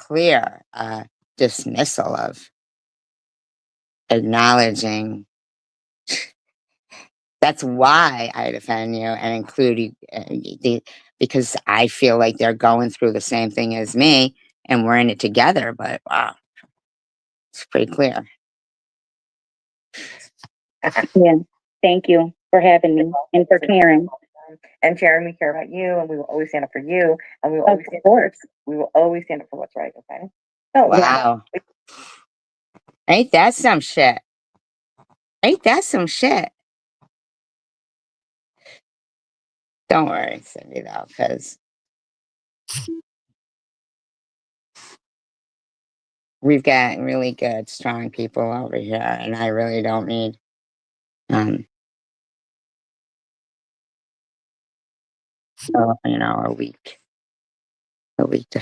dismissal of acknowledging. That's why I defend you and include you, because I feel like they're going through the same thing as me, and we're in it together. But wow, it's pretty clear. Yeah. Thank you for having me and for caring. And Sharon, we care about you, and we will always stand up for you, and we will always stand up for what's right. Okay. So Wow, ain't that some shit? Ain't that some shit? Don't worry, Cindy, though, because we've got really good, strong people over here, and I really don't need So, a week. A week to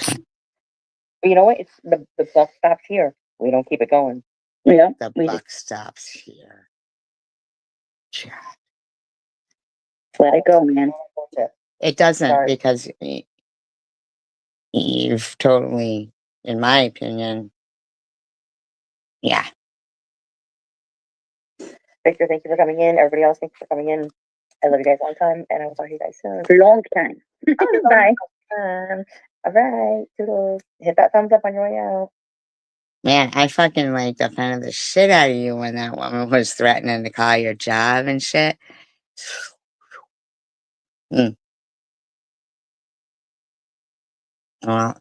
You know what? It's the buck stops here. We don't keep it going. Yeah. the We buck stops here. Yeah. just let it go, man. It doesn't Sorry. because you've totally, in my opinion, yeah. Victor, thank you for coming in. Everybody else, thank you for coming in. I love you guys long time, and I will talk to you guys soon. Long time. Bye. All right, toodles. Hit that thumbs up on your way out. Man, I fucking like defended the shit out of you when that woman was threatening to call your job and shit. Mm. Well,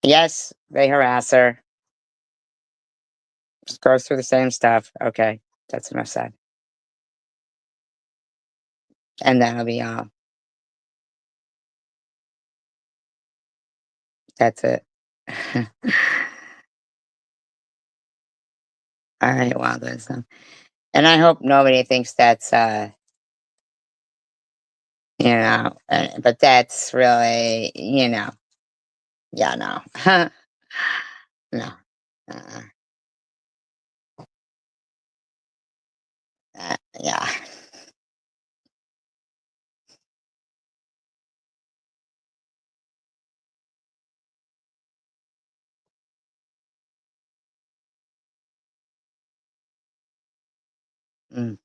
yes, they harass her. Just goes through the same stuff. Okay, that's enough said. And that'll be all. That's it. All right, well, there's and I hope nobody thinks that's but that's really, yeah, no. No. Uh, yeah. Mm.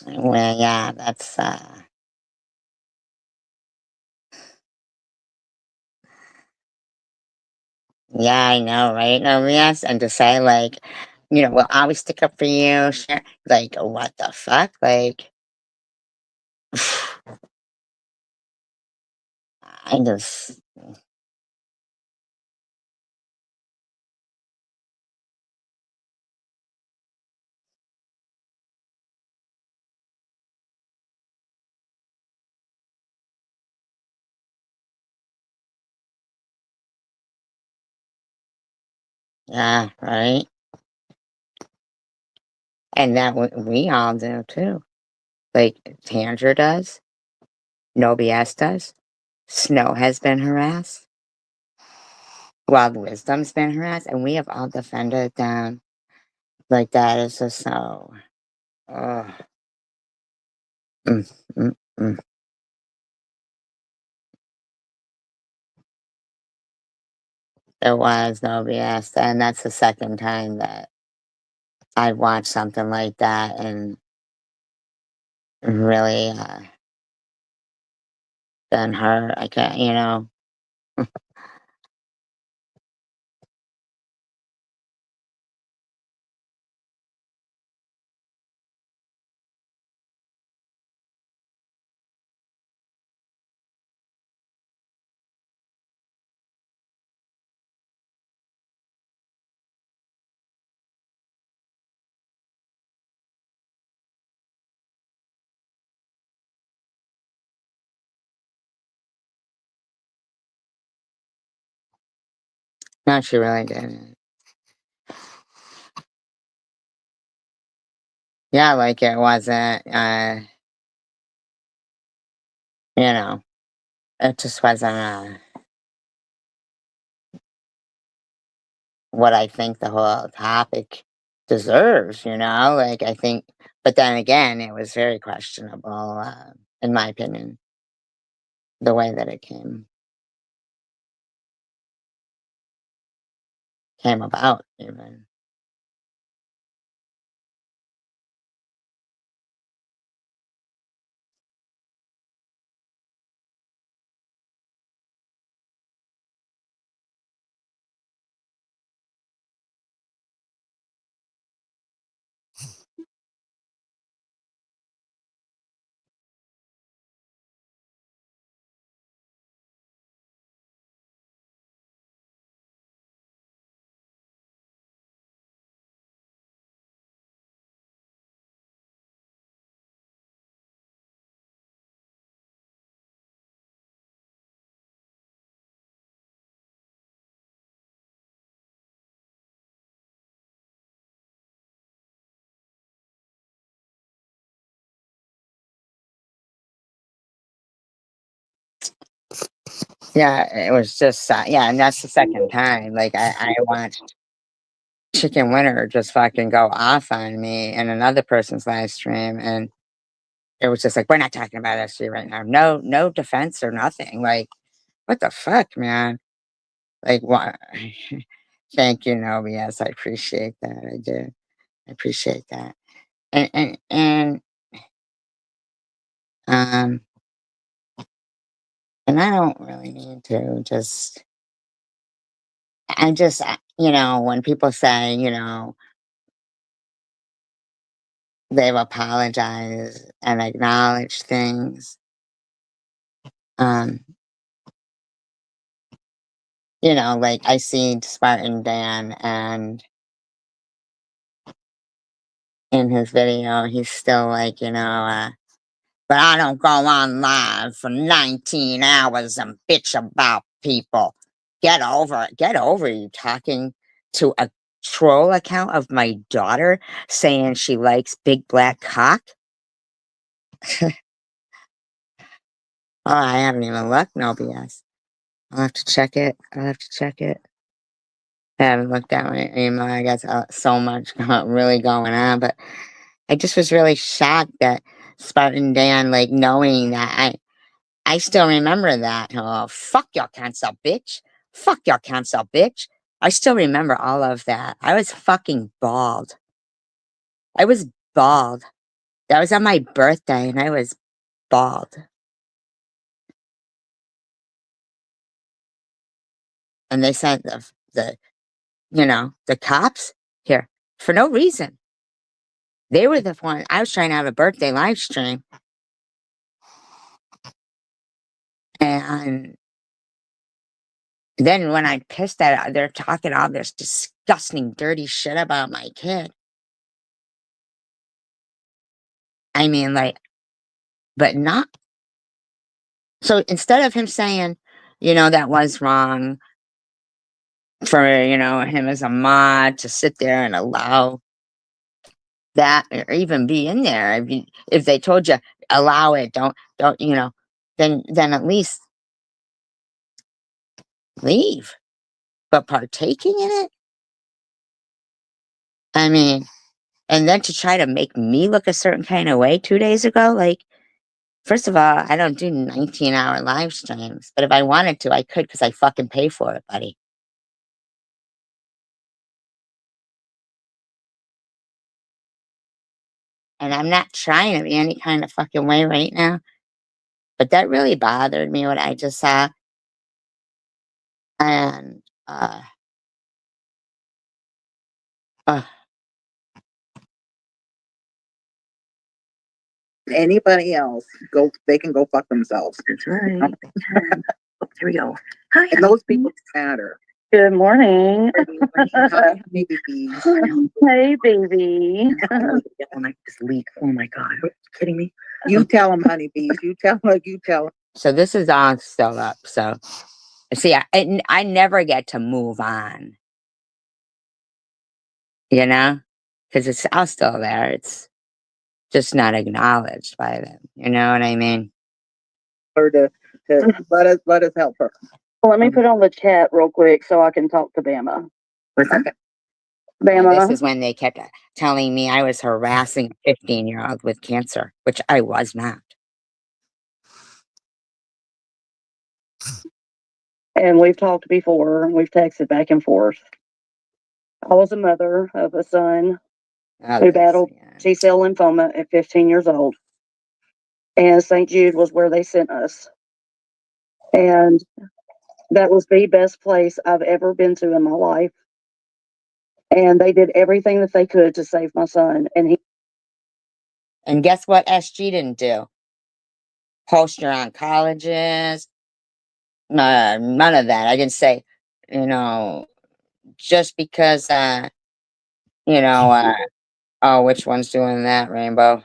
Well, yeah, that's yeah, I know, right? No, yes, and to say like, we'll always stick up for you. Sure. Like, what the fuck? Like, I just, yeah, right. And that we all do too. Like Tanger does, No BS does. Snow has been harassed. Wild Wisdom's been harassed, and we have all defended them. Like that is just so. Uh, mm, mm, mm. There was no BS, and that's the second time that I watched something like that and really been hurt. I can't. No, she really didn't. Yeah, like it wasn't. You know, it just wasn't what I think the whole topic deserves. Like I think, but then again, it was very questionable, in my opinion, the way that it came about, even. Yeah, it was just yeah, and that's the second time. Like I watched Chicken Winner just fucking go off on me in another person's live stream, and it was just like, we're not talking about that shit right now. No defense or nothing. Like, what the fuck, man? Like, what? Thank you, no BS. I appreciate that. I do. I appreciate that. And um and I don't really need to just you know, when people say, you know, they've apologized and acknowledged things, um, you know, like I see Spartan Dan, and in his video, he's still like, you know, but I don't go on live for 19 hours and bitch about people. Get over it. Get over you talking to a troll account of my daughter saying she likes big black cock. Oh, I haven't even looked, no BS. I'll have to check it. I'll have to check it. I haven't looked at my email. I guess so much really going on, but I just was really shocked that Spartan Dan, like knowing that I still remember that. Oh, fuck your cancel, bitch. Fuck your cancel, bitch. I still remember all of that. I was fucking bald. I was bald. That was on my birthday, and I was bald. And they sent the you know, the cops here for no reason. They were the one. I was trying to have a birthday live stream, and then when I pissed at it, they're talking all this disgusting, dirty shit about my kid. I mean, like, but not. So instead of him saying, you know, that was wrong for, you know, him as a mod to sit there and allow that or even be in there. If they told you allow it, don't, you know, then at least leave. But partaking in it, I mean, and then to try to make me look a certain kind of way 2 days ago, like, first of all, I don't do 19-hour live streams, but if I wanted to, I could because I fucking pay for it, buddy. And I'm not trying to be any kind of fucking way right now, but that really bothered me what I just saw. And uh Anybody else, they can go fuck themselves. that's right. Here we go. Hi, And those people matter. Good morning. Hi, babies. Hey, baby. when I just leak. Oh my god, are you kidding me? You tell them, honeybees. You tell them. So this is all still up. So see, I never get to move on, you know, because it's all still there. It's just not acknowledged by them. You know what I mean? Her to let us help her. Well, let me put on the chat real quick so I can talk to Bama. Okay. And this Bama. is when they kept telling me I was harassing a 15-year-old with cancer, which I was not. And we've talked before, and we've texted back and forth. I was a mother of a son Oh, who this, battled yeah. T-cell lymphoma at 15 years old. And St. Jude was where they sent us. And that was the best place I've ever been to in my life. And they did everything that they could to save my son. And guess what SG didn't do? Post your oncologists. None of that. I didn't say, you know, just because, you know, oh, which one's doing that, Rainbow?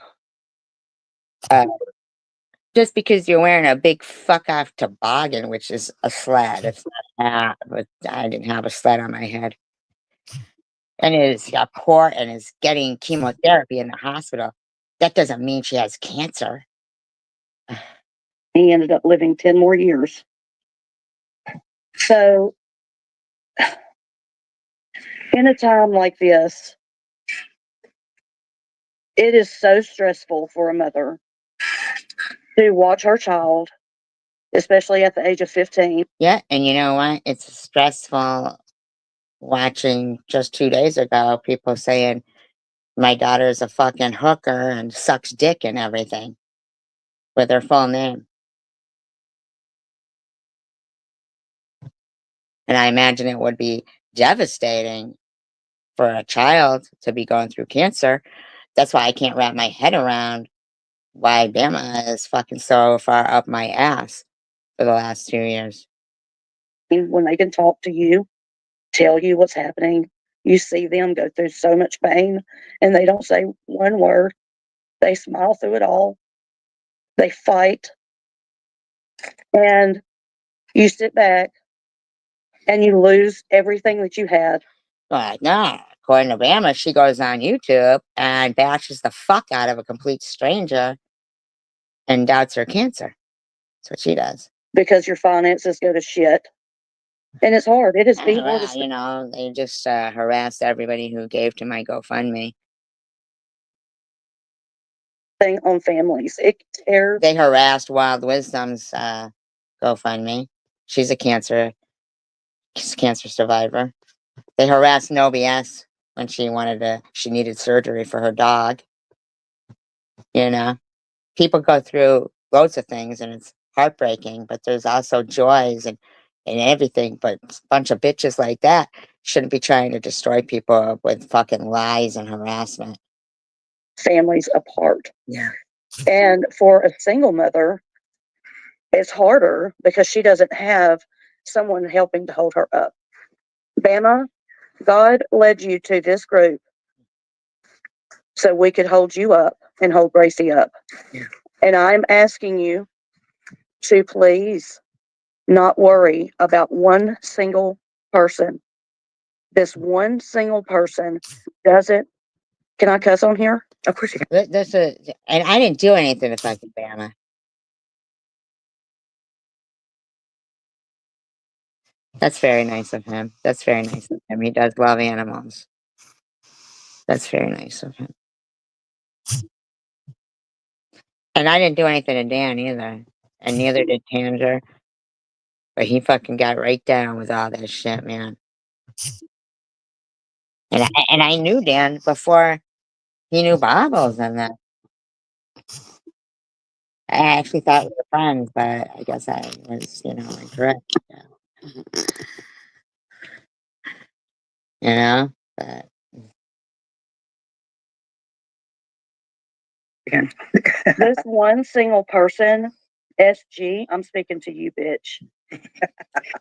Just because you're wearing a big fuck off toboggan, which is a sled. It's not a hat, but I didn't have a sled on my head. And is poor and is getting chemotherapy in the hospital. That doesn't mean she has cancer. He ended up living 10 more years. So, in a time like this, it is so stressful for a mother to watch her child, especially at the age of 15. Yeah, and you know what? It's stressful watching just 2 days ago people saying my daughter's a fucking hooker and sucks dick and everything with her full name. And I imagine it would be devastating for a child to be going through cancer. That's why I can't wrap my head around why Bama is fucking so far up my ass for the last 2 years. When they can talk to you, tell you what's happening, you see them go through so much pain and they don't say one word. They smile through it all. They fight. And you sit back and you lose everything that you had. But no, according to Bama, she goes on YouTube and bashes the fuck out of a complete stranger and doubts her cancer. That's what she does. Because your finances go to shit. And it's hard. It is the Well, hardest you know, they just harassed everybody who gave to my GoFundMe. thing on families. It tears. They harassed Wild Wisdom's GoFundMe. She's a cancer survivor. They harassed No BS when she needed surgery for her dog. You know, people go through loads of things and it's heartbreaking, but there's also joys and everything. But a bunch of bitches like that shouldn't be trying to destroy people with fucking lies and harassment. Families apart. Yeah. And for a single mother, it's harder because she doesn't have someone helping to hold her up. Bama, God led you to this group so we could hold you up and hold Gracie up. Yeah. And I'm asking you to please not worry about one single person. This one single person doesn't. Can I cuss on here? Of course you can. And I didn't do anything to fucking Bama. That's very nice of him. That's very nice of him. He does love animals. That's very nice of him. And I didn't do anything to Dan either. And neither did Tanger. But he fucking got right down with all that shit, man. And I knew Dan before he knew Bobbles and that. I actually thought we were friends, but I guess I was, incorrect. But This one single person, SG, I'm speaking to you, bitch. I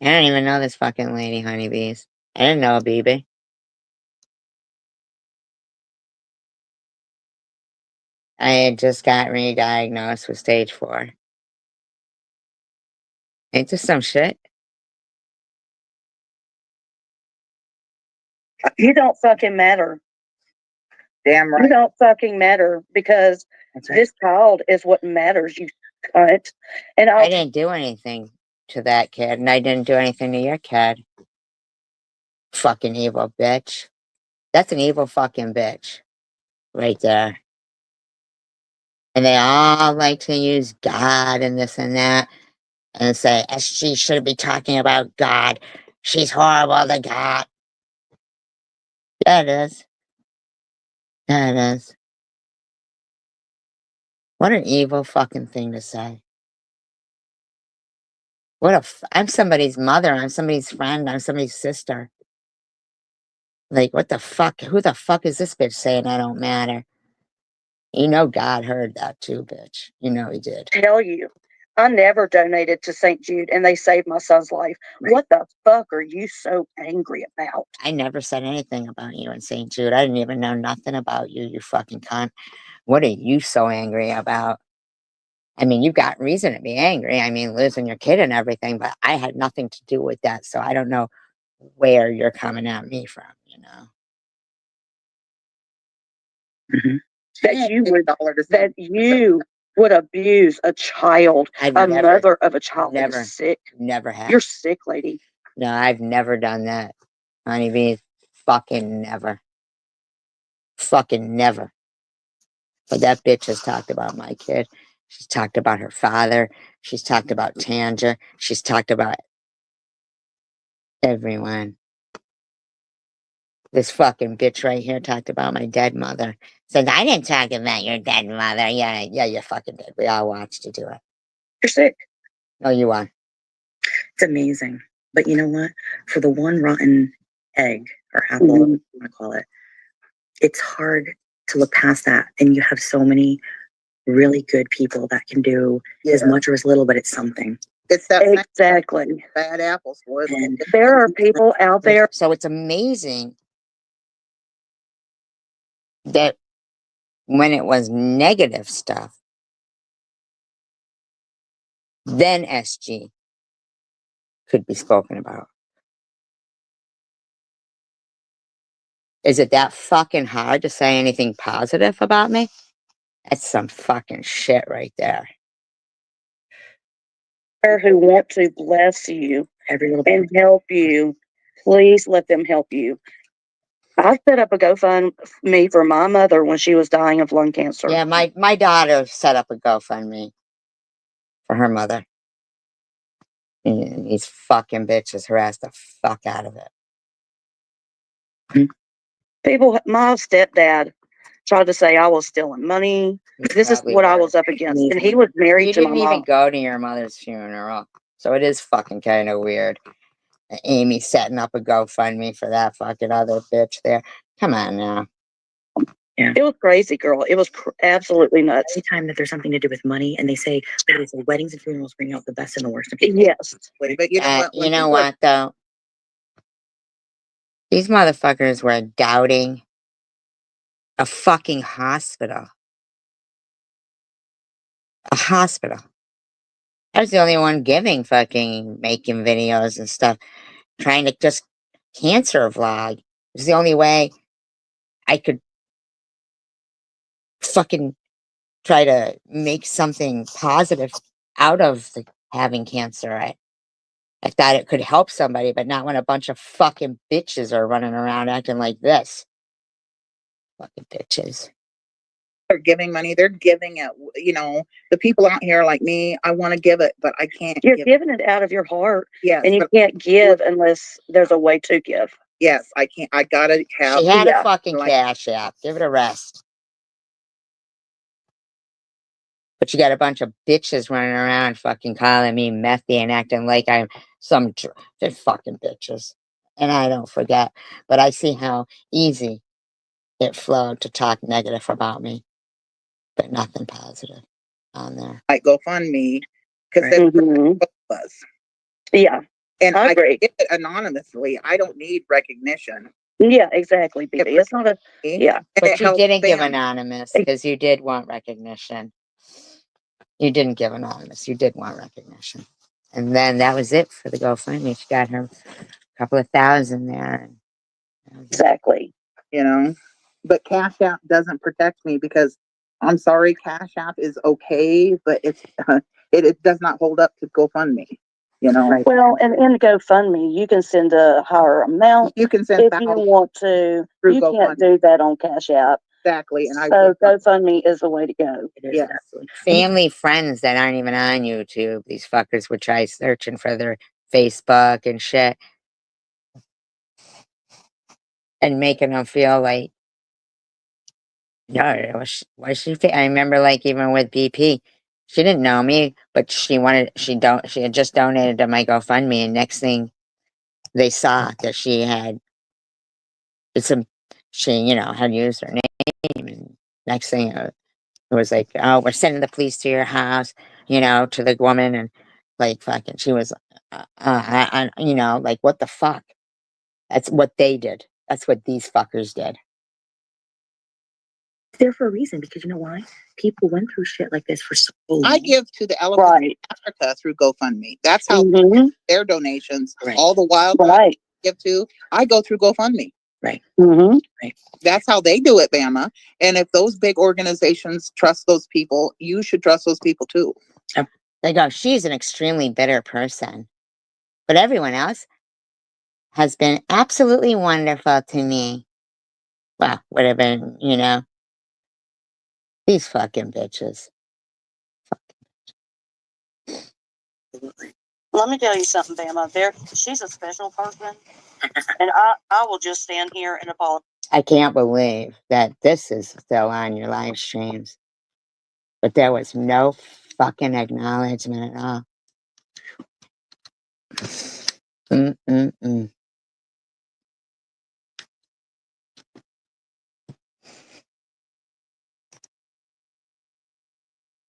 don't even know this fucking lady, honeybees. I didn't know a BB. I had just got re-diagnosed with stage 4. Ain't this some shit? You don't fucking matter. Damn You right. don't fucking matter because That's right. this child is what matters, you cunt. And I didn't do anything to that kid, and I didn't do anything to your kid. Fucking evil bitch. That's an evil fucking bitch. Right there. And they all like to use God and this and that. And say, SG shouldn't be talking about God. She's horrible to God. Yeah, it is. Yeah, it is. What an evil fucking thing to say. I'm somebody's mother. I'm somebody's friend. I'm somebody's sister. Like, what the fuck? Who the fuck is this bitch saying I don't matter? You know God heard that too, bitch. You know he did. tell you, I never donated to St. Jude and they saved my son's life. What the fuck are you so angry about? I never said anything about you in St. Jude. I didn't even know nothing about you, you fucking cunt. What are you so angry about? I mean, you've got reason to be angry. I mean, losing your kid and everything, but I had nothing to do with that. So I don't know where you're coming at me from, Mhm. That you would abuse a child, I've a never, mother of a child that never, is sick. never have. You're sick, lady. No, I've never done that. Honeybee, fucking never. Fucking never. But that bitch has talked about my kid. She's talked about her father. She's talked about Tanja. She's talked about everyone. This fucking bitch right here talked about my dead mother. Said, I didn't talk about your dead mother. Yeah, you fucking did. We all watched you do it. You're sick. No, you are. It's amazing. But you know what? For the one rotten egg or apple, Mhm. whatever you want to call it, it's hard to look past that. And you have so many really good people that can do as much or as little, but it's something. It's that Exactly. bad apples. Boy. And There are people out there. So it's amazing that when it was negative stuff, then SG could be spoken about. Is it that fucking hard to say anything positive about me? That's some fucking shit right there. Who want to bless you every little bit. and help you. Please let them help you. I set up a GoFundMe for my mother when she was dying of lung cancer. Yeah, my daughter set up a GoFundMe for her mother. And these fucking bitches harassed the fuck out of it. People, my stepdad tried to say I was stealing money. This is what I was up against. And he was married You to my didn't even mom. go to your mother's funeral. So it is fucking kind of weird. Amy setting up a GoFundMe for that fucking other bitch there. Come on now. Yeah. It was crazy, girl. It was absolutely nuts. Anytime that there's something to do with money, and they say weddings and funerals bring out the best and the worst of people. Yes. But you know what? You know what, though? These motherfuckers were doubting a fucking hospital. A hospital. I was the only one making videos and stuff, trying to just cancer vlog. It was the only way I could fucking try to make something positive out of having cancer. I thought it could help somebody, but not when a bunch of fucking bitches are running around acting like this. Fucking bitches. They're giving money. They're giving it. The people out here like me, I want to give it, but I can't. You're giving it out of your heart. Yes. And you can't give unless there's a way to give. Yes, I can't. I gotta have. She had a fucking cash app. Give it a rest. But you got a bunch of bitches running around fucking calling me methy and acting like I'm they're fucking bitches. And I don't forget. But I see how easy it flowed to talk negative about me. But nothing positive on there. Like GoFundMe, because Mhm. that's what it was. Yeah. And I agree. did it anonymously. I don't need recognition. Yeah, exactly, BB. It's not a, yeah. But you didn't give anonymous because you did want recognition. You didn't give anonymous. You did want recognition. And then that was it for the GoFundMe. She got her a couple of thousand there. Exactly. But Cash App doesn't protect me because I'm sorry, Cash App is okay, but it does not hold up to GoFundMe. Well, and in GoFundMe, you can send a higher amount. You can send if you want to. You can't do that on Cash App. Exactly. And so GoFundMe is the way to go. Yeah. Family, friends that aren't even on YouTube, these fuckers would try searching for their Facebook and shit. And making them feel like, I remember like even with BP, she didn't know me, but she had just donated to my GoFundMe, and next thing they saw that she had had used her name, and next thing it was like, oh, we're sending the police to your house, to the woman, and like fucking, she was, like what the fuck? That's what they did. That's what these fuckers did. There for a reason, because you know why? People went through shit like this for so long. I give to the elephants in Africa through GoFundMe. That's how their donations, all the wildlife give to, I go through GoFundMe. Right. Right. That's how they do it, Bama. And if those big organizations trust those people, you should trust those people too. They go, she's an extremely bitter person. But everyone else, has been absolutely wonderful to me. Well, would have been, you know, these fucking bitches. Let me tell you something, Bama. She's a special person, and I will just stand here and apologize. I can't believe that this is still on your live streams, but there was no fucking acknowledgement at all. Mm-mm-mm.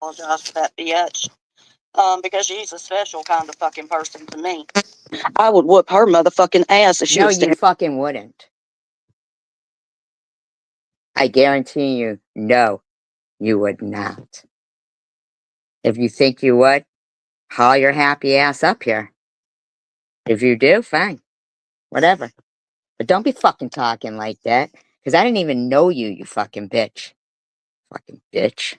Apologize for that bitch. Because she's a special kind of fucking person to me. I would whoop her motherfucking ass if she No, was you fucking wouldn't. I guarantee you, no, you would not. If you think you would, haul your happy ass up here. If you do, fine. Whatever. But don't be fucking talking like that, because I didn't even know you, you fucking bitch. Fucking bitch.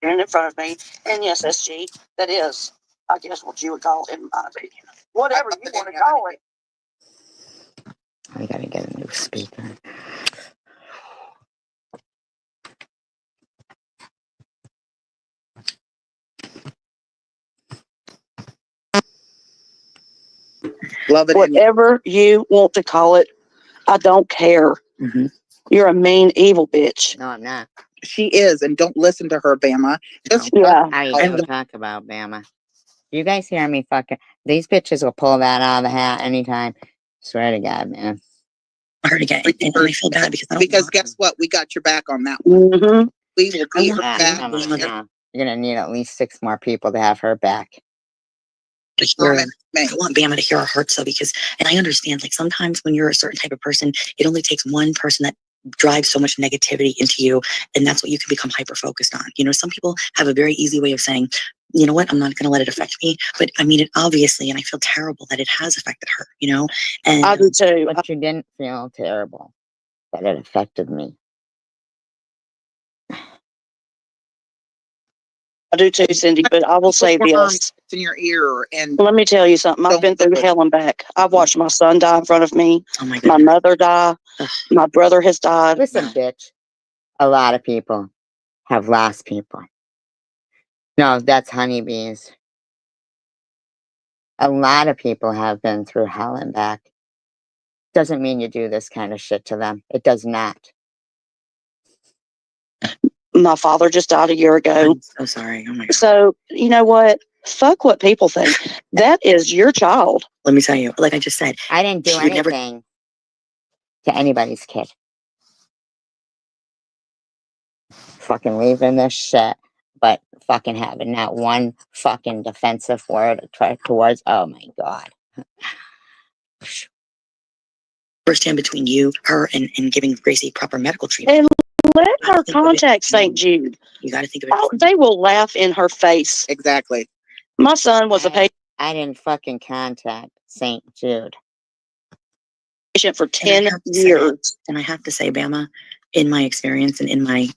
in front of me. And yes, SG, that is, I guess, what you would call it, in my opinion. Whatever you want to call it. I gotta get a new speaker. Love it. Whatever you want to call it, I don't care. Mm-hmm. You're a mean, evil bitch. No, I'm not. She is, and don't listen to her, Bama. Just Yeah. How you gonna talk about Bama? You guys hear me fucking? These bitches will pull that out of the hat anytime. Swear to God, man. I heard again, and I feel bad because I don't because want guess what? We got your back on that one. Mm-hmm. We will I beat want her Ah, back. come on now. You're gonna need at least 6 more people to have her back. to hear. Promise me. I want Bama to hear our hearts though, because, and I understand, like sometimes when you're a certain type of person, it only takes one person that drives so much negativity into you, and that's what you can become hyper focused on. You know, some people have a very easy way of saying, you know what, I'm not going to let it affect me, but I mean it obviously, and I feel terrible that it has affected her. You know, and I do too. But you didn't feel terrible that it affected me. I do too, Cindy, but I will say this. It's in your ear, and Let me tell you something. I've been through hell and back. I've watched my son die in front of me, oh my my goodness, mother die, my brother has died. Listen, bitch. A lot of people have lost people. No, that's honeybees. A lot of people have been through hell and back. Doesn't mean you do this kind of shit to them. It does not. My father just died a year ago. I'm so sorry. Oh my god. So, you know what? Fuck what people think. That is your child. Let me tell you, like I just said, I didn't do She would never- anything to anybody's kid. Fucking leaving this shit, but fucking having that one fucking defensive word towards. Oh my god. firsthand between you, her, and giving Gracie proper medical treatment. And let You gotta her think of it- contact St. Jude. You got to think of it. Oh, they will laugh in her face. exactly. My son was a I didn't fucking contact St. Jude. patient for And I 10 have to say- years. And I have to say, Bama, in my experience and in my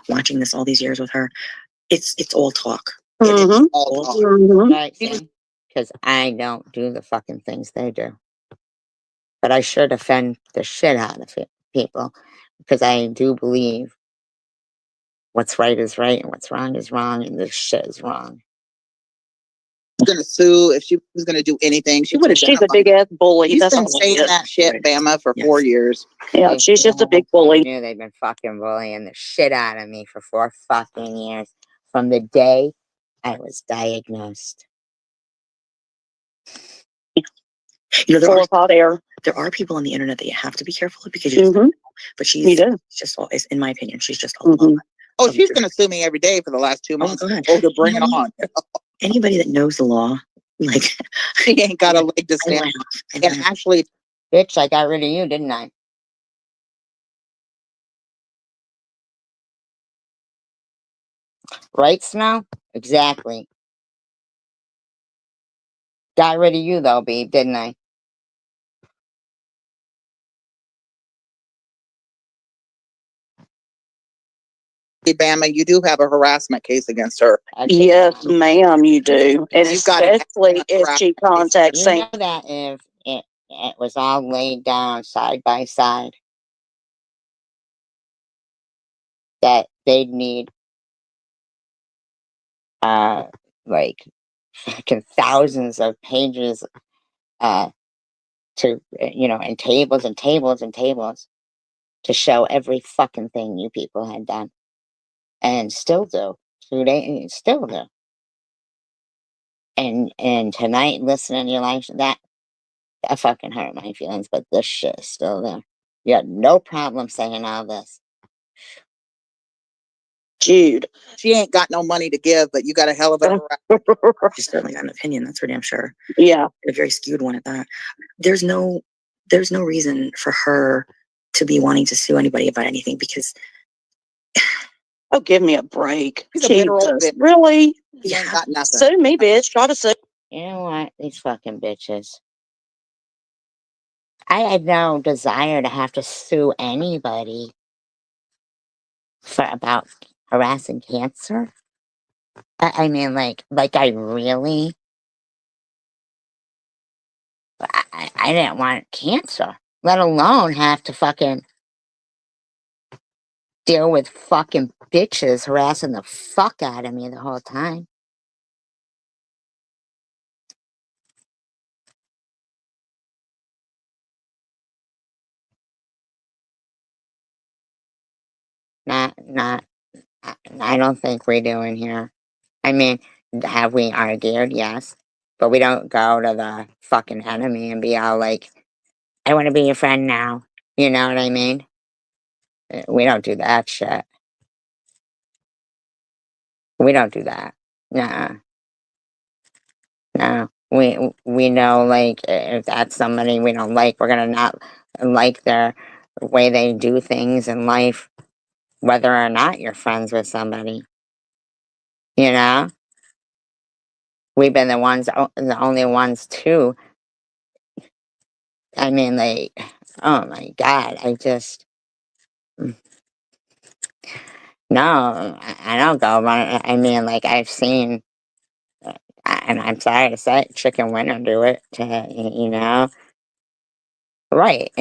watching this all these years with her, it's all talk. It is Mhm. all talk. Mhm. Right, because I don't do the fucking things they do. But I sure defend the shit out of people because I do believe what's right is right and what's wrong is wrong and this shit is wrong. She's gonna sue. If she was gonna do anything, she would have. She's a big ass bully. She's That's been all she saying is. that shit, Right. Bama, for Yes. 4 years. Yeah, she's just a big I bully. knew they've been fucking bullying the shit out of me for 4 fucking years from the day I was diagnosed. You know, Full of hot air. there are people on the internet that you have to be careful of because you just, Mhm. but You she's do. just, in my opinion, she's just a Mhm. lot. Oh, of she's the- gonna sue me every day for the last 2 months. go ahead. Oh, to bring it on. Anybody that knows the law, like, She ain't got a leg to I stand. laugh. And actually, Bitch, I got rid of you, didn't I? Right, Snow? Exactly. Got rid of you, though, babe, didn't I? Bama, you do have a harassment case against her. Yes, ma'am, you do. And You've got an especially if excellent she contacts You St. know that if it was all laid down side by side that they'd need like fucking thousands of pages to and tables and tables and tables to show every fucking thing you people had done and still do. Still do. And tonight, listening to your life, that fucking hurt my feelings, but this shit is still there. You had no problem saying all this. Jude. She ain't got no money to give, but you got a hell of a She's certainly got an opinion, that's for damn sure. Yeah. A very skewed one at that. There's no reason for her to be wanting to sue anybody about anything because Oh, give me a break. She's a bitter old Jesus. bitch. Really? She ain't got nothing. Sue me, bitch. Try to sue. You know what? These fucking bitches. I had no desire to have to sue anybody for about harassing cancer. I mean, like I really. I didn't want cancer, let alone have to fucking deal with fucking bitches harassing the fuck out of me the whole time. Not. I don't think we're doing here. I mean, have we argued? Yes, but we don't go to the fucking enemy and be all like, "I want to be your friend now." You know what I mean? We don't do that shit. We don't do that. Nah. No. We know, like, if that's somebody we don't like, we're gonna not like their way they do things in life, whether or not you're friends with somebody. You know? We've been the only ones too. I mean, like, oh my God, no, I don't go run. I mean, like, I've seen, and I'm sorry to say, chicken winner do it, you know? Right,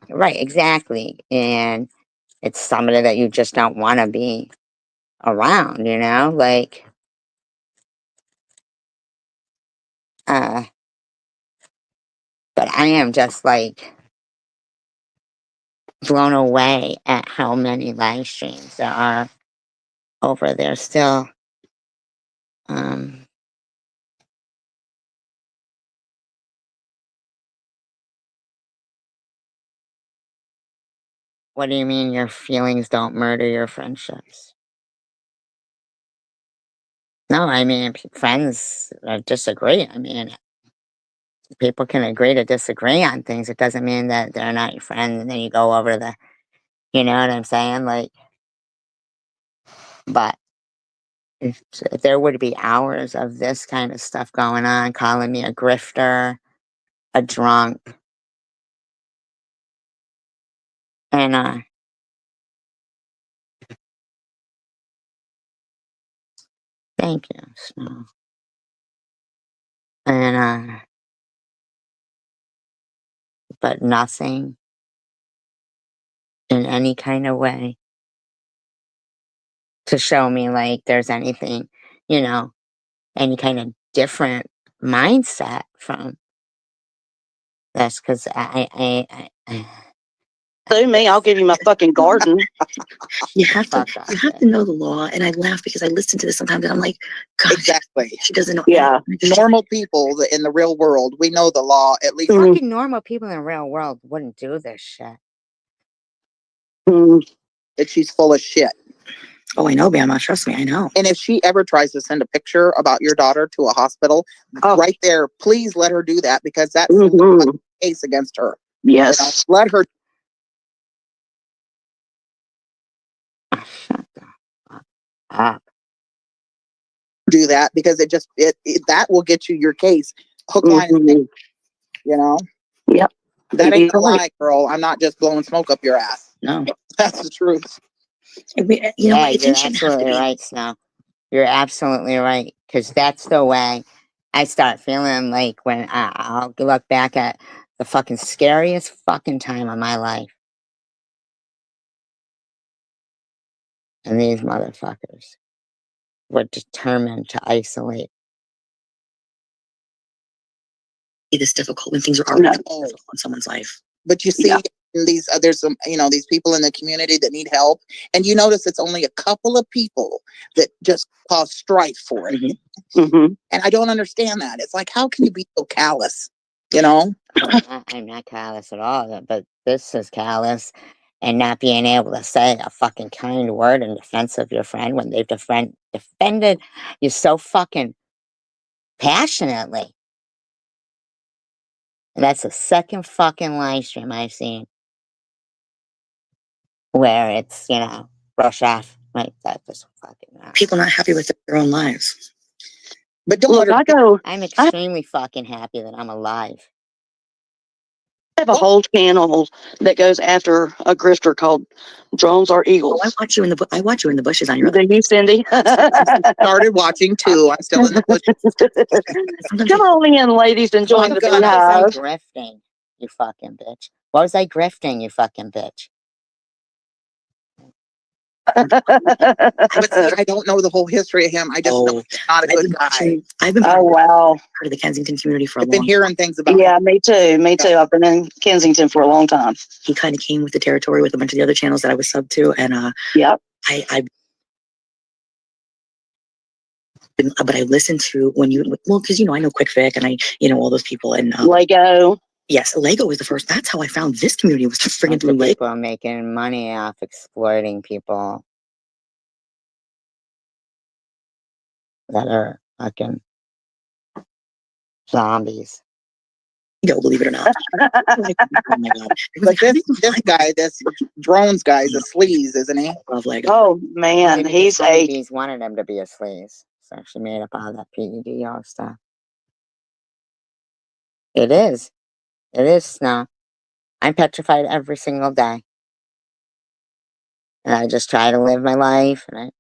right, exactly. And it's somebody that you just don't want to be around, you know? Like, uh, but I am just like blown away at how many live streams there are over there still. What do you mean your feelings don't murder your friendships? No, I mean, friends disagree. I mean, people can agree to disagree on things. It doesn't mean that they're not your friend, and then you go over you know what I'm saying? Like, but if there would be hours of this kind of stuff going on, calling me a grifter, a drunk, and thank you, Snow. And but nothing in any kind of way to show me like there's anything, you know, any kind of different mindset from this, because Sue me. I'll give you my fucking garden. you have to Fuck that shit. know the law. And I laugh because I listen to this sometimes and I'm like, God, Exactly. she doesn't know. Yeah. Normal people in the real world, we know the law at least. Mhm. Fucking normal people in the real world wouldn't do this shit. Mm. That she's full of shit. Oh, I know, Bama. Trust me, I know. And if she ever tries to send a picture about your daughter to a hospital, Oh. right there, please let her do that, because that's Mhm. a case against her. Yes. You know, let her Shut the fuck up. do that, because that will get you your case hook, line, and sinker, Mhm. you know. Yep. That ain't a You're right. lie, girl. I'm not just blowing smoke up your ass. No. That's the truth. You know, Yeah, it you're shouldn't have to absolutely be. right, Snow. You're absolutely right, because that's the way I start feeling like when I'll look back at the fucking scariest fucking time of my life. And these motherfuckers were determined to isolate. This difficult when things are already No. difficult in someone's life. But you see, Yeah. these there's some, these people in the community that need help, and you notice it's only a couple of people that just cause strife for it. Mm-hmm. And I don't understand that. It's like, how can you be so callous? You know? I'm not callous at all, but this is callous. And not being able to say a fucking kind word in defense of your friend when they've defended you so fucking passionately. And that's the second fucking live stream I've seen where it's, brush off. Like, that was fucking People not happy with their own lives. But don't Look, let her, I'm extremely fucking happy that I'm alive. I have a whole channel that goes after a grifter called Drones Are Oh, Eagles. I watch you in the bushes on your other. Do you, Cindy? started watching too. I'm still in the bushes. Come on in, ladies, and join I'm the gonna- What was I beehive. grifting, you fucking bitch? What was I grifting, you fucking bitch? But see, I don't know the whole history of him. I just know he's not a good guy. I've been Oh, wow. part of the Kensington community for a I've been long hearing things about Yeah, him. me too. Me too. I've been in Kensington for a long time. He kind of came with the territory with a bunch of the other channels that I was subbed to, and Yep. but I listened to because I know Quick Vic and I all those people, and Lego. yes, Lego was the first. That's how I found this community, was just friggin' through Lego. People making money off exploiting people that are fucking zombies. Believe it or not. Oh my god! But this guy, this drones guy, is a sleaze, isn't he? Love Lego. Oh, man. Maybe He's the a. bees wanted him to be a sleaze, so she made up all that PEDO stuff. It is snow. I'm petrified every single day, and I just try to live my life. And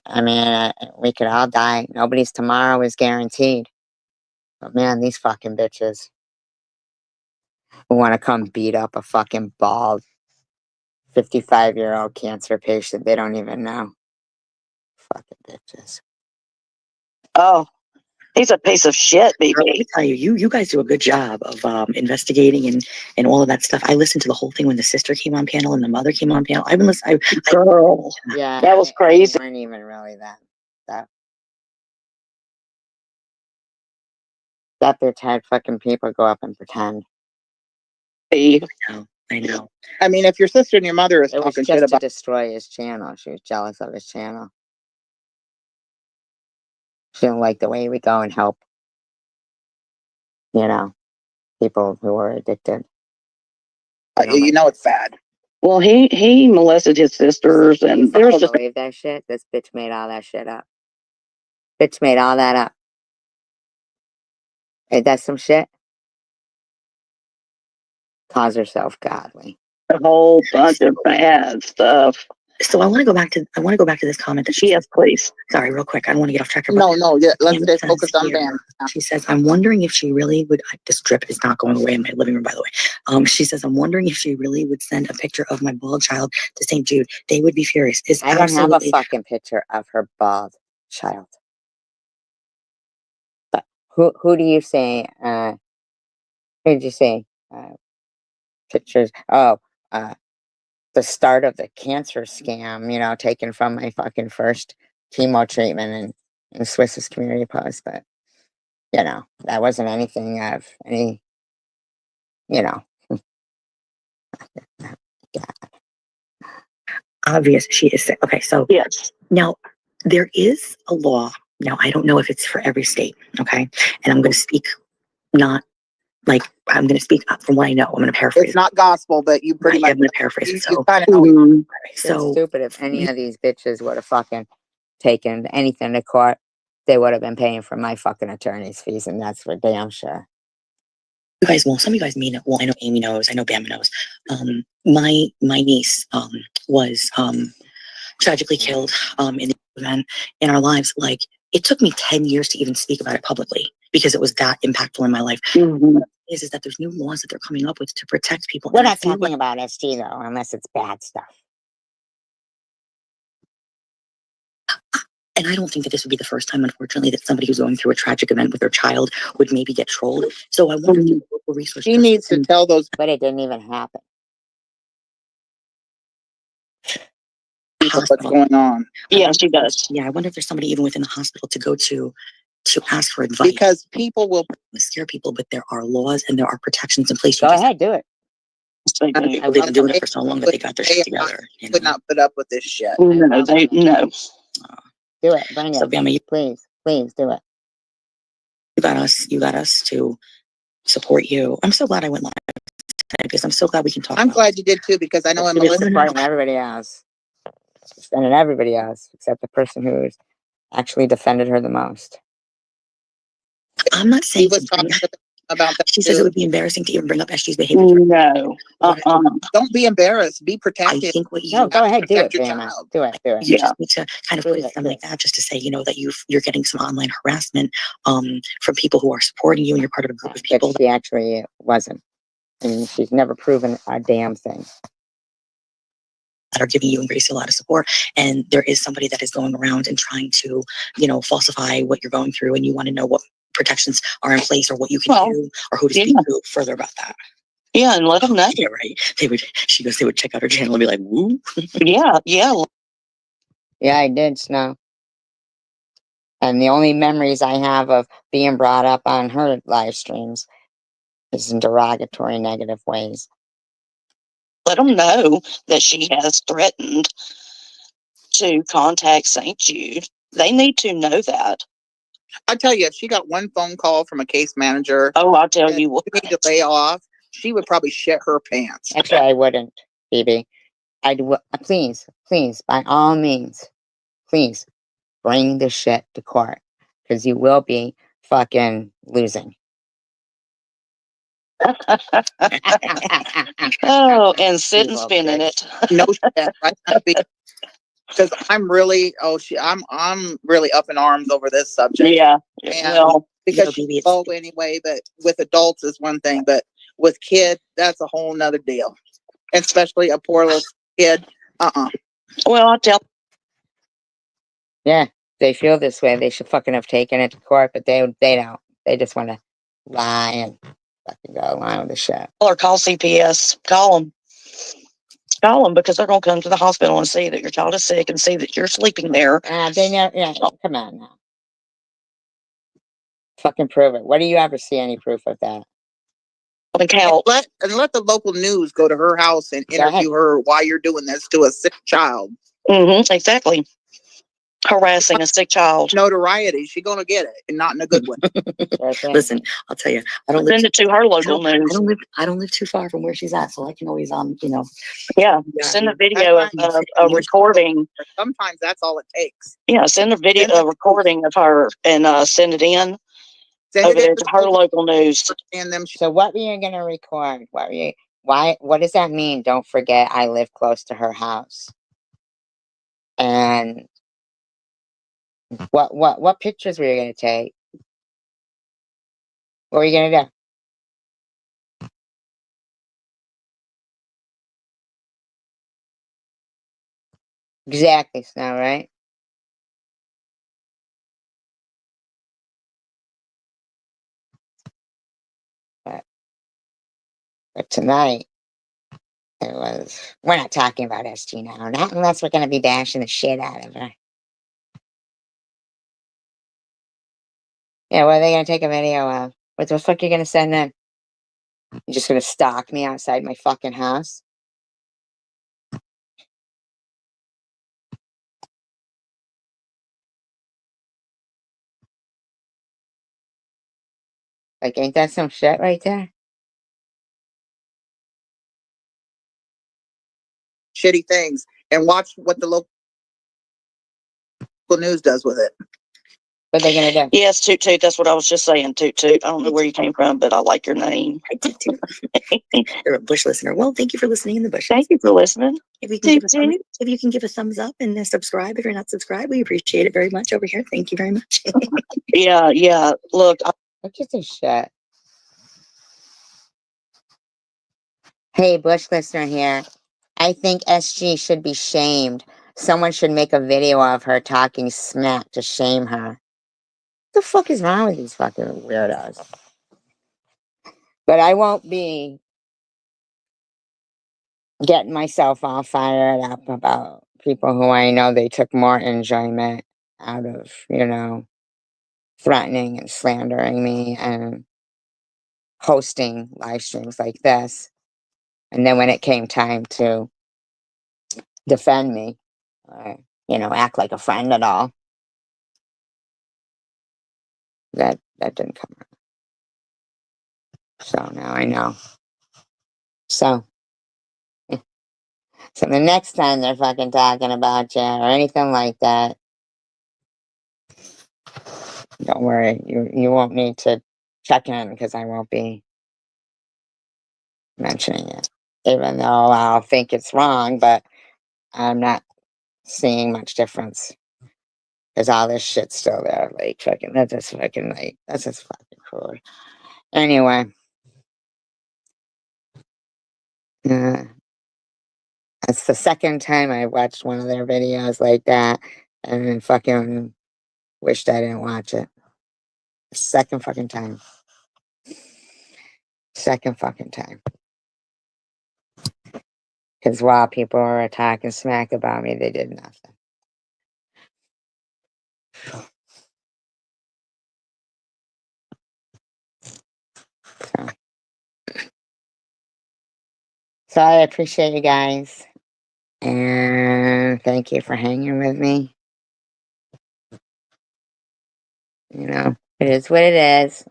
I mean, we could all die. Nobody's tomorrow is guaranteed. But man, these fucking bitches who want to come beat up a fucking bald 55-year-old cancer patient they don't even know. Fucking bitches. Oh, he's a piece of shit, Let BB. me tell you, you guys do a good job of investigating and all of that stuff. I listened to the whole thing when the sister came on panel and the mother came on panel. I've been listening. Girl. Yeah, That was crazy. They weren't even really that bitch had fucking people go up and pretend. I know. I mean, if your sister and your mother is It was talking just shit to about, destroy his channel. She was jealous of his channel. She didn't like the way we go and help, people who are addicted. it's bad. Well, he molested his sisters, and I there's don't just believe that shit. This bitch made all that shit up. Bitch made all that up. Ain't that some shit? Calls herself godly. a whole bunch of bad stuff. So I want to go back to this comment that she Yes, please. Sorry, real quick. I don't want to get off track. No, yeah, let's Kim stay says focused on here, Ben. She says, I'm wondering if she really would. This drip is not going away in my living room, by the way. She says, I'm wondering if she really would send a picture of my bald child to St. Jude. They would be furious. I don't have a fucking picture of her bald child. But who do you say? Who did you say? Pictures. Oh, the start of the cancer scam. Taken from my fucking first chemo treatment in Swiss's community post, but that wasn't anything of any. God. Obvious she is sick. Okay, so Yes. now there is a law. Now I don't know if it's for every state. Okay, and I'm going to speak I'm going to speak from what I know. I'm going to paraphrase. It's not gospel, but you pretty much. I'm going to paraphrase it. You So, kind of know. It's so stupid. If any of these bitches would have fucking taken anything to court, they would have been paying for my fucking attorney's fees, and that's for damn sure. you guys, some of you guys may know. Well, I know Amy knows. I know Bama knows. My niece was tragically killed in the event in our lives. Like, it took me 10 years to even speak about it publicly. because it was that impactful in my life. Mhm. Is that there's new laws that they're coming up with to protect people. We're and I not feel talking about ST though, unless it's bad stuff. And I don't think that this would be the first time, unfortunately, that somebody who's going through a tragic event with their child would maybe get trolled. So I wonder if the local resource She needs to tell those But it didn't even happen. people what's going on. Yeah, she does. Yeah, I wonder if there's somebody even within the hospital to go to ask for advice. Because people will Scare people, but there are laws and there are protections in place. Go ahead, do it. They do. They've been doing it for so long that they got their shit together. You would know? not put up with this shit. No, they no. Do it. Bring So, it. Bama, Please do it. you got us. You got us to support you. I'm so glad I went live today because I'm so glad we can talk. I'm about glad you did too, because I know She in was Melissa, supporting everybody else. Defending everybody else except the person who's actually defended her the most. I'm not she saying was talking about that she says it too. would be embarrassing to even bring up SG's behavior. No. Don't be embarrassed. Be I protected. think what you No, go ahead, do it, Protect your Bama. child. Do it. you Yeah. just need to kind of Do put it, it something do like that, just to say, you know, that you're getting some online harassment from people who are supporting you, and you're part of a group of people But she actually wasn't. And she's never proven a damn thing. that are giving you and Gracie a lot of support. And there is somebody that is going around and trying to, you know, falsify what you're going through, and you want to know what protections are in place or what you can do or who to speak to further about that. Yeah, and let them know. Yeah, right. She goes, they would check out her channel and be like, woo. Yeah. Yeah, I did, Snow. And the only memories I have of being brought up on her live streams is in derogatory, negative ways. Let them know that she has threatened to contact St. Jude. They need to know that. I tell you, if she got one phone call from a case manager, Oh, I'll tell and you what. you need to lay off, she would probably shit her pants. Actually, I wouldn't, Phoebe. Please, by all means, please bring the shit to court, because you will be fucking losing. Oh, and sit You and will, spin in bitch. it. No shit, right? Because I'm really, I'm really up in arms over this subject. Yeah. And Well, because she's low anyway, but with adults is one thing, but with kids, that's a whole nother deal. Especially a poor little kid. well, I'll tell. Yeah, they feel this way. They should fucking have taken it to court, but they don't. They just want to lie and fucking go along with the shit. Or call CPS. Call them. Call them, because they're going to come to the hospital and see that your child is sick and see that you're sleeping there. They never. Yeah, come on now. Fucking prove it. What do you ever see any proof of that? And count. And let the local news go to her house and Go ahead. interview her why you're doing this to a sick child. Exactly. Harassing a sick child. Notoriety, she's gonna get it, and not in a good way. Listen, I'll tell you, I don't live Send it to her local news. I don't live too far from where she's at, so I can always you know. Yeah. Send a video of a recording. Sometimes that's all it takes. Yeah, send a recording of her and send it in over there to her local news. And them. So what were you gonna record? What does that mean? Don't forget, I live close to her house. And what pictures were you gonna take? What were you gonna do? Exactly, Snow, right? But tonight, we're not talking about SG now, not unless we're going to be bashing the shit out of her. Yeah, what are they going to take a video of? What the fuck are you going to send them? You're just going to stalk me outside my fucking house? Like, ain't that some shit right there? Shitty things, and watch what the local news does with it. What are they gonna do? Yes, Toot Toot. That's what I was just saying, Toot Toot. I don't know where you came from, but I like your name. I did too. You're a Bush listener. Well, thank you for listening in the bush. Thank you for listening. If you can give a thumbs up and subscribe if you're not subscribed, we appreciate it very much over here. Thank you very much. Yeah. Look. Look at this shit. Hey, Bush listener here. I think SG should be shamed. Someone should make a video of her talking smack to shame her. What the fuck is wrong with these fucking weirdos? But I won't be getting myself all fired up about people who I know they took more enjoyment out of, threatening and slandering me and hosting live streams like this. And then when it came time to defend me, or, act like a friend at all, that didn't come out. So now I know. So, so the next time they're fucking talking about you or anything like that, don't worry. You won't need to check in because I won't be mentioning it. Even though I'll think it's wrong, but I'm not seeing much difference. Because all this shit's still there. Like, fucking, that's just fucking cool. Anyway. That's the second time I watched one of their videos like that and then fucking wished I didn't watch it. Second fucking time. Second fucking time. Because while people were talking smack about me, they did nothing. So I appreciate you guys. And thank you for hanging with me. It is what it is.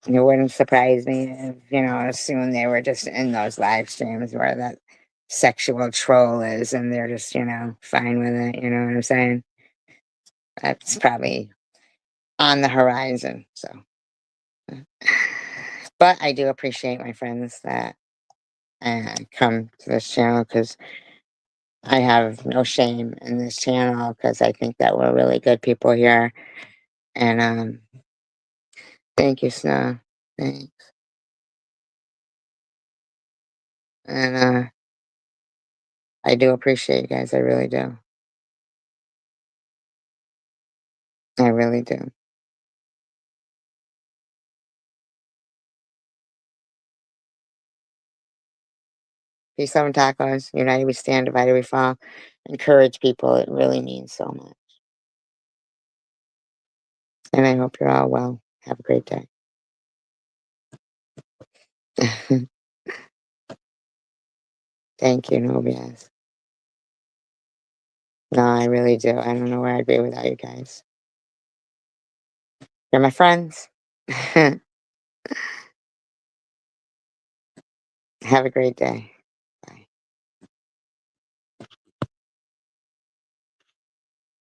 It wouldn't surprise me if, assume they were just in those live streams where that sexual troll is and they're just, fine with it. You know what I'm saying? That's probably on the horizon. So, but I do appreciate my friends that come to this channel because I have no shame in this channel because I think that we're really good people here. And thank you, Snow. Thanks. And I do appreciate you guys. I really do. I really do. Peace, love, and tacos. United we stand, divided we fall. Encourage people. It really means so much. And I hope you're all well. Have a great day. Thank you, Nobias. No, I really do. I don't know where I'd be without you guys. You're my friends. Have a great day.